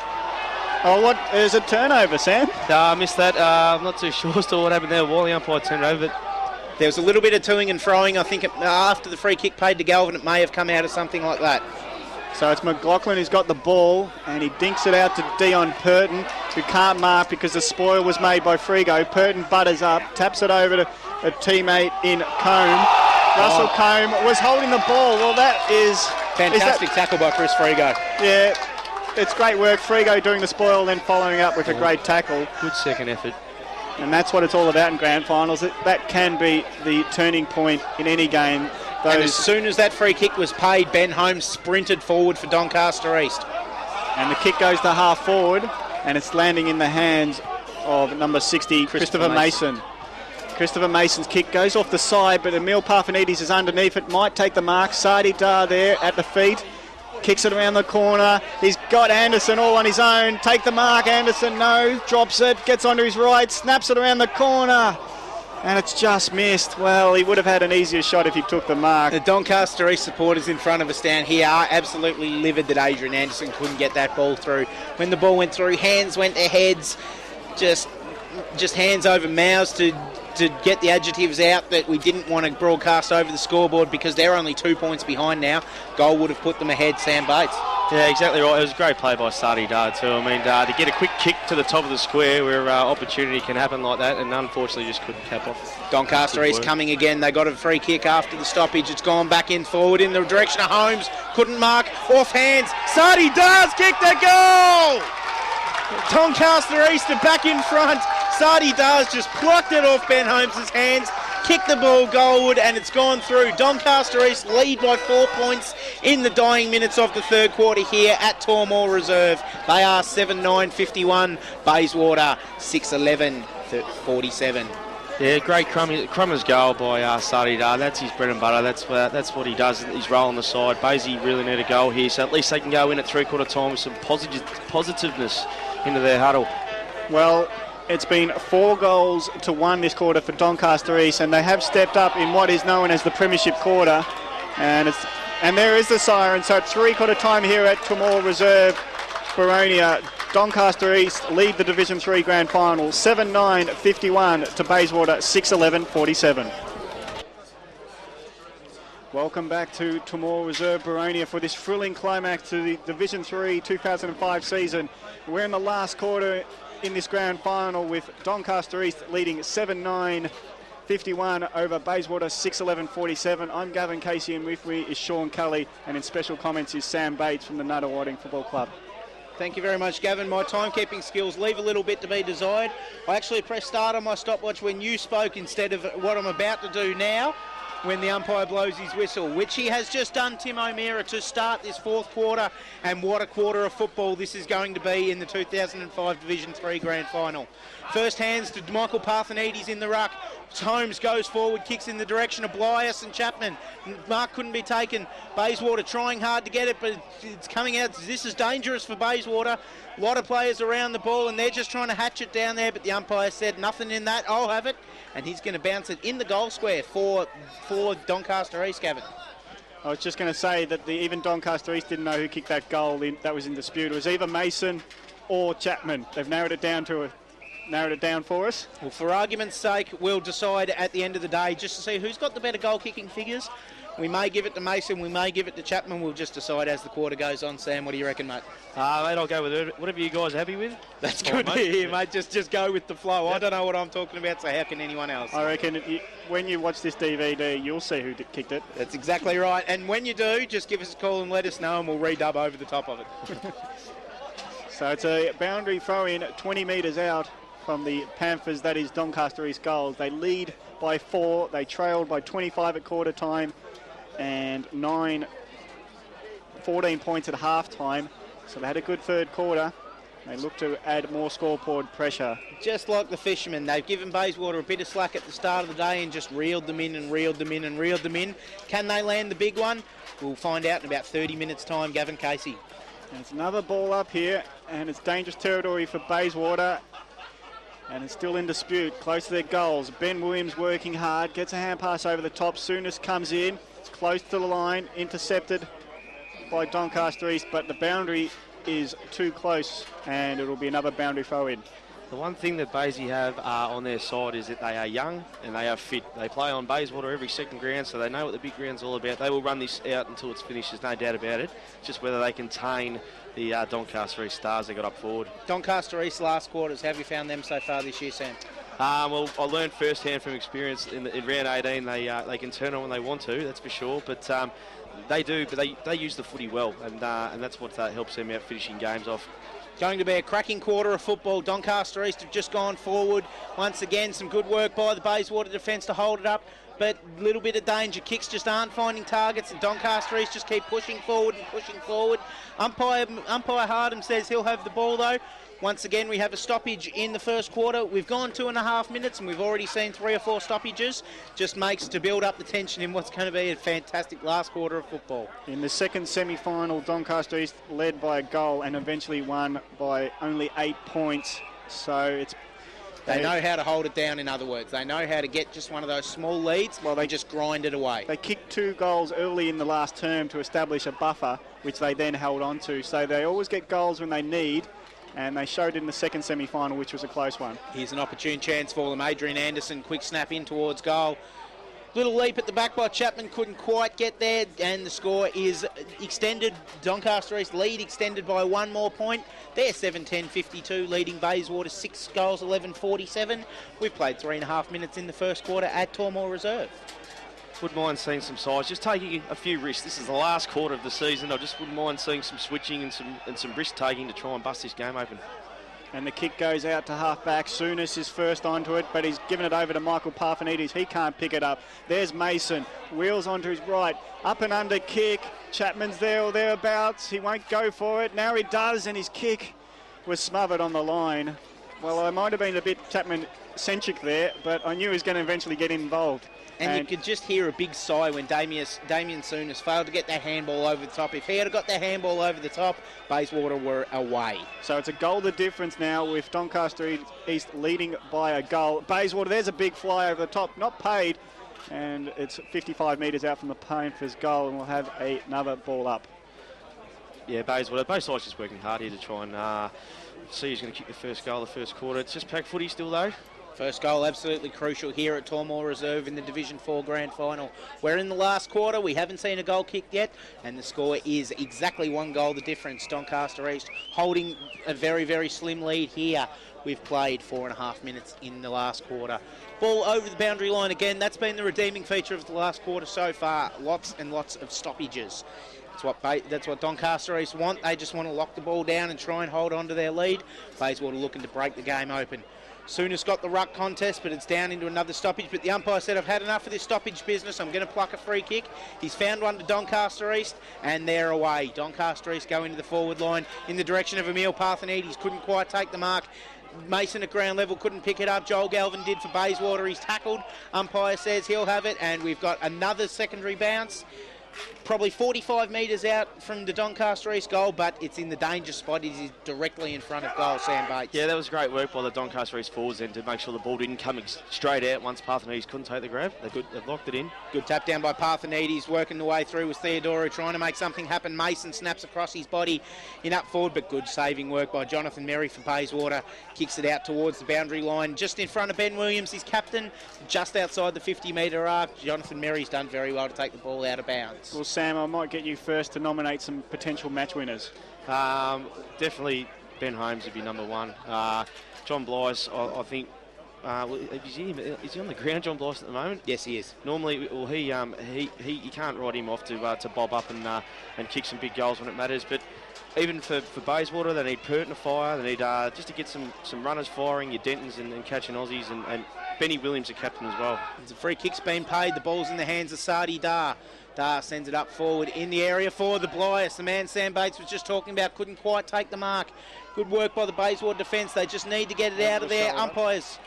Oh, what is a turnover, Sam? I missed that. I'm not too sure as to what happened there. While the umpire turned over, but there was a little bit of toing and froing. I think after the free kick paid to Galvin, it may have come out of something like that. So it's McLaughlin who's got the ball, and he dinks it out to Dion Purton, who can't mark because the spoil was made by Frigo. Purton butters up, taps it over to a teammate in Combe. Russell Combe was holding the ball. Well, that is... Fantastic tackle by Chris Frigo. Yeah, it's great work. Frigo doing the spoil, then following up with a great tackle. Good second effort. And that's what it's all about in grand finals. That can be the turning point in any game. And as soon as that free kick was paid, Ben Holmes sprinted forward for Doncaster East. And the kick goes to half forward, and it's landing in the hands of number 60, Christopher Mason. Christopher Mason's kick goes off the side, but Emil Parfenidis is underneath it, might take the mark. Sadi Dar there at the feet, kicks it around the corner. He's got Anderson all on his own. Take the mark, Anderson, no, drops it, gets onto his right, snaps it around the corner. And it's just missed. Well, he would have had an easier shot if he took the mark. The Doncaster East supporters in front of us down here are absolutely livid that Adrian Anderson couldn't get that ball through. When the ball went through, hands went to heads, just hands over mouths to get the adjectives out that we didn't want to broadcast over the scoreboard because they're only 2 points behind now. Goal would have put them ahead, Sam Bates. Yeah, exactly right. It was a great play by Sadi Dar too. I mean, to get a quick kick to the top of the square where opportunity can happen like that, and unfortunately just couldn't cap off. Doncaster East coming again. They got a free kick after the stoppage. It's gone back in forward in the direction of Holmes. Couldn't mark. Off hands. Sadi Dar's kicked a goal! Doncaster East are back in front. Sadi Dar's just plucked it off Ben Holmes' hands, kicked the ball goalward, and it's gone through. Doncaster East lead by 4 points in the dying minutes of the third quarter here at Tormore Reserve. They are 7-9-51. Bayswater 6-11-47. Yeah, great crummer's goal by Sadi Dar. That's his bread and butter. That's what he does. His role on the side. Baysy really need a goal here, so at least they can go in at three-quarter time with some positiveness into their huddle. Well, it's been 4-1 this quarter for Doncaster East, and they have stepped up in what is known as the premiership quarter. And there is the siren, so it's three-quarter time here at Tormore Reserve, Baronia. Doncaster East lead the Division 3 Grand Final 7-9-51 to Bayswater 6-11-47. Welcome back to Tormore Reserve, Baronia, for this thrilling climax to the Division 3 2005 season. We're in the last quarter in this Grand Final with Doncaster East leading 7-9-51 over Bayswater 6-11-47. I'm Gavin Casey, and with me is Sean Cully, and in special comments is Sam Bates from the Nutter Whiting Football Club. Thank you very much, Gavin. My timekeeping skills leave a little bit to be desired. I actually pressed start on my stopwatch when you spoke instead of what I'm about to do now, when the umpire blows his whistle, which he has just done, Tim O'Meara, to start this fourth quarter. And what a quarter of football this is going to be in the 2005 Division 3 Grand Final. First hands to Michael Parthenides in the ruck. Holmes goes forward, kicks in the direction of Blias and Chapman. Mark couldn't be taken. Bayswater trying hard to get it, but it's coming out. This is dangerous for Bayswater. A lot of players around the ball, and they're just trying to hatch it down there, but the umpire said nothing in that, I'll have it. And he's going to bounce it in the goal square for Doncaster East, Gavin. I was just going to say that even Doncaster East didn't know who kicked that goal that was in dispute. It was either Mason or Chapman. They've narrowed it down for us. Well, for argument's sake, we'll decide at the end of the day just to see who's got the better goal-kicking figures. We may give it to Mason, we may give it to Chapman. We'll just decide as the quarter goes on. Sam, what do you reckon, mate? Mate, I'll go with it. Whatever you guys are happy with. That's good to hear, mate. Just go with the flow. Yep. I don't know what I'm talking about, so how can anyone else? I reckon when you watch this DVD, you'll see who kicked it. That's exactly right. And when you do, just give us a call and let us know, and we'll redub over the top of it. So it's a boundary throw-in 20 metres out from the Panthers. That is Doncaster East goals. They lead by 4. They trailed by 25 at quarter time and 14 points at half time. So they had a good third quarter. They look to add more scoreboard pressure. Just like the Fishermen, they've given Bayswater a bit of slack at the start of the day and just reeled them in and reeled them in and reeled them in. Can they land the big one? We'll find out in about 30 minutes' time. Gavin Casey. And it's another ball up here, and it's dangerous territory for Bayswater. And it's still in dispute, close to their goals. Ben Williams working hard, gets a hand pass over the top. Souness comes in, it's close to the line, intercepted by Doncaster East, but the boundary is too close, and it'll be another boundary throw in. The one thing that Baysy have on their side is that they are young and they are fit. They play on Bayswater every second ground, so they know what the big ground's all about. They will run this out until it's finished, there's no doubt about it. Just whether they contain the Doncaster East Stars they got up forward. Doncaster East last quarters, how have you found them so far this year, Sam? Well, I learned firsthand from experience in round 18. They can turn on when they want to, that's for sure. But they do, but they use the footy well, and that's what helps them out finishing games off. Going to be a cracking quarter of football. Doncaster East have just gone forward. Once again, some good work by the Bayswater defence to hold it up. but a little bit of danger. Kicks just aren't finding targets, and Doncaster East just keep pushing forward and pushing forward. Umpire Hardham says he'll have the ball, though. Once again, we have a stoppage in the first quarter. We've gone 2.5 minutes, and we've already seen 3 or 4 stoppages. Just makes to build up the tension in what's going to be a fantastic last quarter of football. In the second semi-final, Doncaster East led by a goal and eventually won by only 8 points. So it's... They know how to hold it down, in other words. They know how to get just one of those small leads. Well, they just grind it away. They kicked 2 goals early in the last term to establish a buffer, which they then held on to. So they always get goals when they need, and they showed in the second semi-final, which was a close one. Here's an opportune chance for them. Adrian Anderson, quick snap in towards goal. Little leap at the back by Chapman, couldn't quite get there, and the score is extended. Doncaster East lead extended by 1 more point. They're 7-10-52, leading Bayswater 6 goals, 11-47. We've played 3.5 minutes in the first quarter at Tormore Reserve. Wouldn't mind seeing some size, just taking a few risks. This is the last quarter of the season. I just wouldn't mind seeing some switching and some risk taking to try and bust this game open. And the kick goes out to half-back. Souness is first onto it, but he's given it over to Michael Parthenides. He can't pick it up. There's Mason. Wheels onto his right. Up and under kick. Chapman's there or thereabouts. He won't go for it. Now he does, and his kick was smothered on the line. Well, I might have been a bit Chapman-centric there, but I knew he was going to eventually get involved. And you could just hear a big sigh when Damien Souness failed to get that handball over the top. If he had got that handball over the top, Bayswater were away. So it's a goal the difference now with Doncaster East leading by a goal. Bayswater, there's a big fly over the top, not paid, and it's 55 metres out from the Panthers' goal, and we'll have another ball up. Yeah, Bayswater's just working hard here to try and see who's going to kick the first goal of the first quarter. It's just pack footy still, though. First goal absolutely crucial here at Tormore Reserve in the Division 4 Grand Final. We're in the last quarter. We haven't seen a goal kicked yet, and the score is exactly 1 goal the difference. Doncaster East holding a very, very slim lead here. We've played 4.5 minutes in the last quarter. Ball over the boundary line again. That's been the redeeming feature of the last quarter so far. Lots and lots of stoppages. That's what Doncaster East want. They just want to lock the ball down and try and hold on to their lead. Bayswater looking to break the game open. Souness got the ruck contest, but it's down into another stoppage. But the umpire said, I've had enough of this stoppage business. I'm going to pluck a free kick. He's found one to Doncaster East, and they're away. Doncaster East go into the forward line in the direction of Emil Parthenides. Couldn't quite take the mark. Mason at ground level couldn't pick it up. Joel Galvin did for Bayswater. He's tackled. Umpire says he'll have it, and we've got another secondary bounce. Probably 45 metres out from the Doncaster East goal, but it's in the danger spot. It is directly in front of goal, Sam Bates. Yeah, that was great work by the Doncaster East forwards then to make sure the ball didn't come straight out once Parthenides couldn't take the grab. They've locked it in. Good tap down by Parthenides, working the way through with Theodoro, trying to make something happen. Mason snaps across his body in up forward, but good saving work by Jonathan Merry for Bayswater. Kicks it out towards the boundary line, just in front of Ben Williams, his captain, just outside the 50-metre arc. Jonathan Merry's done very well to take the ball out of bounds. Well, Sam, I might get you first to nominate some potential match winners. Definitely Ben Holmes would be number 1. John Blyce, I think, is he on the ground, John Blyce, at the moment? Yes, he is. Normally, well, he can't ride him off to bob up and kick some big goals when it matters. But even for Bayswater, they need Purton to fire. They need just to get some runners firing, your Dentons and catching Aussies, and Benny Williams, the captain as well. There's a free kick's been paid. The ball's in the hands of Sadi Dar. Dar sends it up forward in the area for the Blyas. The man Sam Bates was just talking about couldn't quite take the mark. Good work by the Bayswater defence. They just need to get it out of there. Umpires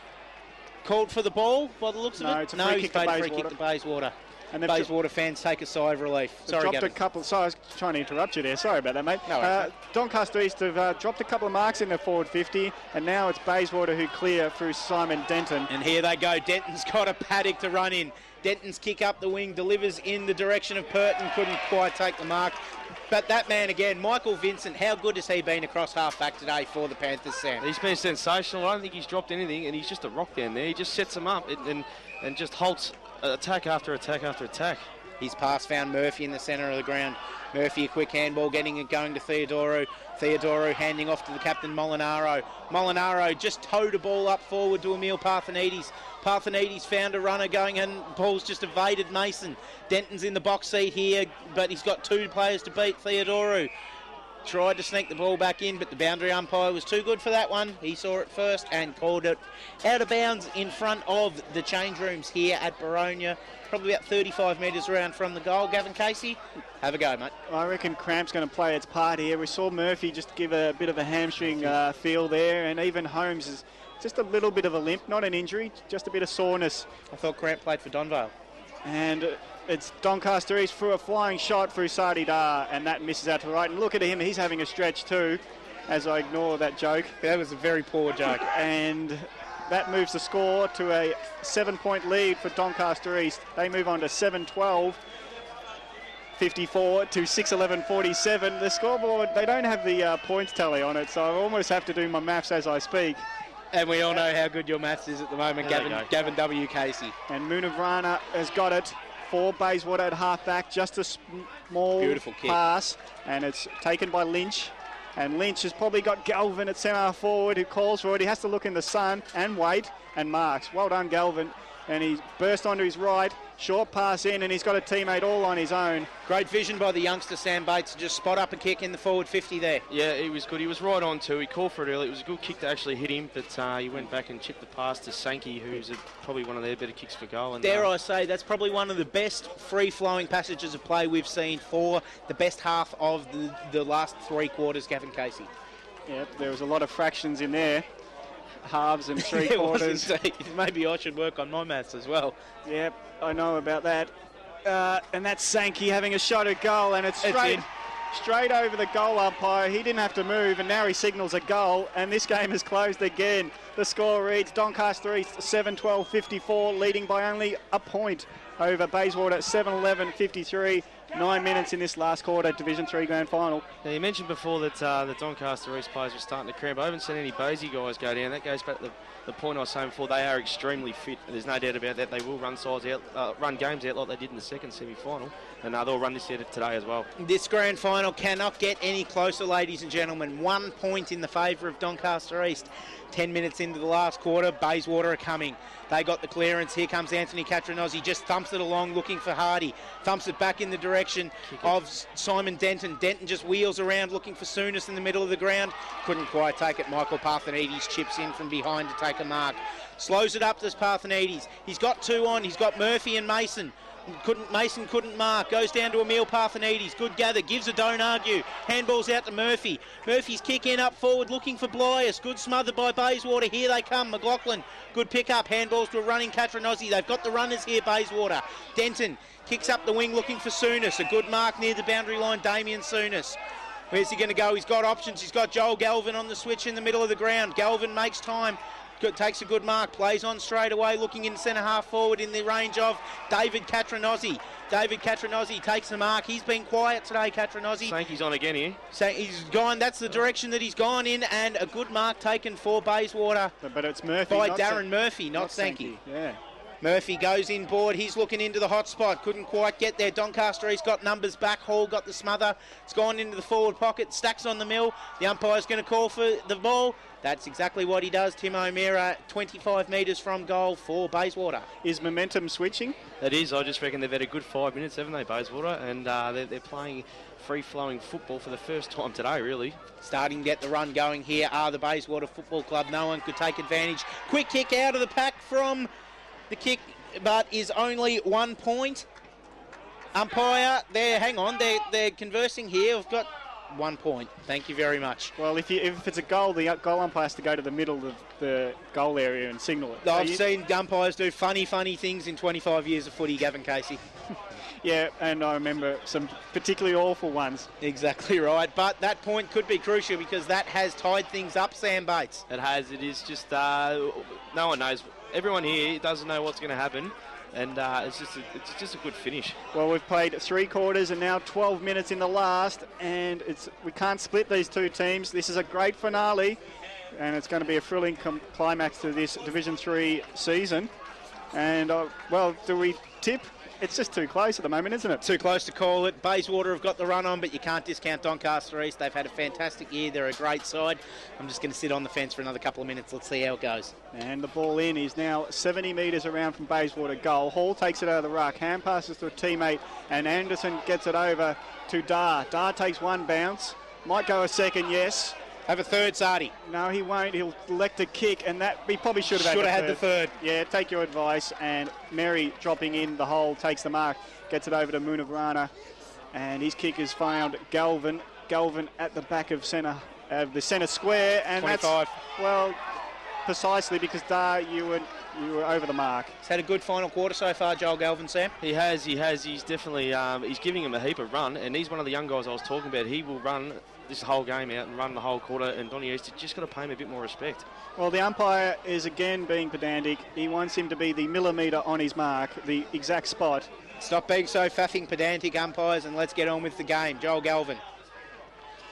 called for the ball by the looks of it. It's a free kick to Bayswater. And the Bayswater fans take a sigh of relief. Sorry, dropped a couple. Sorry, I was trying to interrupt you there. Sorry about that, mate. No, Doncaster East have dropped a couple of marks in the forward 50, and now it's Bayswater who clear through Simon Denton. And here they go. Denton's got a paddock to run in. Denton's kick up the wing, delivers in the direction of Purton, couldn't quite take the mark. But that man again, Michael Vincent, how good has he been across half-back today for the Panthers, Sam? He's been sensational. I don't think he's dropped anything, and he's just a rock down there. He just sets them up and just halts attack after attack after attack. His pass found Murphy in the centre of the ground. Murphy, a quick handball, getting it going to Theodoro. Theodoro handing off to the captain, Molinaro. Molinaro just towed a ball up forward to Emil Parthenides. Parthenides found a runner going and ball's just evaded Mason. Denton's in the box seat here, but he's got 2 players to beat. Theodoro tried to sneak the ball back in, but the boundary umpire was too good for that one. He saw it first and called it out of bounds in front of the change rooms here at Baronia. Probably about 35 metres around from the goal. Gavin Casey, have a go, mate. I reckon cramp's going to play its part here. We saw Murphy just give a bit of a hamstring feel there, and even Holmes is just a little bit of a limp, not an injury, just a bit of soreness. I thought Cramp played for Donvale. And it's Doncaster East through a flying shot through Sadi Dar, and that misses out to the right. And look at him, he's having a stretch too, as I ignore that joke. That was a very poor joke. And that moves the score to a 7-point lead for Doncaster East. They move on to 7-12, 54 to 6-11, 47. The scoreboard, they don't have the points tally on it, so I almost have to do my maths as I speak. And we all know how good your maths is at the moment, Gavin W. Casey. And Munivrana has got it for Bayswater at half-back, just a small beautiful kick pass, and it's taken by Lynch. And Lynch has probably got Galvin at centre forward who calls for it. He has to look in the sun and wait and marks. Well done, Galvin. And he burst onto his right, short pass in, and he's got a teammate all on his own. Great vision by the youngster Sam Bates to just spot up a kick in the forward 50 there. Yeah, he was good. He was right on too. He called for it early. It was a good kick to actually hit him, but he went back and chipped the pass to Sankey, who's probably one of their better kicks for goal. And, Dare I say, that's probably one of the best free-flowing passages of play we've seen for the best half of the last 3 quarters, Gavin Casey. Yeah, there was a lot of fractions in there. Halves and 3 quarters. Maybe I should work on my maths as well. Yep, I know about that. And that's Sankey having a shot at goal, and it's straight over the goal umpire. He didn't have to move, and now he signals a goal, and this game is closed again. The score reads Doncaster East 7-12, 54, leading by only a point over Bayswater 7-11, 53. 9 minutes in this last quarter, Division 3 Grand Final. Now, you mentioned before that the Doncaster East players were starting to cramp. I haven't seen any Baysy guys go down. That goes back to the point I was saying before. They are extremely fit. There's no doubt about that. They will run games out like they did in the second semi-final, and they'll run this out today as well. This grand final cannot get any closer, ladies and gentlemen. 1 point in the favour of Doncaster East. 10 minutes into the last quarter, Bayswater are coming. They got the clearance. Here comes Anthony Catronozzi. Just thumps it along, looking for Hardy. Thumps it back in the direction of Simon Denton. Denton just wheels around, looking for Souness in the middle of the ground. Couldn't quite take it. Michael Parthenides chips in from behind to take a mark. Slows it up to Parthenides. He's got 2 on. He's got Murphy and Mason. Mason couldn't mark. Goes down to Emil Parthenides. Good gather. Gives a don't argue. Handballs out to Murphy. Murphy's kick in up forward looking for Blias. Good smothered by Bayswater. Here they come. McLaughlin. Good pick up. Handballs to a running Catronozzi. They've got the runners here, Bayswater. Denton kicks up the wing looking for Souness. A good mark near the boundary line. Damien Souness. Where's he going to go? He's got options. He's got Joel Galvin on the switch in the middle of the ground. Galvin makes time. Takes a good mark, plays on straight away, looking in centre half forward in the range of David Catronozzi. David Catronozzi takes the mark. He's been quiet today, Catronozzi. Sankey's on again here. So he's gone, that's the direction that he's gone in, and a good mark taken for Bayswater. But it's Murphy. By Darren Murphy, not Sankey. Yeah. Murphy goes in board. He's looking into the hot spot. Couldn't quite get there. Doncaster East got numbers back. Hall got the smother. It's gone into the forward pocket. Stacks on the mill. The umpire's going to call for the ball. That's exactly what he does. Tim O'Meara, 25 metres from goal for Bayswater. Is momentum switching? It is. I just reckon they've had a good 5 minutes, haven't they, Bayswater? And they're playing free-flowing football for the first time today, really. Starting to get the run going here are the Bayswater Football Club. No one could take advantage. Quick kick out of the pack from the kick, but is only 1 point. Umpire, hang on, they're conversing here. We've got 1 point. Thank you very much. Well, if it's a goal, the goal umpire has to go to the middle of the goal area and signal it. I've seen umpires do funny things in 25 years of footy, Gavin Casey. Yeah, and I remember some particularly awful ones. Exactly right. But that point could be crucial because that has tied things up, Sam Bates. It has. It is just no one knows. Everyone here doesn't know what's going to happen. And it's just a good finish. Well, we've played 3 quarters and now 12 minutes in the last, and we can't split these 2 teams. This is a great finale, and it's going to be a thrilling climax to this Division 3 season. And, well, do we tip? It's just too close at the moment, isn't it? Too close to call it. Bayswater have got the run on, but you can't discount Doncaster East. They've had a fantastic year. They're a great side. I'm just going to sit on the fence for another couple of minutes. Let's see how it goes. And the ball in is now 70 metres around from Bayswater goal. Hall takes it out of the ruck. Hand passes to a teammate, and Anderson gets it over to Dar. Dar takes one bounce, Might go a second, yes. Have a third, Sardi. No, he won't. He'll elect a kick, and that he probably should have had the third. Yeah, take your advice. And Mary dropping in the hole, takes the mark, gets it over to Munivrana, and his kick is found Galvin. Galvin at the back of the centre square, and 25. That's, well, precisely because you were over the mark. He's had a good final quarter so far, Joel Galvin, Sam. He has. He's definitely, he's giving him a heap of run, and he's one of the young guys I was talking about. He will run this whole game out and run the whole quarter, and Donny East just got to pay him a bit more respect. Well, the umpire is again being pedantic. He wants him to be the millimetre on his mark, the exact spot. Stop being so faffing pedantic, umpires, and let's get on with the game. Joel Galvin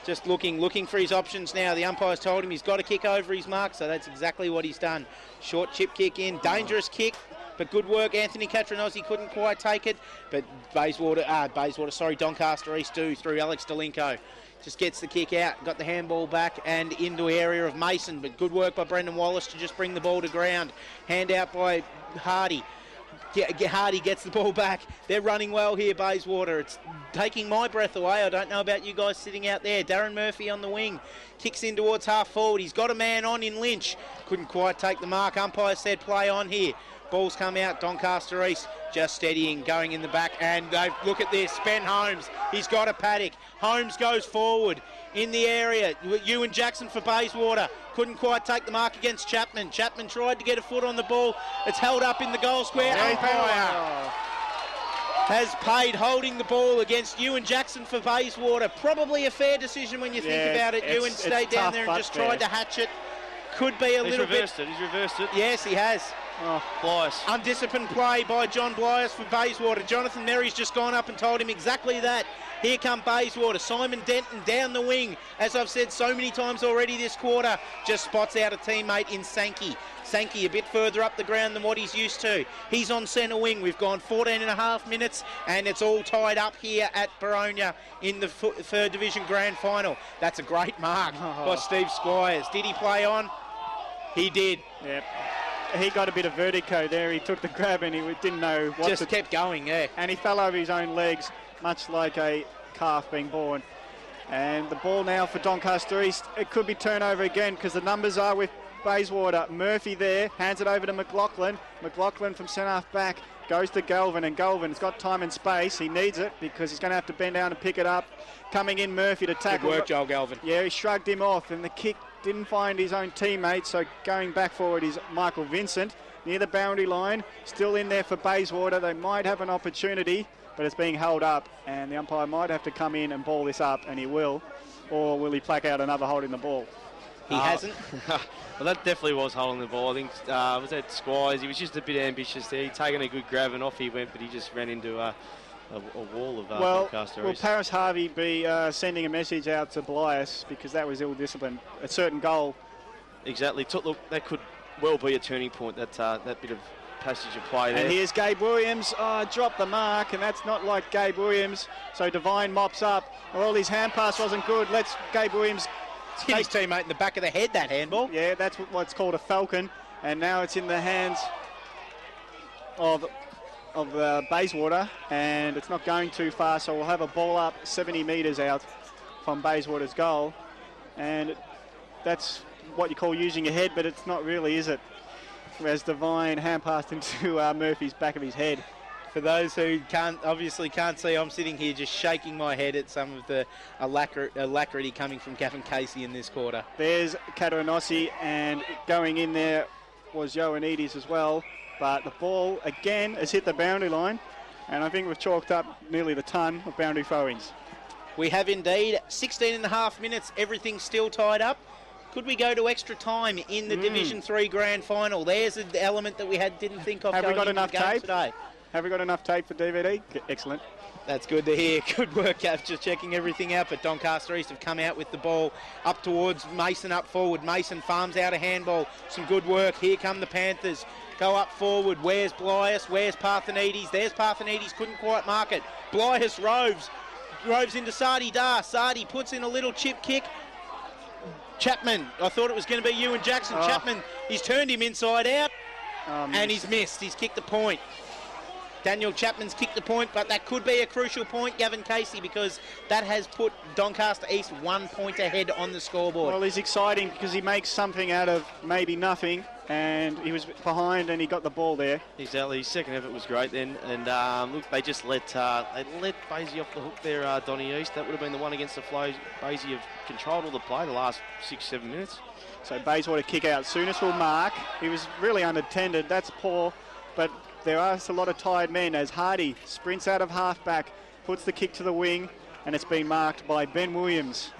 just looking for his options now. The umpire's told him he's got to kick over his mark, so that's exactly what he's done. Short chip kick in, dangerous kick, but good work. Anthony Catronozzi couldn't quite take it, but Doncaster East do through Alex Delinko. Just gets the kick out, got the handball back and into the area of Mason, but good work by Brendan Wallace to just bring the ball to ground. Hand out by Hardy. Hardy gets the ball back. They're running well here, Bayswater. It's taking my breath away. I don't know about you guys sitting out there. Darren Murphy on the wing. Kicks in towards half forward. He's got a man on in Lynch. Couldn't quite take the mark. Umpire said play on here. Ball's come out. Doncaster East just steadying, going in the back. And look at this. Ben Holmes. He's got a paddock. Holmes goes forward in the area. Ewan Jackson for Bayswater. Couldn't quite take the mark against Chapman. Chapman tried to get a foot on the ball. It's held up in the goal square. Umpire has paid holding the ball against Ewan Jackson for Bayswater. Probably a fair decision when you think about it. Ewan stayed down there and just tried to hatch it. Could be a little bit. He's reversed it. Yes, he has. Blias. Undisciplined play by John Blias for Bayswater. Jonathan Merry's just gone up and told him exactly that. Here come Bayswater. Simon Denton down the wing. As I've said so many times already this quarter, just spots out a teammate in Sankey. Sankey a bit further up the ground than what he's used to. He's on centre wing. We've gone 14 and a half minutes and it's all tied up here at Boronia in the third division grand final. That's a great mark by Steve Squires. Did he play on? He did. Yep. He got a bit of vertigo there. He took the grab and he didn't know what just kept going, yeah. And he fell over his own legs, much like a calf being born. And the ball now for Doncaster East. It could be turnover again because the numbers are with Bayswater. Murphy there, hands it over to McLaughlin. McLaughlin from centre half back goes to Galvin, and Galvin's got time and space. He needs it because he's going to have to bend down and pick it up. Coming in Murphy to tackle. Good work, Joel Galvin. Yeah, he shrugged him off, and the kick didn't find his own teammate, so going back forward is Michael Vincent. Near the boundary line, still in there for Bayswater. They might have an opportunity, but it's being held up, and the umpire might have to come in and ball this up, and he will. Or will he plaque out another holding the ball? He hasn't. Well, that definitely was holding the ball. I think was that Squires. He was just a bit ambitious there. He'd taken a good grab and off he went, but he just ran into a wall of Doncaster. Will Paris Harvey be sending a message out to Blias because that was ill-disciplined? A certain goal. Exactly. Look, that could well be a turning point, that bit of passage of play there. And here's Gabe Williams. Dropped the mark, and that's not like Gabe Williams. So Devine mops up. Well, his hand pass wasn't good. Let's Gabe Williams hit his teammate in the back of the head, that handball. Yeah, that's what's called a falcon. And now it's in the hands of Bayswater, and it's not going too far, so we'll have a ball up 70 metres out from Bayswater's goal. And that's what you call using your head, but it's not really, is it? As Devine hand passed into Murphy's back of his head. For those who obviously can't see, I'm sitting here just shaking my head at some of the alacrity coming from Gavin Casey in this quarter. There's Catronozzi, and going in there was Ioannidis as well. But the ball, again, has hit the boundary line, and I think we've chalked up nearly the ton of boundary throw-ins. We have indeed. 16 and a half minutes, everything's still tied up. Could we go to extra time in the Division 3 grand final? There's an element that we didn't think of. Have we got enough tape today? Have we got enough tape for DVD? Excellent. That's good to hear. Good work, Gav, just checking everything out. But Doncaster East have come out with the ball up towards Mason up forward. Mason farms out a handball. Some good work. Here come the Panthers. Go up forward. Where's Blias? Where's Parthenides? There's Parthenides. Couldn't quite mark it. Blias roves into Sardi Dar. Sardi puts in a little chip kick. Chapman. I thought it was going to be Ewan Jackson. Chapman, he's turned him inside out. And he's missed. He's kicked the point. Daniel Chapman's kicked the point, but that could be a crucial point, Gavin Casey, because that has put Doncaster East 1 point ahead on the scoreboard. Well, he's exciting because he makes something out of maybe nothing, and he was behind and he got the ball there. Exactly. His second effort was great then, and look, they just let Baysy off the hook there, Donny East. That would have been the one against the flow. Baysy have controlled all the play the last 6-7 minutes. So Bayswater kick out. Souness will mark. He was really unattended. That's poor, but there are a lot of tired men as Hardy sprints out of halfback, puts the kick to the wing, and it's been marked by Ben Williams.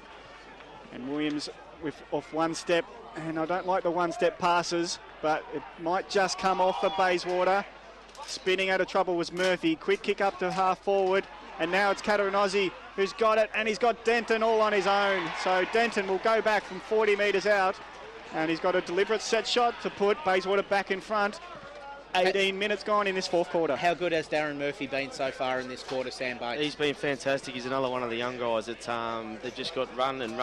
And Williams off one step, and I don't like the one-step passes, but it might just come off for Bayswater. Spinning out of trouble was Murphy. Quick kick up to half forward, and now it's Kataranazi who's got it, and he's got Denton all on his own. So Denton will go back from 40 metres out, and he's got a deliberate set shot to put Bayswater back in front. 18 minutes gone in this fourth quarter. How good has Darren Murphy been so far in this quarter, Sam Bates? He's been fantastic. He's another one of the young guys that they've just got run in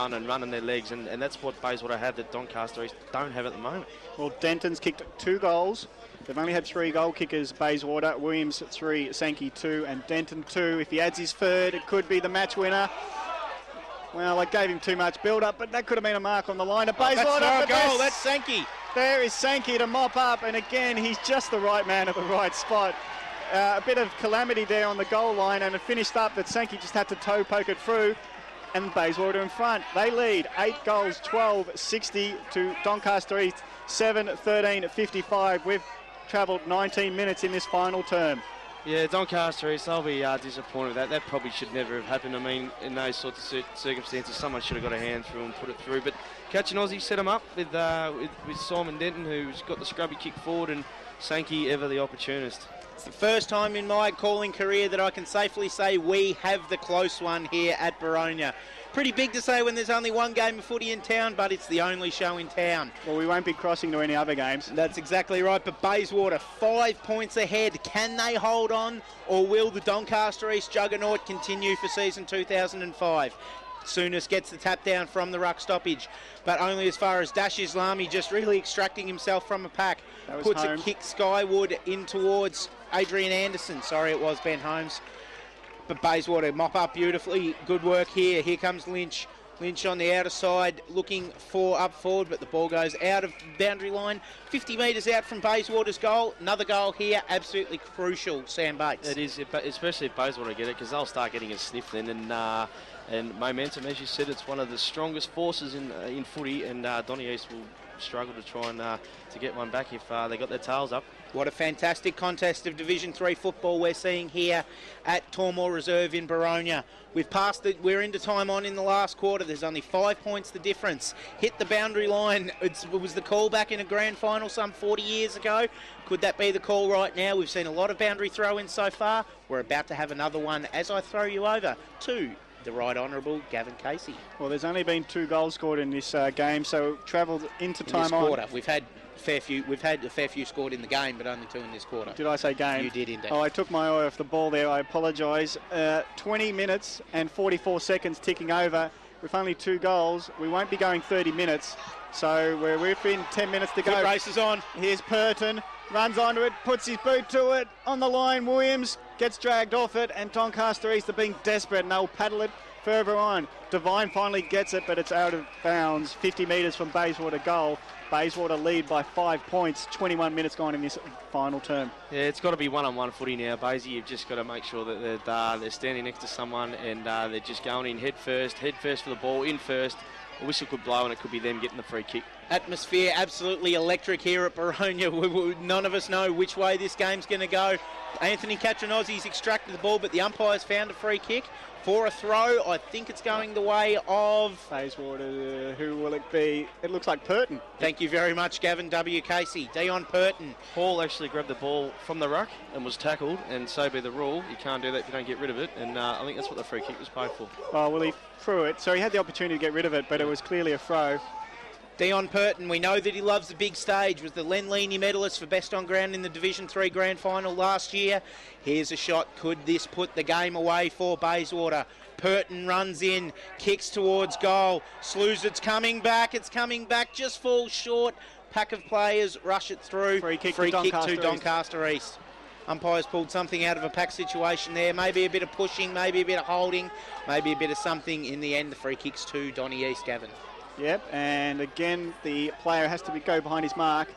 their legs, and that's what Bayswater have that Doncaster East don't have at the moment. Well, Denton's kicked 2 goals. They've only had 3 goal kickers, Bayswater. Williams 3, Sankey 2, and Denton 2. If he adds his third, it could be the match winner. Well, I gave him too much build-up, but that could have been a mark on the line of Bayswater. That's no goal. That's Sankey. There is Sankey to mop up, and again, he's just the right man at the right spot. A bit of calamity there on the goal line, and it finished up that Sankey just had to toe poke it through, and Bayswater in front. They lead 8 goals, 12-60 to Doncaster East, 7-13-55. We've travelled 19 minutes in this final term. Yeah, Doncaster East, I'll be disappointed with that. That probably should never have happened. I mean, in those sorts of circumstances, someone should have got a hand through and put it through. But Catch and Aussie set him up with Simon Denton, who's got the scrubby kick forward, and Sankey ever the opportunist. It's the first time in my calling career that I can safely say we have the close one here at Boronia. Pretty big to say when there's only one game of footy in town, but it's the only show in town. Well, we won't be crossing to any other games. That's exactly right, but Bayswater 5 points ahead. Can they hold on, or will the Doncaster East juggernaut continue for season 2005? Souness gets the tap down from the ruck stoppage, but only as far as Dash Islami, just really extracting himself from a pack. Puts home. A kick skyward in towards Adrian Anderson. Sorry, it was Ben Holmes. But Bayswater mop up beautifully. Good work here. Here comes Lynch. Lynch on the outer side looking for up forward, but the ball goes out of boundary line. 50 metres out from Bayswater's goal. Another goal here, absolutely crucial, Sam Bates. It is, especially if Bayswater get it, because they'll start getting a sniff then. And momentum, as you said, it's one of the strongest forces in footy, and Donny East will struggle to try and to get one back if they got their tails up. What a fantastic contest of Division 3 football we're seeing here at Tormore Reserve in Boronia. We're into time on in the last quarter. There's only 5 points the difference. Hit the boundary line. It was the call back in a grand final some 40 years ago. Could that be the call right now? We've seen a lot of boundary throw-ins so far. We're about to have another one as I throw you over to the Right Honourable Gavin Casey. Well, there's only been 2 goals scored in this game, so travelled into time this quarter. We've had a fair few scored in the game, but only 2 in this quarter. Did I say game? You did indeed. Oh, I took my eye off the ball there. I apologise. 20 minutes and 44 seconds ticking over with only 2 goals. We won't be going 30 minutes, so we're within 10 minutes to go. Foot race is on. Here's Purton. Runs onto it, puts his boot to it, on the line, Williams gets dragged off it, and Doncaster East are being desperate, and they'll paddle it further on. Devine finally gets it, but it's out of bounds, 50 metres from Bayswater goal. Bayswater lead by 5 points, 21 minutes gone in this final term. Yeah, it's got to be one-on-one footy now, Baysy. You've just got to make sure that they're standing next to someone, and they're just going in head first for the ball, in first. A whistle could blow and it could be them getting the free kick. Atmosphere absolutely electric here at Boronia. None of us know which way this game's going to go. Anthony Catronozzi's extracted the ball, but the umpire's found a free kick for a throw. I think it's going the way of Bayswater. Who will it be? It looks like Purton. Thank you very much, Gavin W. Casey. Dion Purton. Hall actually grabbed the ball from the ruck and was tackled, and so be the rule. You can't do that if you don't get rid of it, and I think that's what the free kick was paid for. Oh, well, he threw it, so he had the opportunity to get rid of it, but it was clearly a throw. Dion Purton, we know that he loves the big stage, was the Len Leaney medalist for best on ground in the Division 3 grand final last year. Here's a shot. Could this put the game away for Bayswater? Purton runs in, kicks towards goal. Sluzard's coming back. It's coming back, just falls short. Pack of players rush it through. Free kick to to Doncaster East. Umpires pulled something out of a pack situation there. Maybe a bit of pushing, maybe a bit of holding, maybe a bit of something. In the end, the free kick's to Donny East, Gavin. Yep, and again, the player has to go behind his mark.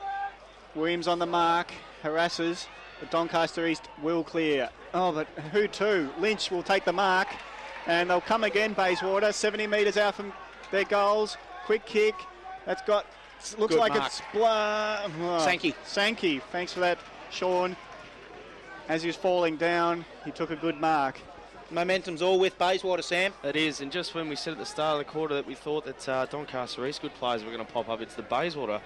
Williams on the mark, harasses, but Doncaster East will clear. Oh, but who to? Lynch will take the mark, and they'll come again, Bayswater, 70 metres out from their goals. Quick kick, that's got, looks Good like mark. it's... Sankey. Sankey, thanks for that, Sean. As he was falling down, he took a good mark. Momentum's all with Bayswater, Sam. It is, and just when we said at the start of the quarter that we thought that Doncaster East good players were going to pop up, it's the Bayswater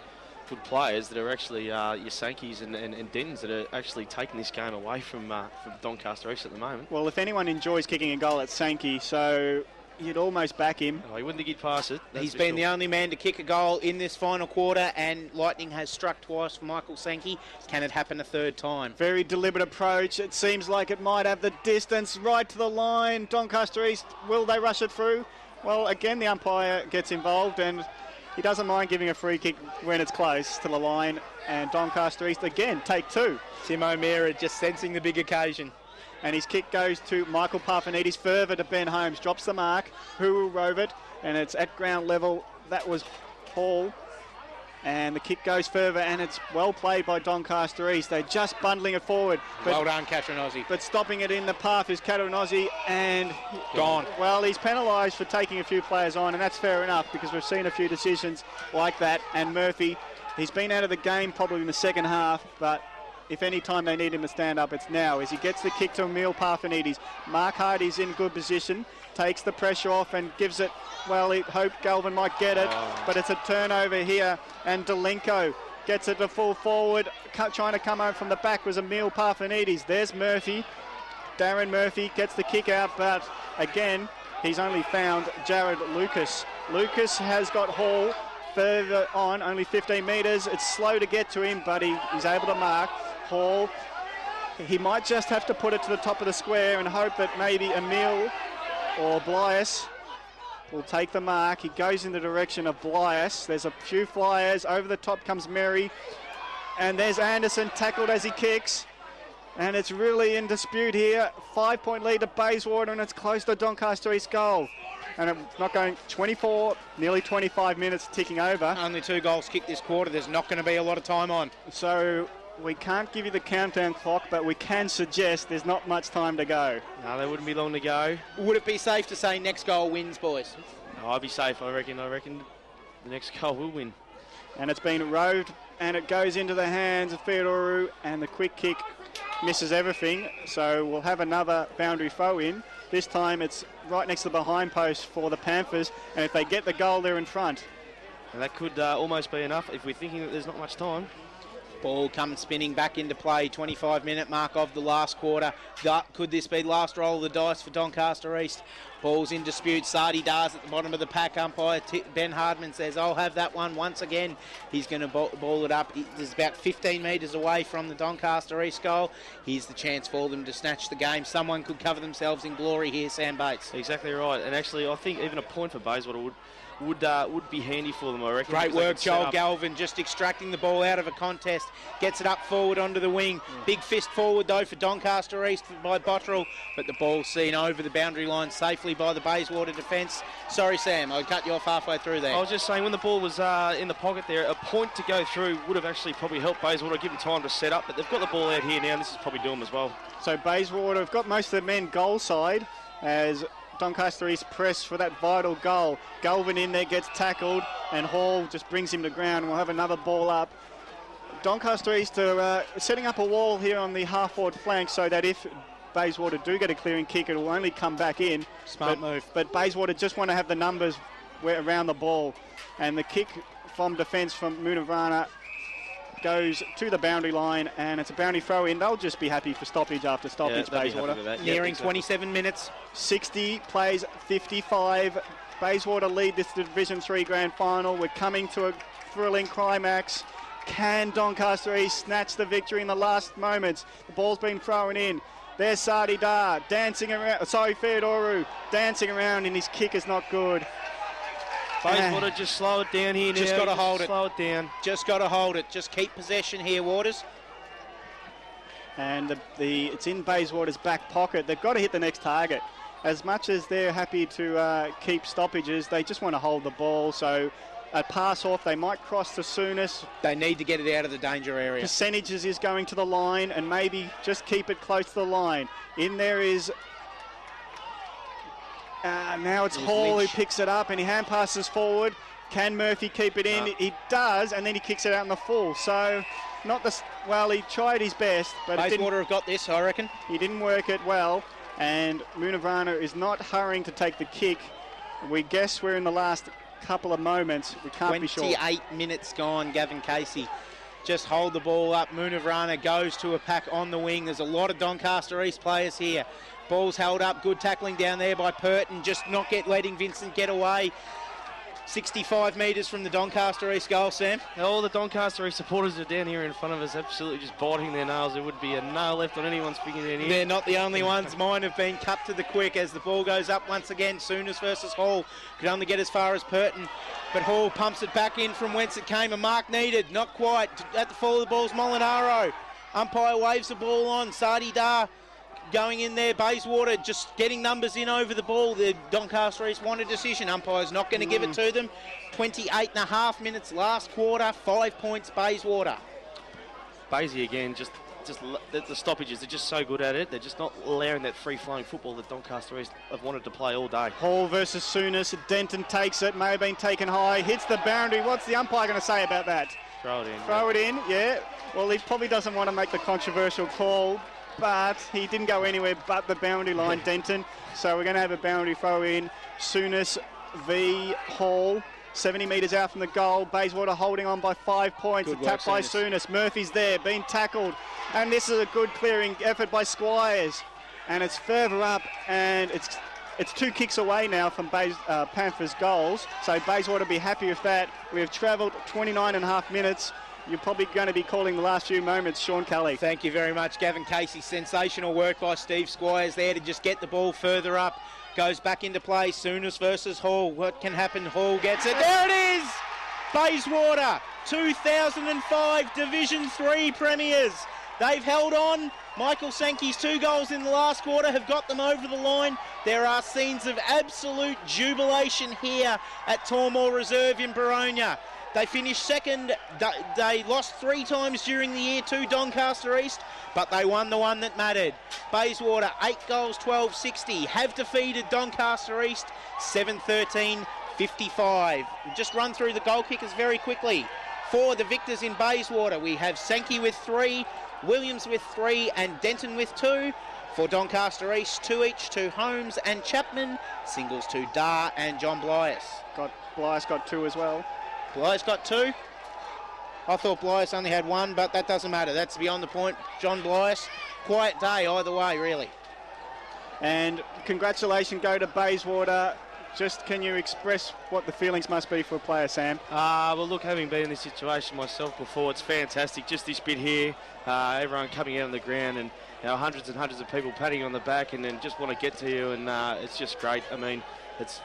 good players that are actually your Sankeys and Dentons that are actually taking this game away from Doncaster East at the moment. Well, if anyone enjoys kicking a goal, it's Sankey, so you'd almost back him. Oh, he wouldn't think he'd pass it. He's been the only man to kick a goal in this final quarter, and lightning has struck twice for Michael Sankey. Can it happen a third time? Very deliberate approach. It seems like it might have the distance right to the line. Doncaster East, will they rush it through? Well, again, the umpire gets involved, and he doesn't mind giving a free kick when it's close to the line. And Doncaster East, again, take two. Tim O'Meara just sensing the big occasion. And his kick goes to Michael Parfanides, further to Ben Holmes, drops the mark, who will rove it, and it's at ground level. That was Hall, and the kick goes further, and it's well played by Doncaster East. They're just bundling it forward. Well done, Catronozzi. But stopping it in the path is Catronozzi, and gone. Well, he's penalised for taking a few players on, and that's fair enough because we've seen a few decisions like that. And Murphy, he's been out of the game probably in the second half, but if any time they need him to stand up, it's now. As he gets the kick to Emil Parfanides. Mark Hardy's in good position, takes the pressure off and gives it, well, he hoped Galvin might get it, but it's a turnover here, and Delenko gets it to full forward. Trying to come home from the back was Emil Parfanides. There's Murphy. Darren Murphy gets the kick out, but again, he's only found Jared Lucas. Lucas has got Hall further on, only 15 metres. It's slow to get to him, but he's able to mark. Hall, he might just have to put it to the top of the square and hope that maybe Emil or Blias will take the mark. He goes in the direction of Blias. There's a few flyers. Over the top comes Merry. And there's Anderson tackled as he kicks. And it's really in dispute here. 5-point lead to Bayswater, and it's close to Doncaster East goal. And it's not going 24, nearly 25 minutes ticking over. Only 2 goals kicked this quarter. There's not going to be a lot of time on. So we can't give you the countdown clock, but we can suggest there's not much time to go. No, there wouldn't be long to go. Would it be safe to say next goal wins, boys? No, I'd be safe, I reckon. I reckon the next goal will win. And it's been roved, and it goes into the hands of Theodoru, and the quick kick misses everything. So we'll have another boundary throw in. This time it's right next to the behind post for the Panthers, and if they get the goal, they're in front. And that could almost be enough if we're thinking that there's not much time. Ball comes spinning back into play, 25-minute mark of the last quarter. Could this be the last roll of the dice for Doncaster East? Ball's in dispute. Sadi Dars at the bottom of the pack. Umpire Ben Hardman says, I'll have that one once again. He's going to ball it up. He's about 15 metres away from the Doncaster East goal. Here's the chance for them to snatch the game. Someone could cover themselves in glory here, Sam Bates. Exactly right. And actually, I think even a point for Bayswater would be handy for them, I reckon. Great work, Joel Galvin, just extracting the ball out of a contest. Gets it up forward onto the wing. Big fist forward, though, for Doncaster East by Botterill. But the ball seen over the boundary line safely by the Bayswater defence. Sorry, Sam, I cut you off halfway through there. I was just saying, when the ball was in the pocket there, a point to go through would have actually probably helped Bayswater, give them time to set up. But they've got the ball out here now, and this is probably doing them as well. So Bayswater have got most of the men goal side as Doncaster East press for that vital goal. Galvin in there gets tackled, and Hall just brings him to ground, and we'll have another ball up. Doncaster East are setting up a wall here on the half-forward flank so that if Bayswater do get a clearing kick, it will only come back in. Smart move. But Bayswater just want to have the numbers around the ball, and the kick from defence from Munivrana goes to the boundary line, and it's a boundary throw in. They'll just be happy for stoppage after stoppage, Bayswater. Nearing 27 minutes. 60 plays 55. Bayswater lead this Division 3 Grand Final. We're coming to a thrilling climax. Can Doncaster East snatch the victory in the last moments? The ball's been thrown in. There's Sadi Dar dancing around. Sorry, Theodoru dancing around, and his kick is not good. Bayswater, just slow it down here now. Just got to hold it. Slow it down. Just got to hold it. Just keep possession here, Waters. And it's in Bayswater's back pocket. They've got to hit the next target. As much as they're happy to keep stoppages, they just want to hold the ball. So a pass off, they might cross to Souness. They need to get it out of the danger area. Percentages is going to the line, and maybe just keep it close to the line. In there is... now it's Hall who picks it up, and he hand passes forward. Can Murphy keep it in? No. He does, and then he kicks it out in the full. So, not the... Well, he tried his best, but Bayswater have got this, I reckon. He didn't work it well, and Munivrana is not hurrying to take the kick. We guess we're in the last couple of moments. We can't be sure. 28 minutes gone, Gavin Casey. Just hold the ball up. Munivrana goes to a pack on the wing. There's a lot of Doncaster East players here. Ball's held up. Good tackling down there by Purton. Just not letting Vincent get away. 65 metres from the Doncaster East goal, Sam. All the Doncaster East supporters are down here in front of us, absolutely just biting their nails. There would be a nail left on anyone's finger down here. They're not the only ones. Mine have been cut to the quick as the ball goes up once again. Souness versus Hall. Could only get as far as Purton, but Hall pumps it back in from whence it came. A mark needed, not quite. At the fall of the ball's Molinaro. Umpire waves the ball on. Sadi Dar going in there. Bayswater just getting numbers in over the ball. The Doncaster East want a decision. Umpire's not going to give it to them. 28.5 minutes last quarter. 5 points Bayswater. Baysy again, just the stoppages, they're just so good at it. They're just not allowing that free-flowing football that Doncaster East have wanted to play all day. Hall versus Souness. Denton takes it. May have been taken high. Hits the boundary. What's the umpire going to say about that? Throw it in. Throw it in, yeah. Well, he probably doesn't want to make the controversial call, but he didn't go anywhere but the boundary line, Denton. So we're going to have a boundary throw in. Souness v Hall, 70 metres out from the goal. Bayswater holding on by 5 points. Good Attacked by Souness. Murphy's there, being tackled. And this is a good clearing effort by Squires. And it's further up, and it's 2 kicks away now from Panthers' goals. So Bayswater will be happy with that. We have travelled 29.5 minutes. You're probably going to be calling the last few moments, Sean Kelly. Thank you very much, Gavin Casey. Sensational work by Steve Squires there to just get the ball further up. Goes back into play. Souness versus Hall. What can happen? Hall gets it. There it is! Bayswater, 2005 Division 3 premiers. They've held on. Michael Sankey's 2 goals in the last quarter have got them over the line. There are scenes of absolute jubilation here at Tormore Reserve in Baronia. They finished second. They lost 3 times during the year to Doncaster East, but they won the one that mattered. Bayswater, 8 goals, 12-60, have defeated Doncaster East, 7-13-55. Just run through the goal kickers very quickly. For the victors in Bayswater, we have Sankey with 3, Williams with 3, and Denton with 2. For Doncaster East, 2 each to Holmes and Chapman. Singles to Dar and John Blias. Blias got 2 as well. Blias got 2. I thought Blias only had 1, but that doesn't matter. That's beyond the point. John Blias, quiet day either way, really. And congratulations go to Bayswater. Just can you express what the feelings must be for a player, Sam? Well, look, having been in this situation myself before, it's fantastic. Just this bit here, everyone coming out on the ground and hundreds and hundreds of people patting you on the back and then just want to get to you, and it's just great. I mean, it's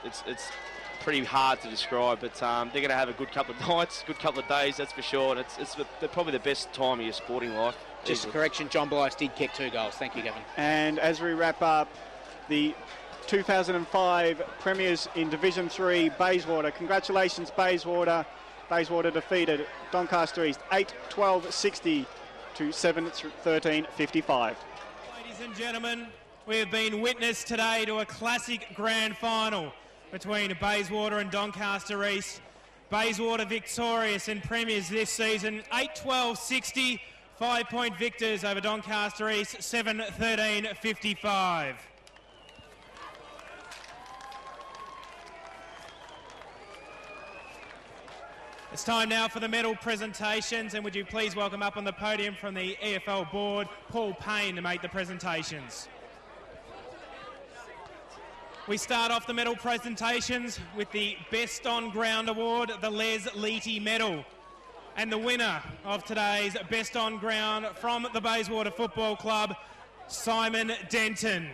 pretty hard to describe, but they're going to have a good couple of nights, good couple of days, that's for sure. And it's probably the best time of your sporting life. Just a correction, John Blias did kick 2 goals. Thank you, Gavin. And as we wrap up, the 2005 premiers in Division 3, Bayswater. Congratulations, Bayswater. Bayswater defeated Doncaster East 8-12-60 to 7-13-55. Ladies and gentlemen, we have been witness today to a classic grand final between Bayswater and Doncaster East. Bayswater victorious in premiers this season, 8-12-60, 5-point victors over Doncaster East, 7-13-55. It's time now for the medal presentations, and would you please welcome up on the podium from the EFL board, Paul Payne, to make the presentations. We start off the medal presentations with the Best On Ground Award, the Les Leety Medal. And the winner of today's Best On Ground from the Bayswater Football Club, Simon Denton.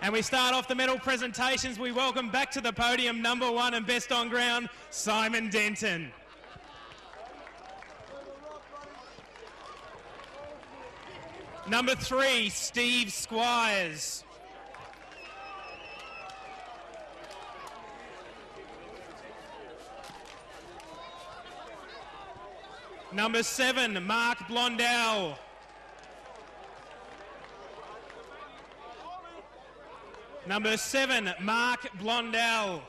And we start off the medal presentations. We welcome back to the podium number 1 and best on ground, Simon Denton. Number 3, Steve Squires. Number 7, Mark Blondell. Number 7, Mark Blondell.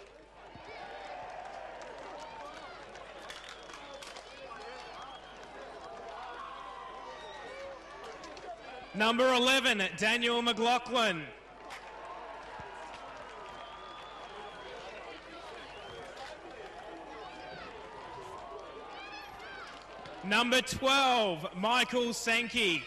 Number 11, Daniel McLaughlin. Number 12, Michael Sankey.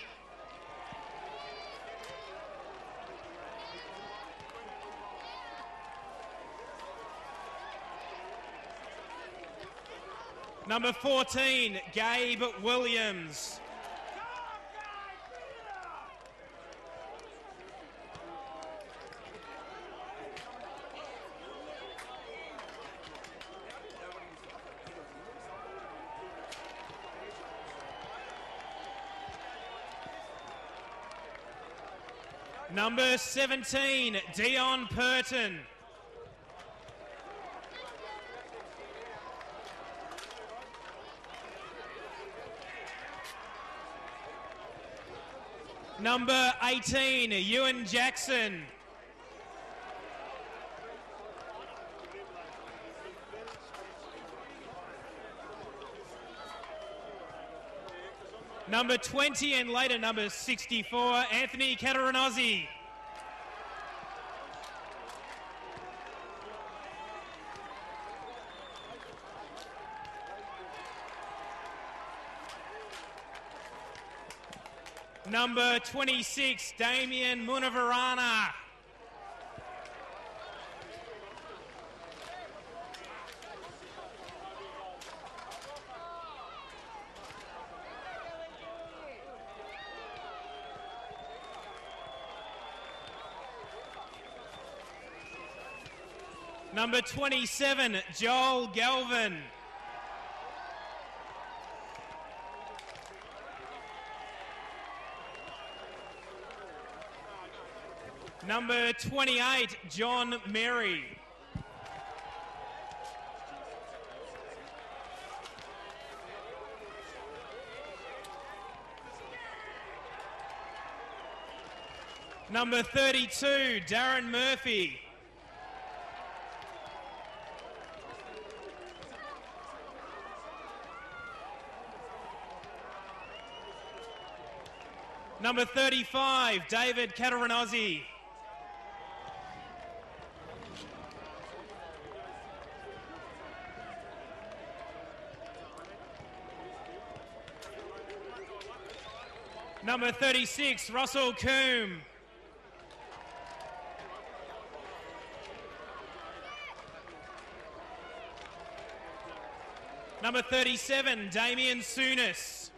Number 14, Gabe Williams. Number 17, Dion Purton. Number 18, Ewan Jackson. Number 20 and later number 64, Anthony Cateranozzi. Number 26, Damien Munivrana. Number 27, Joel Galvin. Number 28, John Merry. Number 32, Darren Murphy. Number 35, David Cateranozzi. Number 36, Russell Coombe. Number 37, Damien Souness.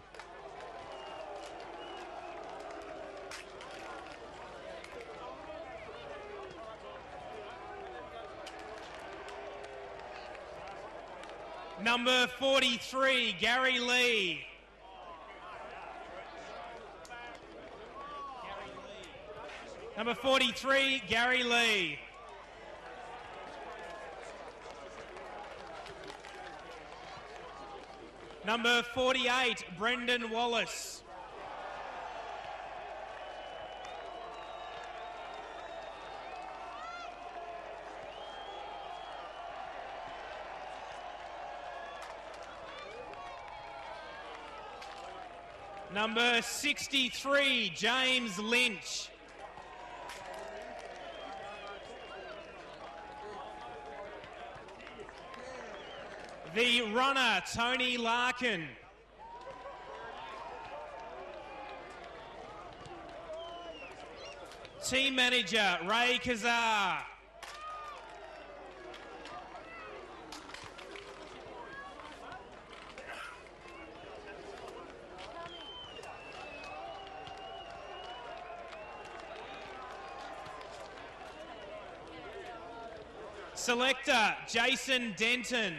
Number 43, Gary Lee. Number 43, Gary Lee. Number 48, Brendan Wallace. Number 63, James Lynch. The runner, Tony Larkin. Team manager, Ray Kazar. Selector, Jason Denton.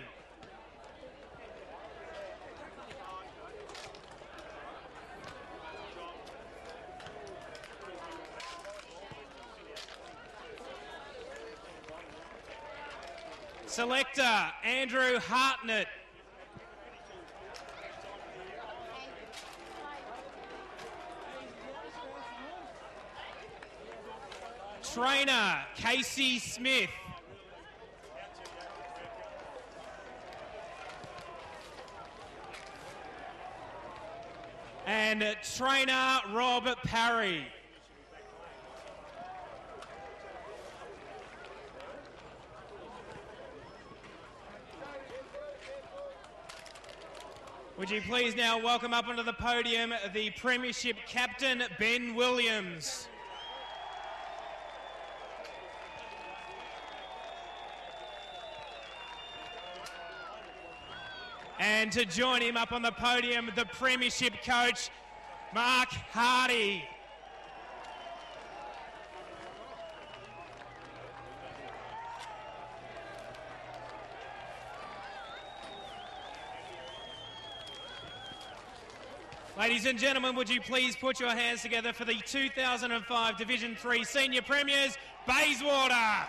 Selector, Andrew Hartnett. Trainer, Casey Smith. And trainer, Rob Parry. Would you please now welcome up onto the podium the Premiership captain, Ben Williams. And to join him up on the podium, the Premiership coach, Mark Hardy. Ladies and gentlemen, would you please put your hands together for the 2005 Division 3 Senior Premiers, Bayswater.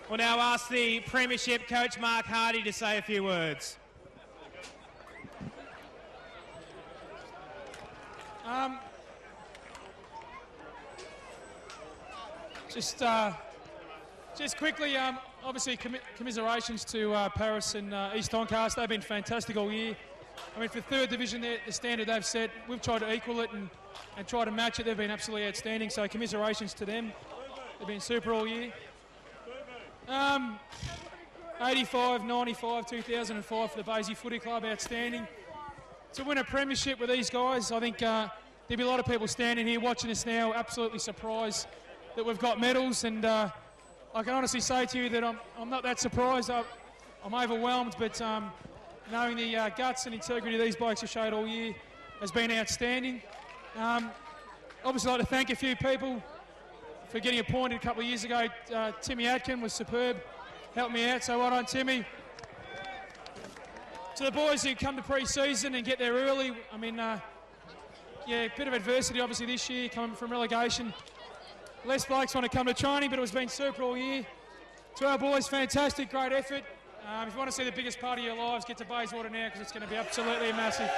We'll now ask the Premiership coach, Mark Hardy, to say a few words. Just quickly, obviously commiserations to Paris and East Doncaster. They've been fantastic all year. I mean, for third division, the standard they've set, we've tried to equal it and try to match it. They've been absolutely outstanding, so commiserations to them. They've been super all year. 85, 95, 2005 for the Baysy Footy Club, outstanding. To win a premiership with these guys, I think there'll be a lot of people standing here watching us now, absolutely surprised that we've got medals, and I can honestly say to you that I'm not that surprised. I'm overwhelmed, but knowing the guts and integrity these blokes have showed all year has been outstanding. Obviously, I'd like to thank a few people for getting appointed a couple of years ago. Timmy Atkin was superb, helped me out, so well done, Timmy. To the boys who come to pre-season and get there early, I mean, yeah, a bit of adversity obviously this year, coming from relegation. Less blokes want to come to training, but it was been super all year. To our boys, fantastic, great effort. If you want to see the biggest part of your lives, get to Bayswater now, because it's going to be absolutely massive.